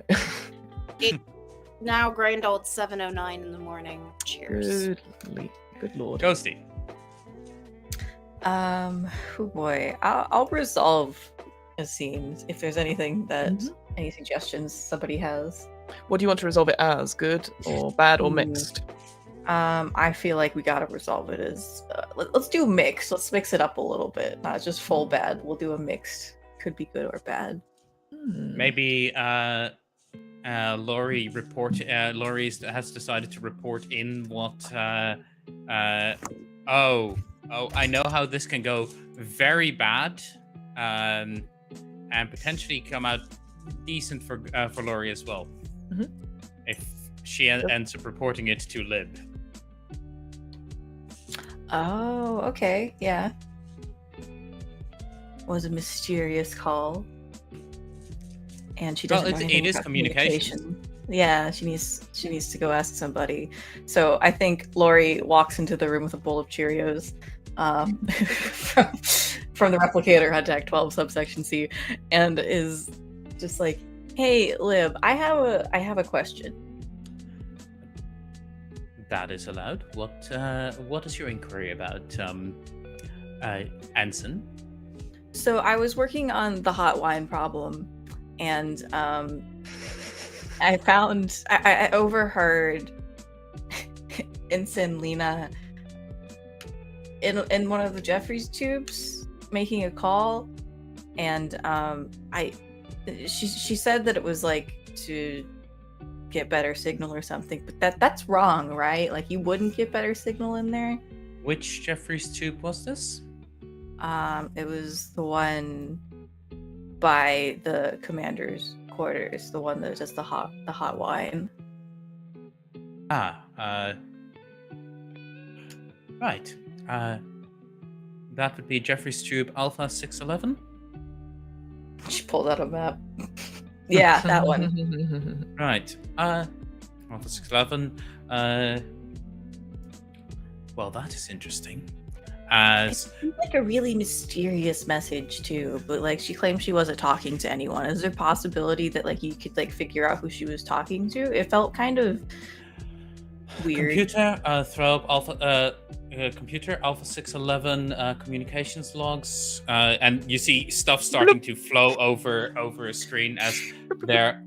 Now grand old 7:09 in the morning. Cheers. Good lord. Ghostie. Oh boy, I'll resolve a scene if there's anything that any suggestions somebody has. What do you want to resolve it as? Good or bad or mixed? I feel like we gotta resolve it as let's do mixed. Let's mix it up a little bit, not just full bad. We'll do a mixed. Could be good or bad. Maybe Laurie has decided to report in what I know how this can go very bad, and potentially come out decent for Laurie as well. If she ends up reporting it to Lib. Oh, okay, yeah. Was a mysterious call, and she doesn't. Well, know it anything is about communication. Yeah, she needs to go ask somebody. So I think Laurie walks into the room with a bowl of Cheerios, from the replicator on deck 12 subsection C, and is just like, "Hey, Lib, I have a question." That is allowed. What is your inquiry about, Anson? So I was working on the hot wine problem, and I overheard Ensign Lena in one of the Jeffries tubes making a call, and she said that it was like to get better signal or something, but that's wrong, right? Like you wouldn't get better signal in there. Which Jeffries tube was this? It was the one by the commander's quarters, the one that does the hot wine. Right. That would be Jeffries tube Alpha 611. She pulled out a map. Yeah, that one. Right. Alpha 611. Well, that is interesting. As It's like a really mysterious message too, but like she claimed she wasn't talking to anyone. Is there a possibility that like you could like figure out who she was talking to? It felt kind of weird. Computer, throw up computer Alpha 611 communications logs, and you see stuff starting to flow over a screen as they're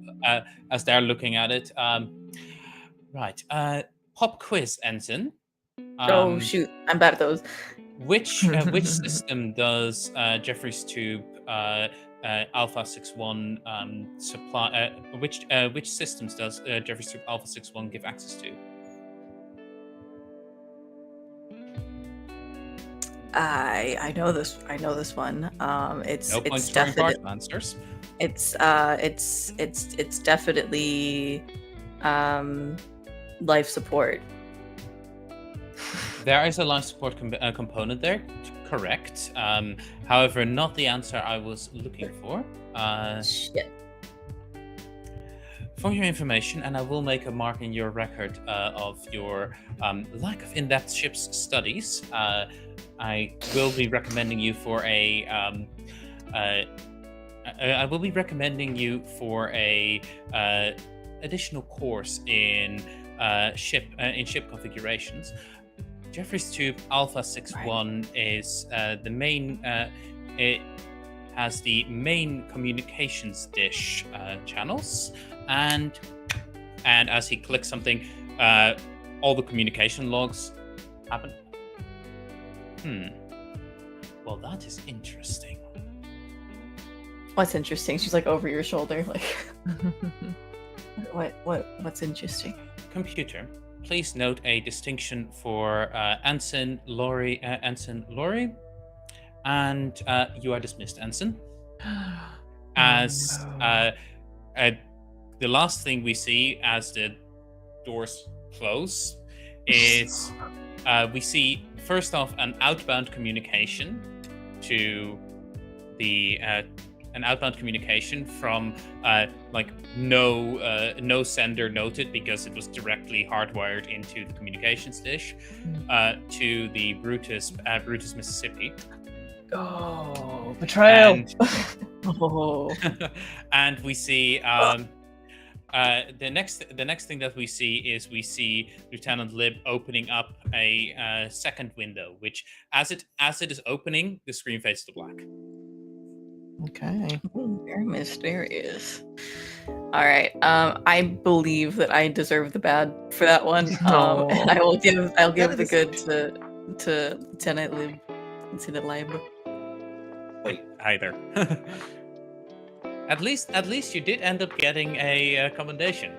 looking at it. Right. Pop quiz, Ensign. Oh shoot, I'm bad at those. Which system does Jeffrey's Tube Alpha 61 supply? Which systems does Jeffrey's Tube Alpha 61 give access to? I know this. I know this one. It's No point it's scoring part definitely answers. it's definitely life support. There is a life support component there, correct. However, not the answer I was looking for. Shit. For your information, and I will make a mark in your record of your lack of in-depth ships studies, I will be recommending you for a additional course in ship configurations. Jeffrey's Tube Alpha 61 is the main. It has the main communications dish channels, and as he clicks something, all the communication logs happen. Well, that is interesting. What's interesting? She's like over your shoulder, like. What's interesting? Computer, please note a distinction for Ensign Laurie, and you are dismissed, Ensign. As the last thing we see as the doors close is we see first off an outbound communication to the an outbound communication from no sender noted because it was directly hardwired into the communications dish to the Brutus, Mississippi. Oh, betrayal! And we see the next thing that we see Lieutenant Lib opening up a second window, which as it is opening, the screen fades to black. Okay. Very mysterious. All right. I believe that I deserve the bad for that one. And I'll give the good to Lieutenant Lib. Wait, Either. At least you did end up getting a commendation.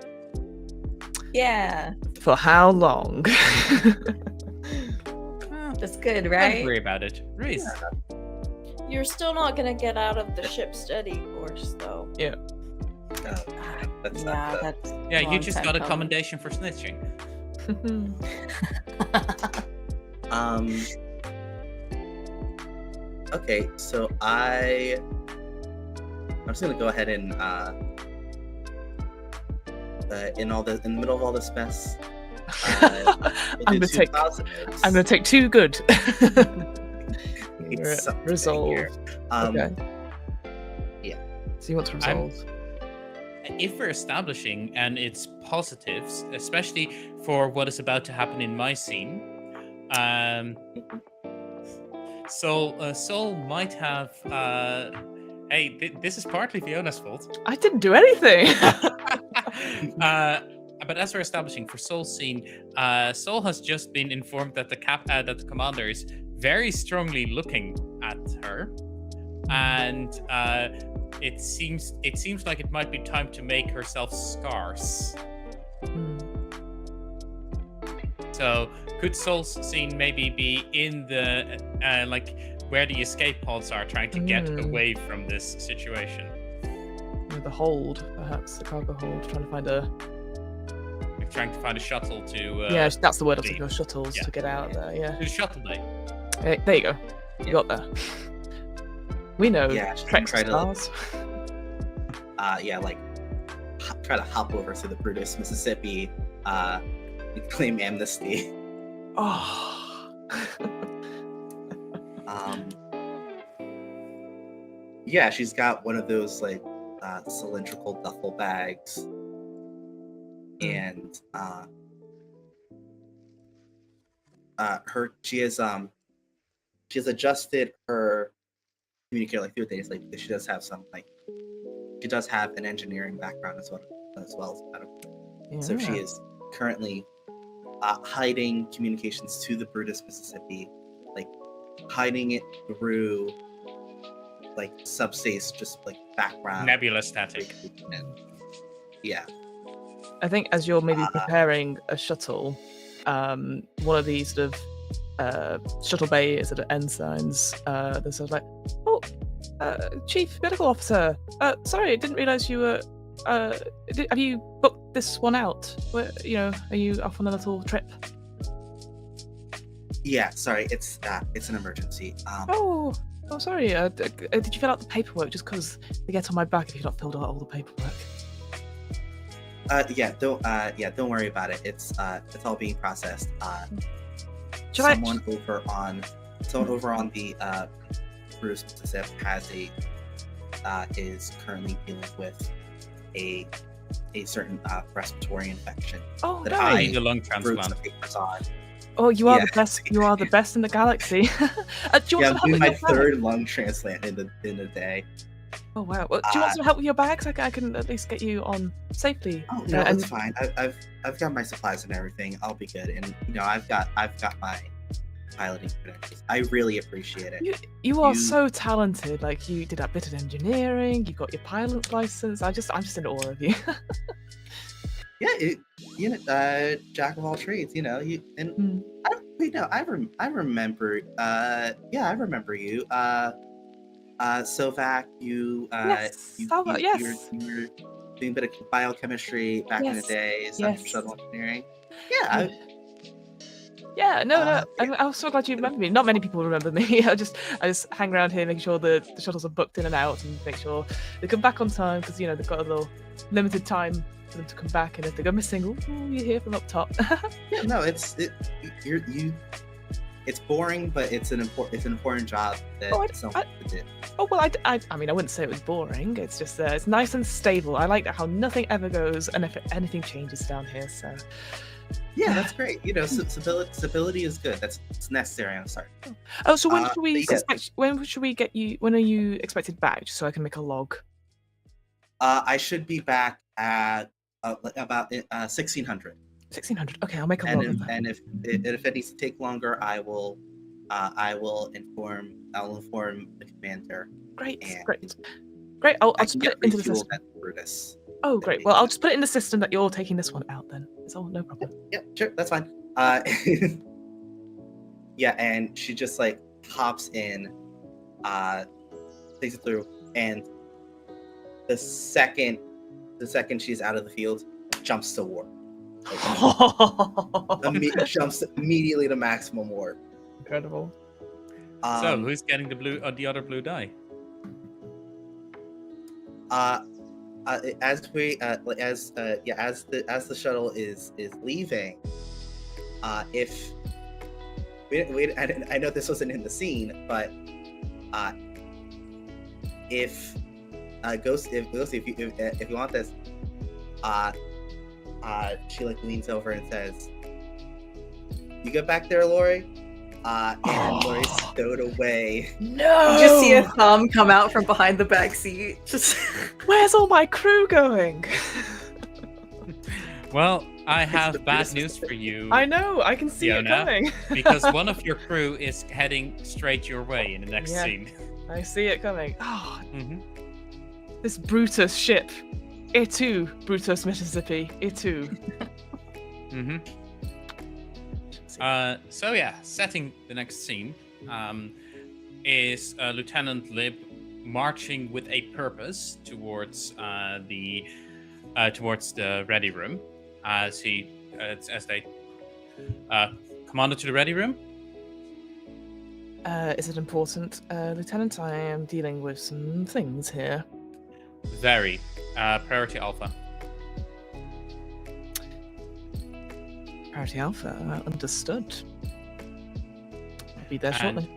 Yeah. For how long? That's good, Don't right? worry about it. Ruiz. You're still not gonna get out of the ship study course, though. Yeah. that's Yeah, not that's Yeah, a you long just time got a coming. commendation for snitching. Okay, so I'm just gonna go ahead and in the middle of all this mess, I'm gonna take two good. It's something Resolve. here. Okay. Yeah. So you want to resolve? If we're establishing and it's positives, especially for what is about to happen in my scene, Sol might have. Hey, this is partly Fiona's fault. I didn't do anything. But as we're establishing for Sol's scene, Sol has just been informed that the commander is very strongly looking at her, and it seems like it might be time to make herself scarce. So could Sol's scene maybe be in the where the escape pods are, trying to get away from this situation? The hold, perhaps the cargo hold, trying to find a shuttle to. Yeah, that's the word I'm leave. thinking of. Shuttles to get out there. Yeah. To the shuttle bay. Hey, there you go. You got there. We know. Yeah, Trek try to- stars. Try to hop over to the Brutus, Mississippi, and claim amnesty. Oh. Yeah, she's got one of those cylindrical duffel bags, and she has adjusted her communicator like through the days, like she does have an engineering background as well as medical. So she is currently hiding communications to the Brutus, Mississippi, like hiding it through like subspace, just like background Nebula static. Yeah. I think as you're maybe preparing a shuttle, one of these sort of shuttle bay sort of ensigns, they're sort of like, Chief Medical Officer, sorry, I didn't realize you were. Have you booked this one out? Are you off on a little trip? Yeah, sorry, it's an emergency. Sorry. Did you fill out the paperwork? Just because they get on my back if you've not filled out all the paperwork. Don't worry about it. It's all being processed. Someone over on the Bruce Mississippi is currently dealing with a certain respiratory infection. Oh, that nice. I Need a lung wrote transplant. some papers on. Oh, you are the best. You are the best in the galaxy. Do you want I'm some help doing with my your bag? third lung transplant in the day. Oh wow! Well, do you want some help with your bags? I can at least get you on safely. Oh no, that's fine. I've got my supplies and everything. I'll be good. And I've got my piloting credentials. I really appreciate it. You are so talented. Like you did that bit of engineering. You got your pilot's license. I'm just in awe of you. Yeah, jack of all trades. I remember. I remember you. Sovac, you were doing a bit of biochemistry back in the day, some shuttle engineering. I'm so glad you remember me. Not many people remember me. I just hang around here making sure the shuttles are booked in and out and make sure they come back on time because they've got a little limited time for them to come back, and if they go missing, you hear from up top. Yeah, no, it's boring, but it's an important job that someone did. Oh well, I mean, I wouldn't say it was boring. It's just it's nice and stable. I like how nothing ever goes, and if anything changes down here, so. Yeah, that's great. Stability is good. That's necessary on the start. Oh, so when should we expect? When should we get you? When are you expected back? Just so I can make a log. I should be back at about 1600. 1600. Okay, I'll make a log. And if it needs to take longer, I will inform the commander. Great. I'll just put it into the system. Oh, great. Well, I'll just put it in the system that you're taking this one out then. It's all no problem. Yeah, sure, that's fine. Yeah, and she just like hops in, takes it through, and the second she's out of the field, jumps to warp. Jumps immediately to maximum warp. Incredible. So who's getting the other blue die? As the shuttle is leaving, if I know this wasn't in the scene, but if Ghostie, if you want this, she like leans over and says, "You get back there, Lori?" And Lori stowed away. No! You just see a thumb come out from behind the back seat. Just where's all my crew going? Well, I have bad news for you. I know, I can see Fiona, it coming. Because one of your crew is heading straight your way in the next scene. I see it coming. This Brutus ship. It too, Brutus, Mississippi. It too. Setting the next scene is Lieutenant Lib marching with a purpose towards the ready room as they commanded to the ready room. Is it important, Lieutenant? I am dealing with some things here. Very. Priority Alpha. Priority Alpha, understood. I'll be there shortly.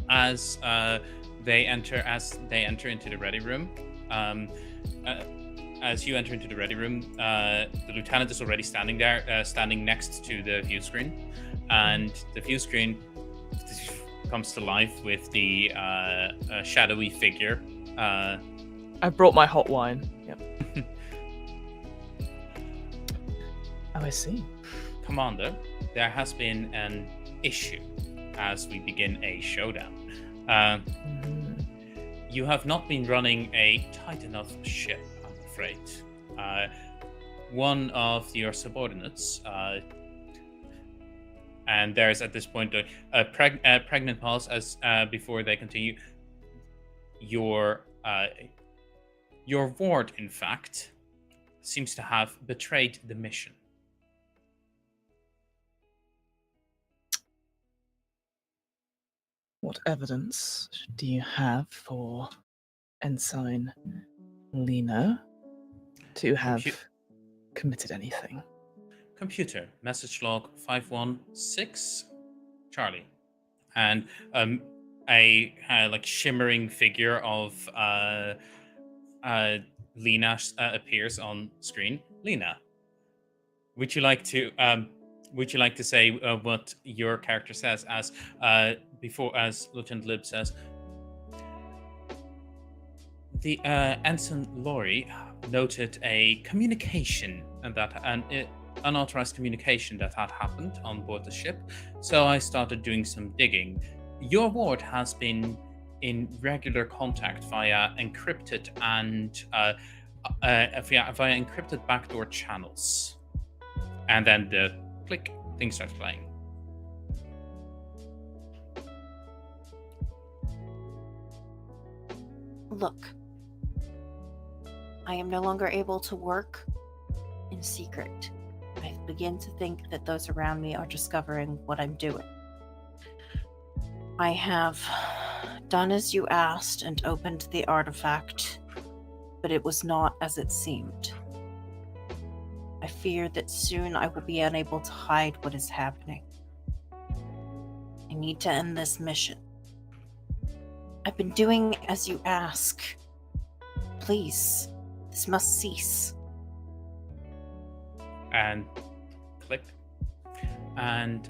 As they enter into the ready room, as you enter into the ready room, the lieutenant is already standing there, standing next to the view screen. and the view screen comes to life with the shadowy figure. I brought my hot wine. Yep. Oh, I see. Commander, there has been an issue as we begin a showdown. You have not been running a tight enough ship, I'm afraid. One of your subordinates, and there's at this point a pregnant pause as before they continue. Your ward, in fact, seems to have betrayed the mission. What evidence do you have for Ensign Lena to have committed anything? Computer, message log 516, Charlie. And a like shimmering figure of Lena appears on screen. Lena, would you like to say what your character says as Lieutenant Lib says? The Ensign Laurie noted a communication unauthorized communication that had happened on board the ship, so I started doing some digging. Your ward has been in regular contact via encrypted and via encrypted backdoor channels, and then the click thing starts playing. Look, I am no longer able to work in secret. I begin to think that those around me are discovering what I'm doing. I have done as you asked and opened the artifact, but it was not as it seemed. I fear that soon I will be unable to hide what is happening. I need to end this mission. I've been doing as you ask. Please, this must cease. And click. And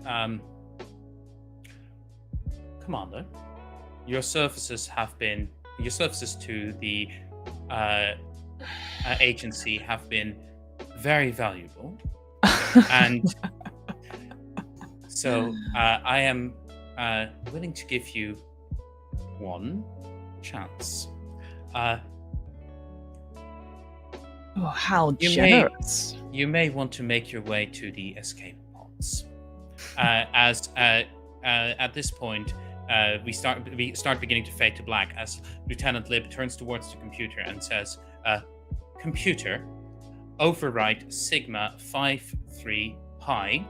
Commander, your services to the agency have been very valuable, and so I am willing to give you one chance. Oh, how generous! You may want to make your way to the escape pods. As at this point, we start beginning to fade to black as Lieutenant Lib turns towards the computer and says, "Computer, override Sigma 53 Pi.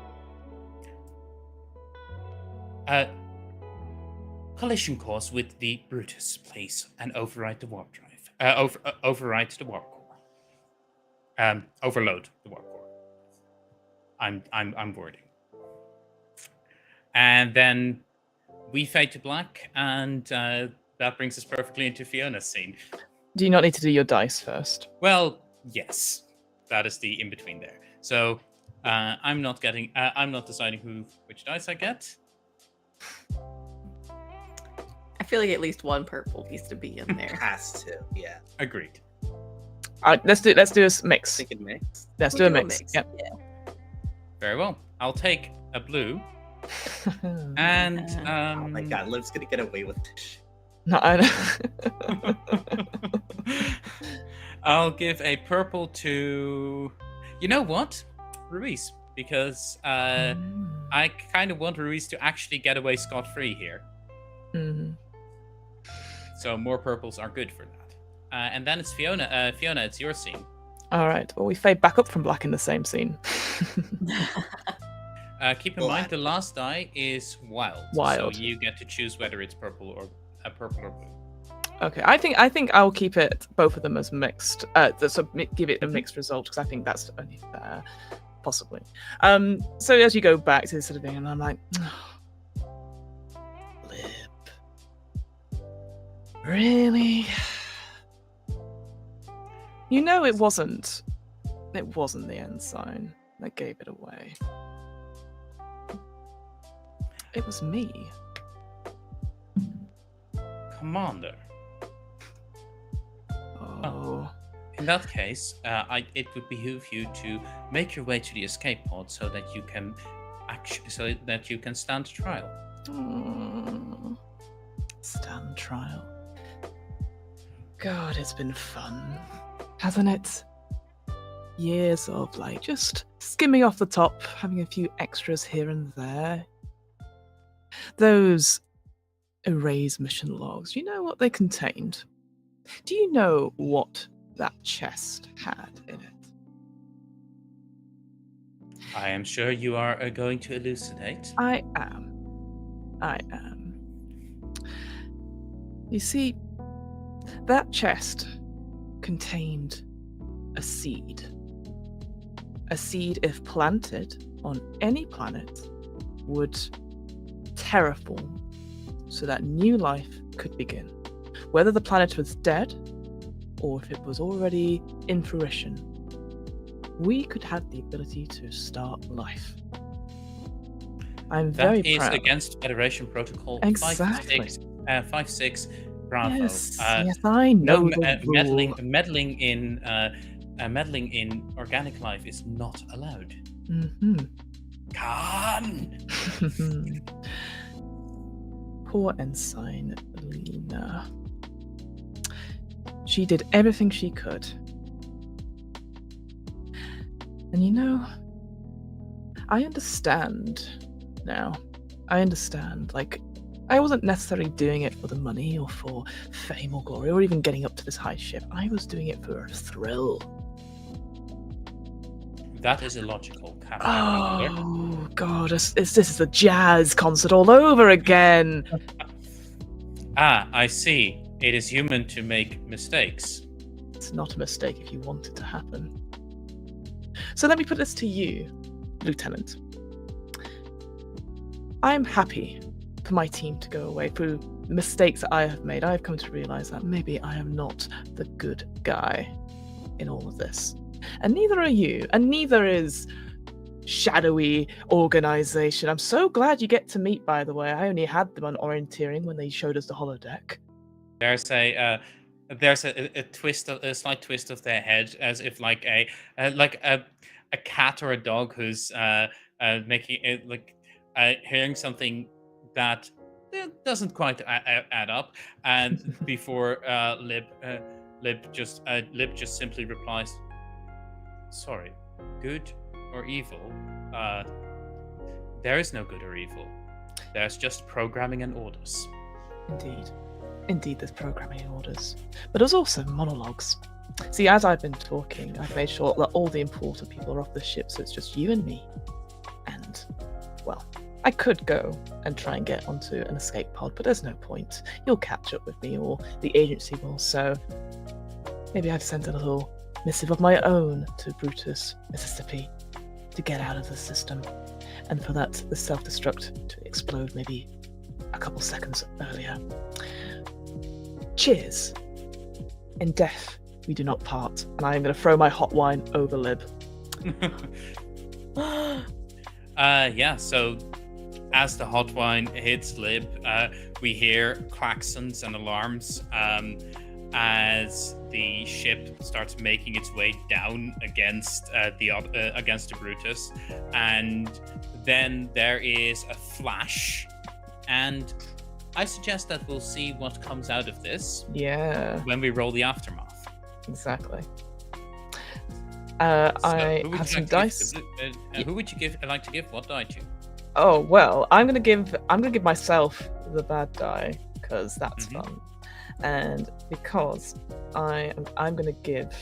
Collision course with the Brutus, please, and override the warp drive. Override the warp core. Overload the warp core. I'm wording." And then we fade to black, and that brings us perfectly into Fiona's scene. Do you not need to do your dice first? Well, yes, that is the in between there. So I'm not deciding which dice I get. I feel like at least one purple needs to be in there. Has to, yeah. Agreed. All right, let's do a mix. Thinking mix. Let's We'll do a mix. Yep. Yeah. Very well. I'll take a blue, and Oh my god, Liv's gonna get away with this. No, I know. I'll give a purple to, you know what, Ruiz, because I kind of want Ruiz to actually get away scot-free here. Mm-hmm. So more purples are good for that. And then it's Fiona. Fiona, it's your scene. All right. Well, we fade back up from black in the same scene. Keep in mind the last die is wild. Wild. So you get to choose whether it's purple or blue. Okay. I think I'll keep it both of them as mixed. So give it a mixed result because I think that's only fair, possibly. So as you go back to this sort of thing, and I'm like, Lib, really? You know, it wasn't the ensign that gave it away. It was me. Commander. Oh. In that case, it would behoove you to make your way to the escape pod so that you can stand trial. Stand trial. God, it's been fun, hasn't it? Years of like just skimming off the top, having a few extras here and there. Those erase mission logs, do you know what they contained? Do you know what that chest had in it? I am sure you are going to elucidate. I am. You see, that chest contained a seed. A seed, if planted on any planet, would terraform so that new life could begin. Whether the planet was dead or if it was already in fruition, we could have the ability to start life. I'm very proud. That is against Federation Protocol Exactly. 5-6 Bravo. Yes, yes, I know. Meddling in organic life is not allowed. Mm-hmm. Khan! Poor Ensign Lena. She did everything she could. And you know, I understand now. I understand. Like, I wasn't necessarily doing it for the money or for fame or glory or even getting up to this high ship. I was doing it for a thrill. That is illogical, Captain. Oh, God. This is the jazz concert all over again. I see. It is human to make mistakes. It's not a mistake if you want it to happen. So let me put this to you, Lieutenant. I'm happy for my team to go away through mistakes that I have made. I have come to realize that maybe I am not the good guy in all of this. And neither are you, and neither is shadowy organization. I'm so glad you get to meet, by the way. I only had them on orienteering when they showed us the holodeck. There's a twist, a slight twist of their head, as if like a cat or a dog who's making it hearing something that doesn't quite add up, and before Lib just simply replies, "Sorry, good or evil? There is no good or evil. There's just programming and orders." Indeed, there's programming and orders. But there's also monologues. See, as I've been talking, I've made sure that all the important people are off the ship, so it's just you and me. And, well, I could go and try and get onto an escape pod, but there's no point. You'll catch up with me, or the agency will, so maybe I've sent a little missive of my own to Brutus, Mississippi, to get out of the system. And for that, the self-destruct to explode maybe a couple seconds earlier. Cheers. In death, we do not part. And I am going to throw my hot wine over Lib. Yeah, so as the hot wine hits Lib, we hear klaxons and alarms as the ship starts making its way down against the Brutus, and then there is a flash, and I suggest that we'll see what comes out of this. Yeah. When we roll the aftermath. Exactly. I have some dice. Who would you like to give what die to? Oh well, I'm gonna give myself the bad die because that's fun, and because I'm gonna give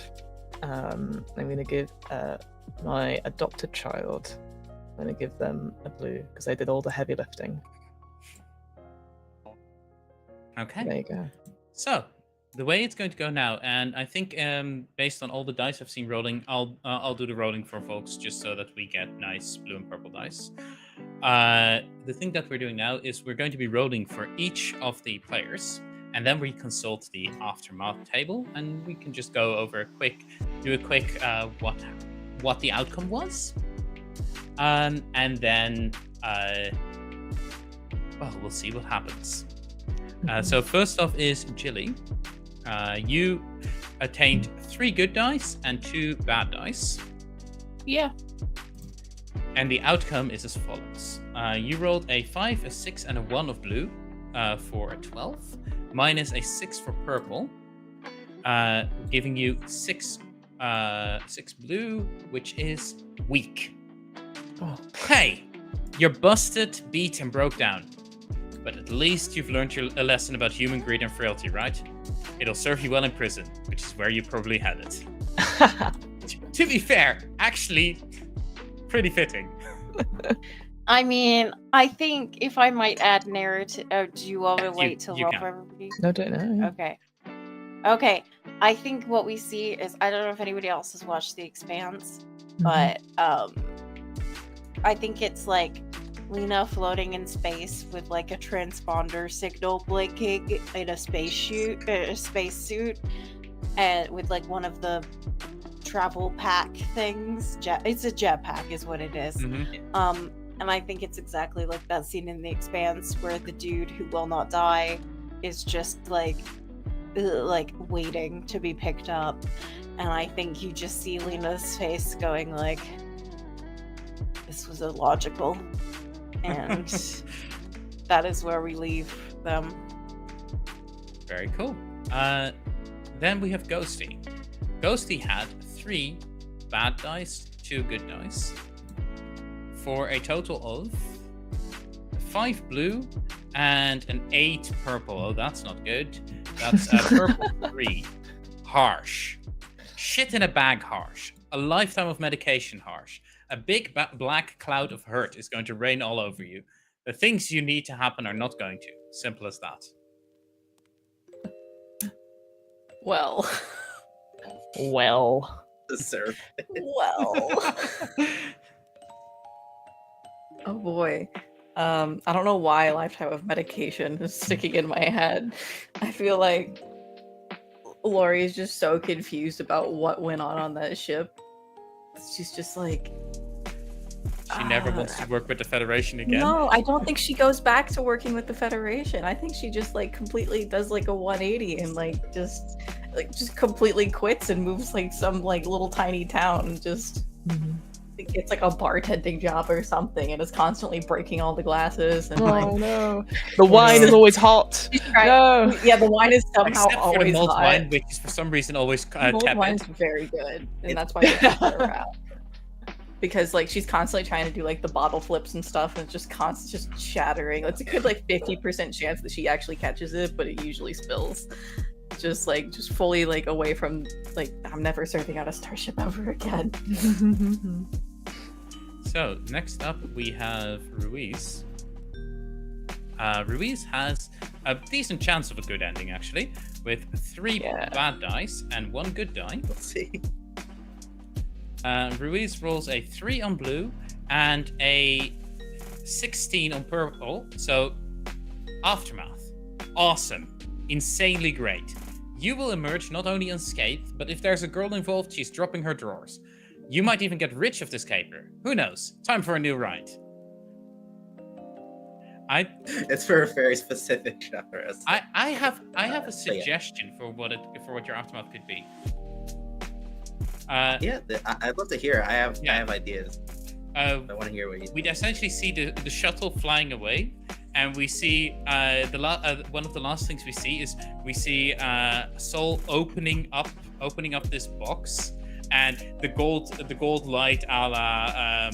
my adopted child. I'm gonna give them a blue because they did all the heavy lifting. Okay. There you go. So the way it's going to go now, and I think based on all the dice I've seen rolling, I'll do the rolling for folks just so that we get nice blue and purple dice. The thing that we're doing now is we're going to be rolling for each of the players, and then we consult the aftermath table, and we can just go over do a quick what the outcome was, and then Well, we'll see what happens. So first off is Gilly. You attained 3 good dice and 2 bad dice. Yeah. And the outcome is as follows. You rolled a 5, a 6, and a 1 of blue for a 12, minus a 6 for purple, giving you 6 blue, which is weak. Oh. Hey, you're busted, beat, and broke down. But at least you've learned a lesson about human greed and frailty, right? It'll serve you well in prison, which is where you probably had it. To be fair, actually, pretty fitting. I mean, I think if I might add narrative, do you want me to wait till you roll can. for everybody? I don't know. Okay. I think what we see is, I don't know if anybody else has watched The Expanse, Mhm. but I think it's like Lena floating in space with like a transponder signal blinking in a spacesuit, and with like one of the travel pack things. It's a jetpack, is what it is. Mhm. And I think it's exactly like that scene in The Expanse where the dude who will not die is just like waiting to be picked up, and I think you just see Lena's face going like, this was illogical, and that is where we leave them. Very cool. Then we have Ghostie. Ghostie had 3 bad dice, 2 good dice, for a total of 5 blue and an 8 purple. Oh, that's not good. That's purple 3. Harsh. Shit in a bag harsh. A lifetime of medication harsh. A big black cloud of hurt is going to rain all over you. The things you need to happen are not going to. Simple as that. Well. Well. Deserve. Well. Oh boy. I don't know why a lifetime of medication is sticking in my head. I feel like Lori is just so confused about what went on that ship. She's just like, She never wants to work with the Federation again. no, I don't think she goes back to working with the Federation. I think she just like completely does like a 180 and like just completely quits and moves like some like little tiny town and just gets like a bartending job or something and is constantly breaking all the glasses and like, Oh no. The wine is always hot. No. yeah, the wine is somehow Except for the always mulled hot. wine, which is for some reason always Mulled tepid. wine's very good, and that's why they keep her out. Because like she's constantly trying to do like the bottle flips and stuff, and it's just shattering. It's a good like 50% chance that she actually catches it, but it usually spills. Just fully like away from like, I'm never serving on a starship ever again. So next up we have Ruiz. Ruiz has a decent chance of a good ending actually, with 3 bad dice and 1 good die. Let's see. Ruiz rolls a 3 on blue and a 16 on purple. So aftermath, awesome, insanely great. You will emerge not only unscathed, but if there's a girl involved, she's dropping her drawers. You might even get rich of this caper. Who knows? Time for a new ride. It's for a very specific genre. I have a suggestion for what your aftermath could be. I'd love to hear. I have ideas. I want to hear what you. We'd essentially see the shuttle flying away, and we see one of the last things we see Sol opening up this box, and the gold light a la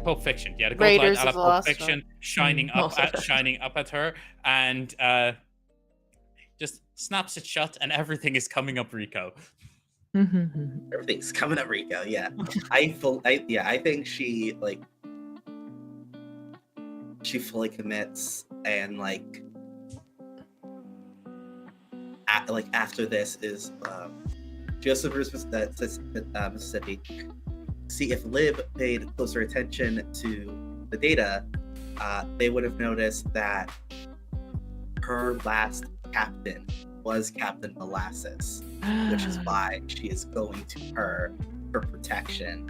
Pulp Fiction. Yeah, the gold Raiders light a of the la Pulp Lost Fiction shining up at her, and just snaps it shut, and everything is coming up Rico. Everything's coming up Rico. Yeah, I think she fully commits, and after this is Joseph Mississippi. See, if Lib paid closer attention to the data, they would have noticed that her last captain was Captain Molasses, which is why she is going to her for protection.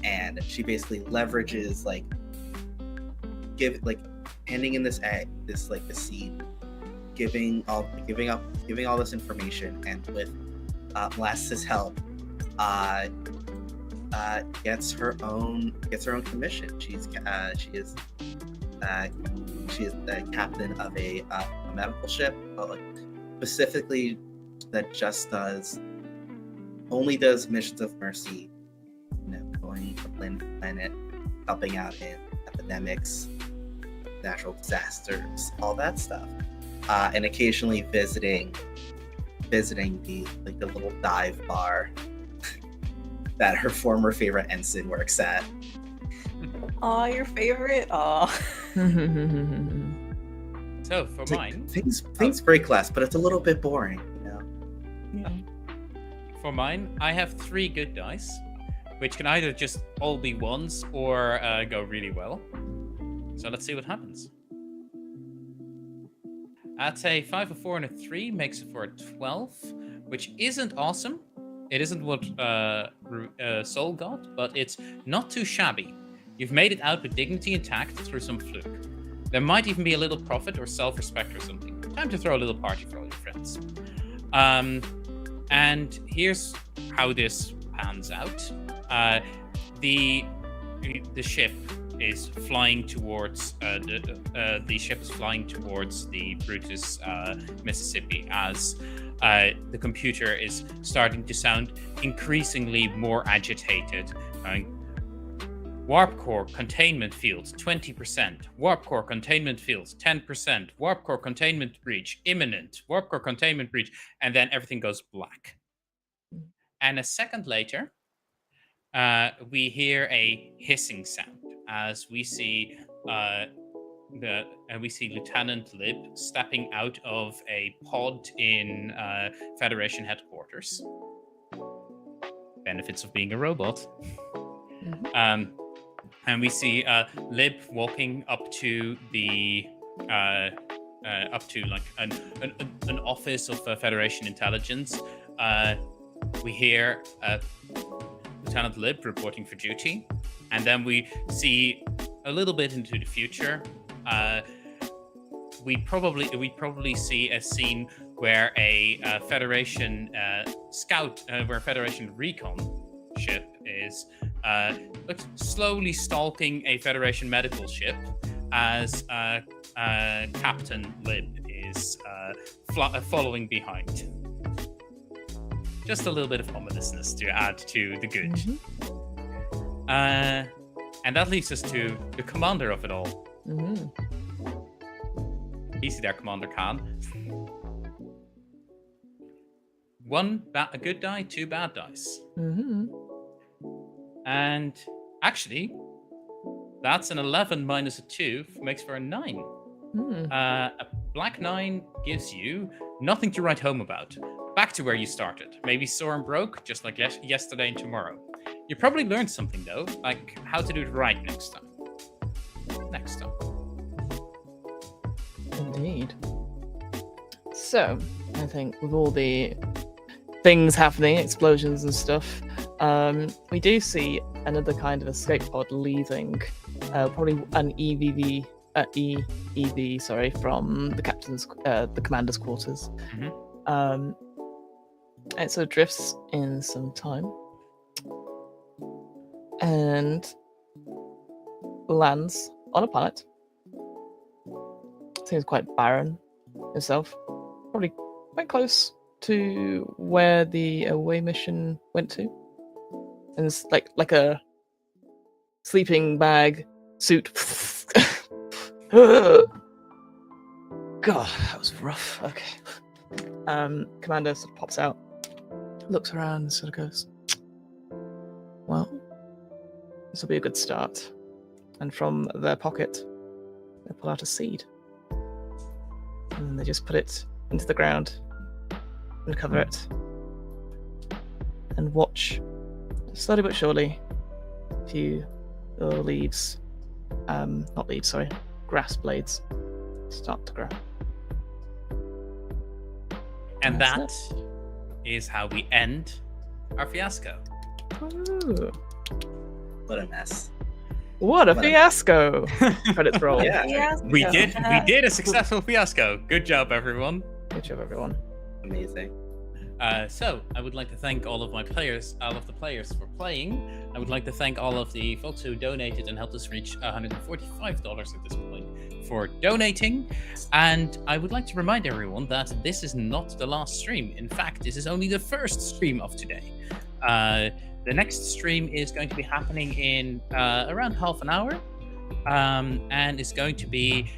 and she basically leverages handing in this egg, this like the seed, giving all this information, and with Molasses' help, gets her own commission. She is the captain of a medical ship, specifically that just only does missions of mercy, going from planet to planet, helping out in epidemics, natural disasters, all that stuff, and occasionally visiting the little dive bar that her former favorite ensign works at. Aw, your favorite? Aw. So for mine, things great class, but it's a little bit boring, Yeah. For mine, I have 3 good dice, which can either just all be ones or go really well. So let's see what happens. That's a 5, a 4, and a 3 makes it for a 12, which isn't awesome. It isn't what Soul got, but it's not too shabby. You've made it out with dignity intact through some fluke. There might even be a little profit or self-respect or something. Time to throw a little party for all your friends. And here's how this pans out. The ship is flying towards the Brutus, Mississippi, as the computer is starting to sound increasingly more agitated. Warp core containment fields 20%. Warp core containment fields 10%. Warp core containment breach imminent. Warp core containment breach, and then everything goes black. And a second later, we hear a hissing sound as we see Lieutenant Lib stepping out of a pod in Federation headquarters. Benefits of being a robot. And we see Lib walking up to the like an office of Federation intelligence. We hear Lieutenant Lib reporting for duty, and then we see a little bit into the future. We probably see a scene where a Federation where a Federation recon ship is slowly stalking a Federation medical ship as Captain Lib is following behind. Just a little bit of ominousness to add to the good. And that leads us to the commander of it all. Easy there, Commander Khan. 1 a good die, 2 bad dice. And actually, that's an 11 minus a 2 makes for a 9. A black 9 gives you nothing to write home about. Back to where you started. Maybe sore and broke, just like yesterday and tomorrow. You probably learned something, though, like how to do it right next time. Indeed. So, I think with all the things happening, explosions and stuff, we do see another kind of escape pod leaving, probably an EV, from the commander's quarters. It sort of drifts in some time and lands on a planet. Seems quite barren itself, probably quite close to where the away mission went to. And it's like a sleeping bag suit. God, that was rough. Okay. Commander sort of pops out, looks around, and sort of goes, well, this will be a good start. And from their pocket, they pull out a seed. And they just put it into the ground and cover it. And watch, slowly but surely, a few little leaves, grass blades start to grow. And that is how we end our fiasco. Ooh. What a mess. What a What a- fiasco! Credits roll. Yeah. We did a successful fiasco. Good job, everyone. Good job, everyone. Amazing. So I would like to thank all of the players for playing. I would like to thank all of the folks who donated and helped us reach $145 at this point for donating. And I would like to remind everyone that this is not the last stream. In fact, this is only the first stream of today. The next stream is going to be happening in around half an hour, and it's going to be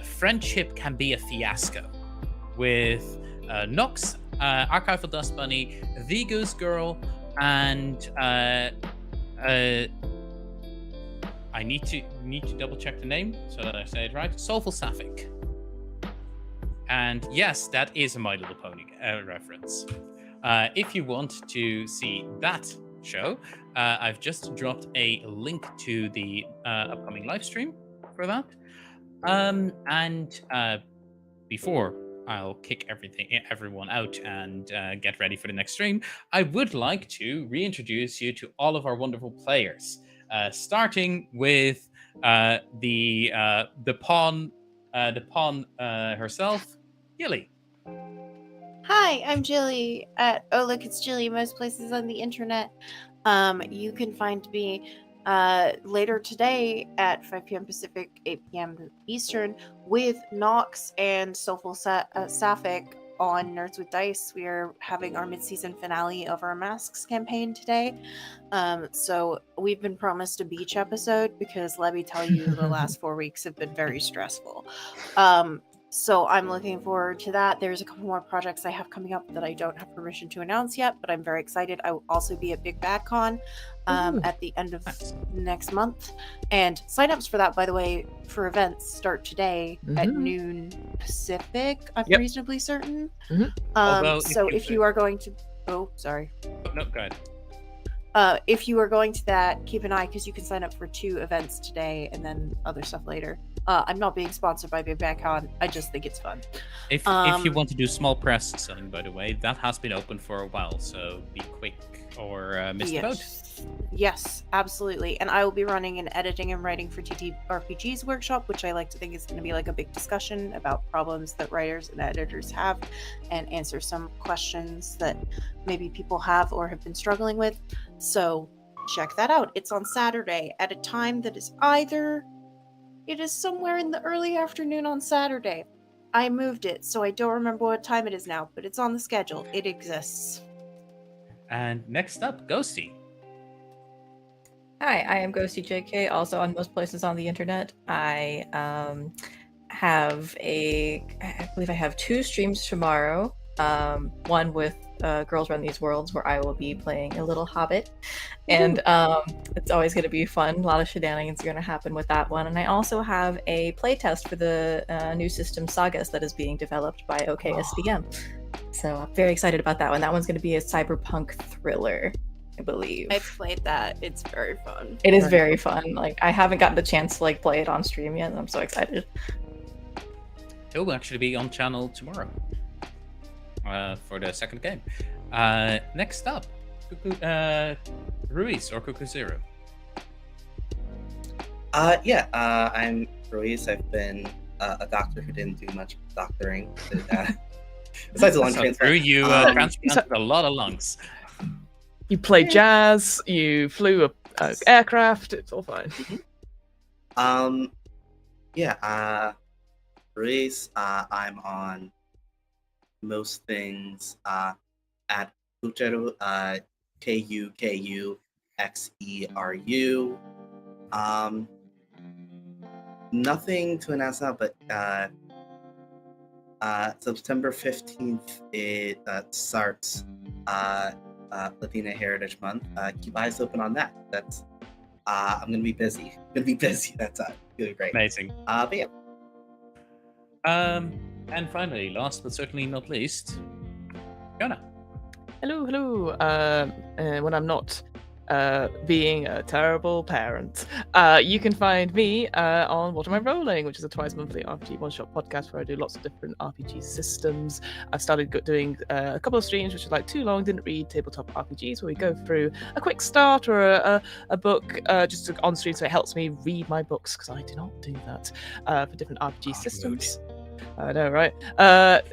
Friendship Can Be a Fiasco with Nox, Archival Dust Bunny, The Goose Girl, and I need to double check the name so that I say it right. Soulful Sapphic. And yes, that is a My Little Pony reference. If you want to see that show, I've just dropped a link to the upcoming live stream for that. And before I'll kick everyone out and get ready for the next stream, I would like to reintroduce you to all of our wonderful players, starting with the pawn herself, Gilly. Hi, I'm Gilly at Oh Look It's Gilly most places on the internet. You can find me later today at 5 p.m. Pacific, 8 p.m. Eastern with Nox and Soulful Sapphic on Nerds with Dice. We are having our mid-season finale of our Masks campaign today. So we've been promised a beach episode because let me tell you, the last 4 weeks have been very stressful. So I'm looking forward to that. There's a couple more projects I have coming up that I don't have permission to announce yet, but I'm very excited. I will also be at Big Bad Con at the end of next month. And signups for that, by the way, for events start today at noon Pacific, I'm reasonably certain. So if you are going to... Oh, sorry. No, go ahead. If you are going to that, keep an eye because you can sign up for 2 events today and then other stuff later. I'm not being sponsored by Big Bad Con. I just think it's fun. If you want to do small press selling, by the way, that has been open for a while, so be quick or miss the boat. Yes, absolutely. And I will be running an editing and writing for TTRPG's workshop, which I like to think is going to be like a big discussion about problems that writers and editors have and answer some questions that maybe people have or have been struggling with. So check that out. It's on Saturday at a time that is it is somewhere in the early afternoon on Saturday. I moved it, so I don't remember what time it is now, but it's on the schedule. It exists. And next up, Ghostie. Hi, I am Ghostie JK, also on most places on the internet. I believe I have 2 streams tomorrow. One with Girls Run These Worlds, where I will be playing a little hobbit. And it's always going to be fun. A lot of shenanigans are going to happen with that one. And I also have a playtest for the new system Sagas that is being developed by OKSDM. So I'm very excited about that one. That one's going to be a cyberpunk thriller, I believe. I've played that. It's very fun. It is very fun. Like, I haven't gotten the chance to play it on stream yet, and I'm so excited. It will actually be on channel tomorrow for the second game. Next up, Ruiz or Cuckoo Zero. I'm Ruiz. I've been a doctor who didn't do much doctoring. Besides the lung transplant. You transplanted a lot of lungs. You played jazz, you flew a aircraft, it's all fine. Ruiz, I'm on most things at Kucheru, KUKUXERU. Nothing to announce now, but September 15th it starts Latina Heritage Month. Keep eyes open on that. That's I'm gonna be busy. That's really great. Amazing. But yeah. And finally, last but certainly not least, Fiona. Hello. When I'm not being a terrible parent. You can find me on What Am I Rolling, which is a twice monthly RPG one-shot podcast where I do lots of different RPG systems. I've started doing a couple of streams, which are like too long, didn't read tabletop RPGs, where we go through a quick start or a book just on stream, so it helps me read my books, because I do not do that for different RPG systems. I know, right?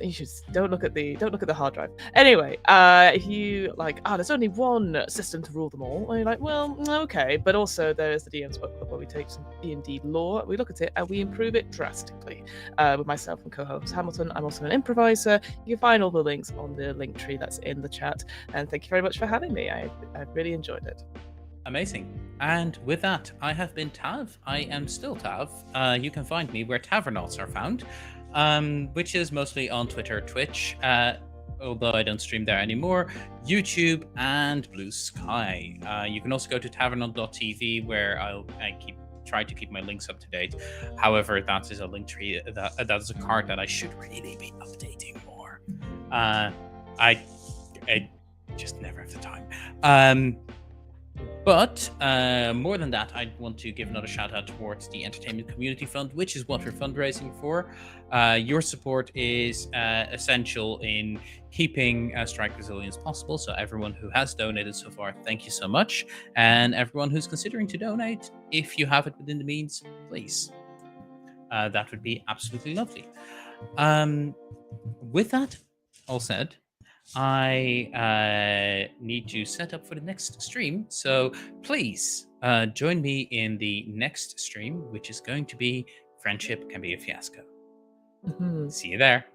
You should don't look at the hard drive. Anyway, if you like, there's only one system to rule them all, and you're like, well, okay. But also there is the DM's book club where we take some D&D lore, we look at it, and we improve it drastically. With myself and co-host Hamilton, I'm also an improviser. You can find all the links on the link tree that's in the chat. And thank you very much for having me. I've really enjoyed it. Amazing. And with that, I have been Tav. I am still Tav. You can find me where Tavernauts are found, which is mostly on Twitter, Twitch, although I don't stream there anymore, YouTube, and Blue Sky. You can also go to tavernaut.tv, where I try to keep my links up to date. However, that is a link tree, that is a card that I should really be updating more. I just never have the time. But more than that, I want to give another shout out towards the Entertainment Community Fund, which is what we're fundraising for. Your support is essential in keeping Strike Resilience possible. So everyone who has donated so far, thank you so much. And everyone who's considering to donate, if you have it within the means, please. That would be absolutely lovely. With that all said, I need to set up for the next stream, so please join me in the next stream, which is going to be Friendship Can Be a Fiasco. See you there.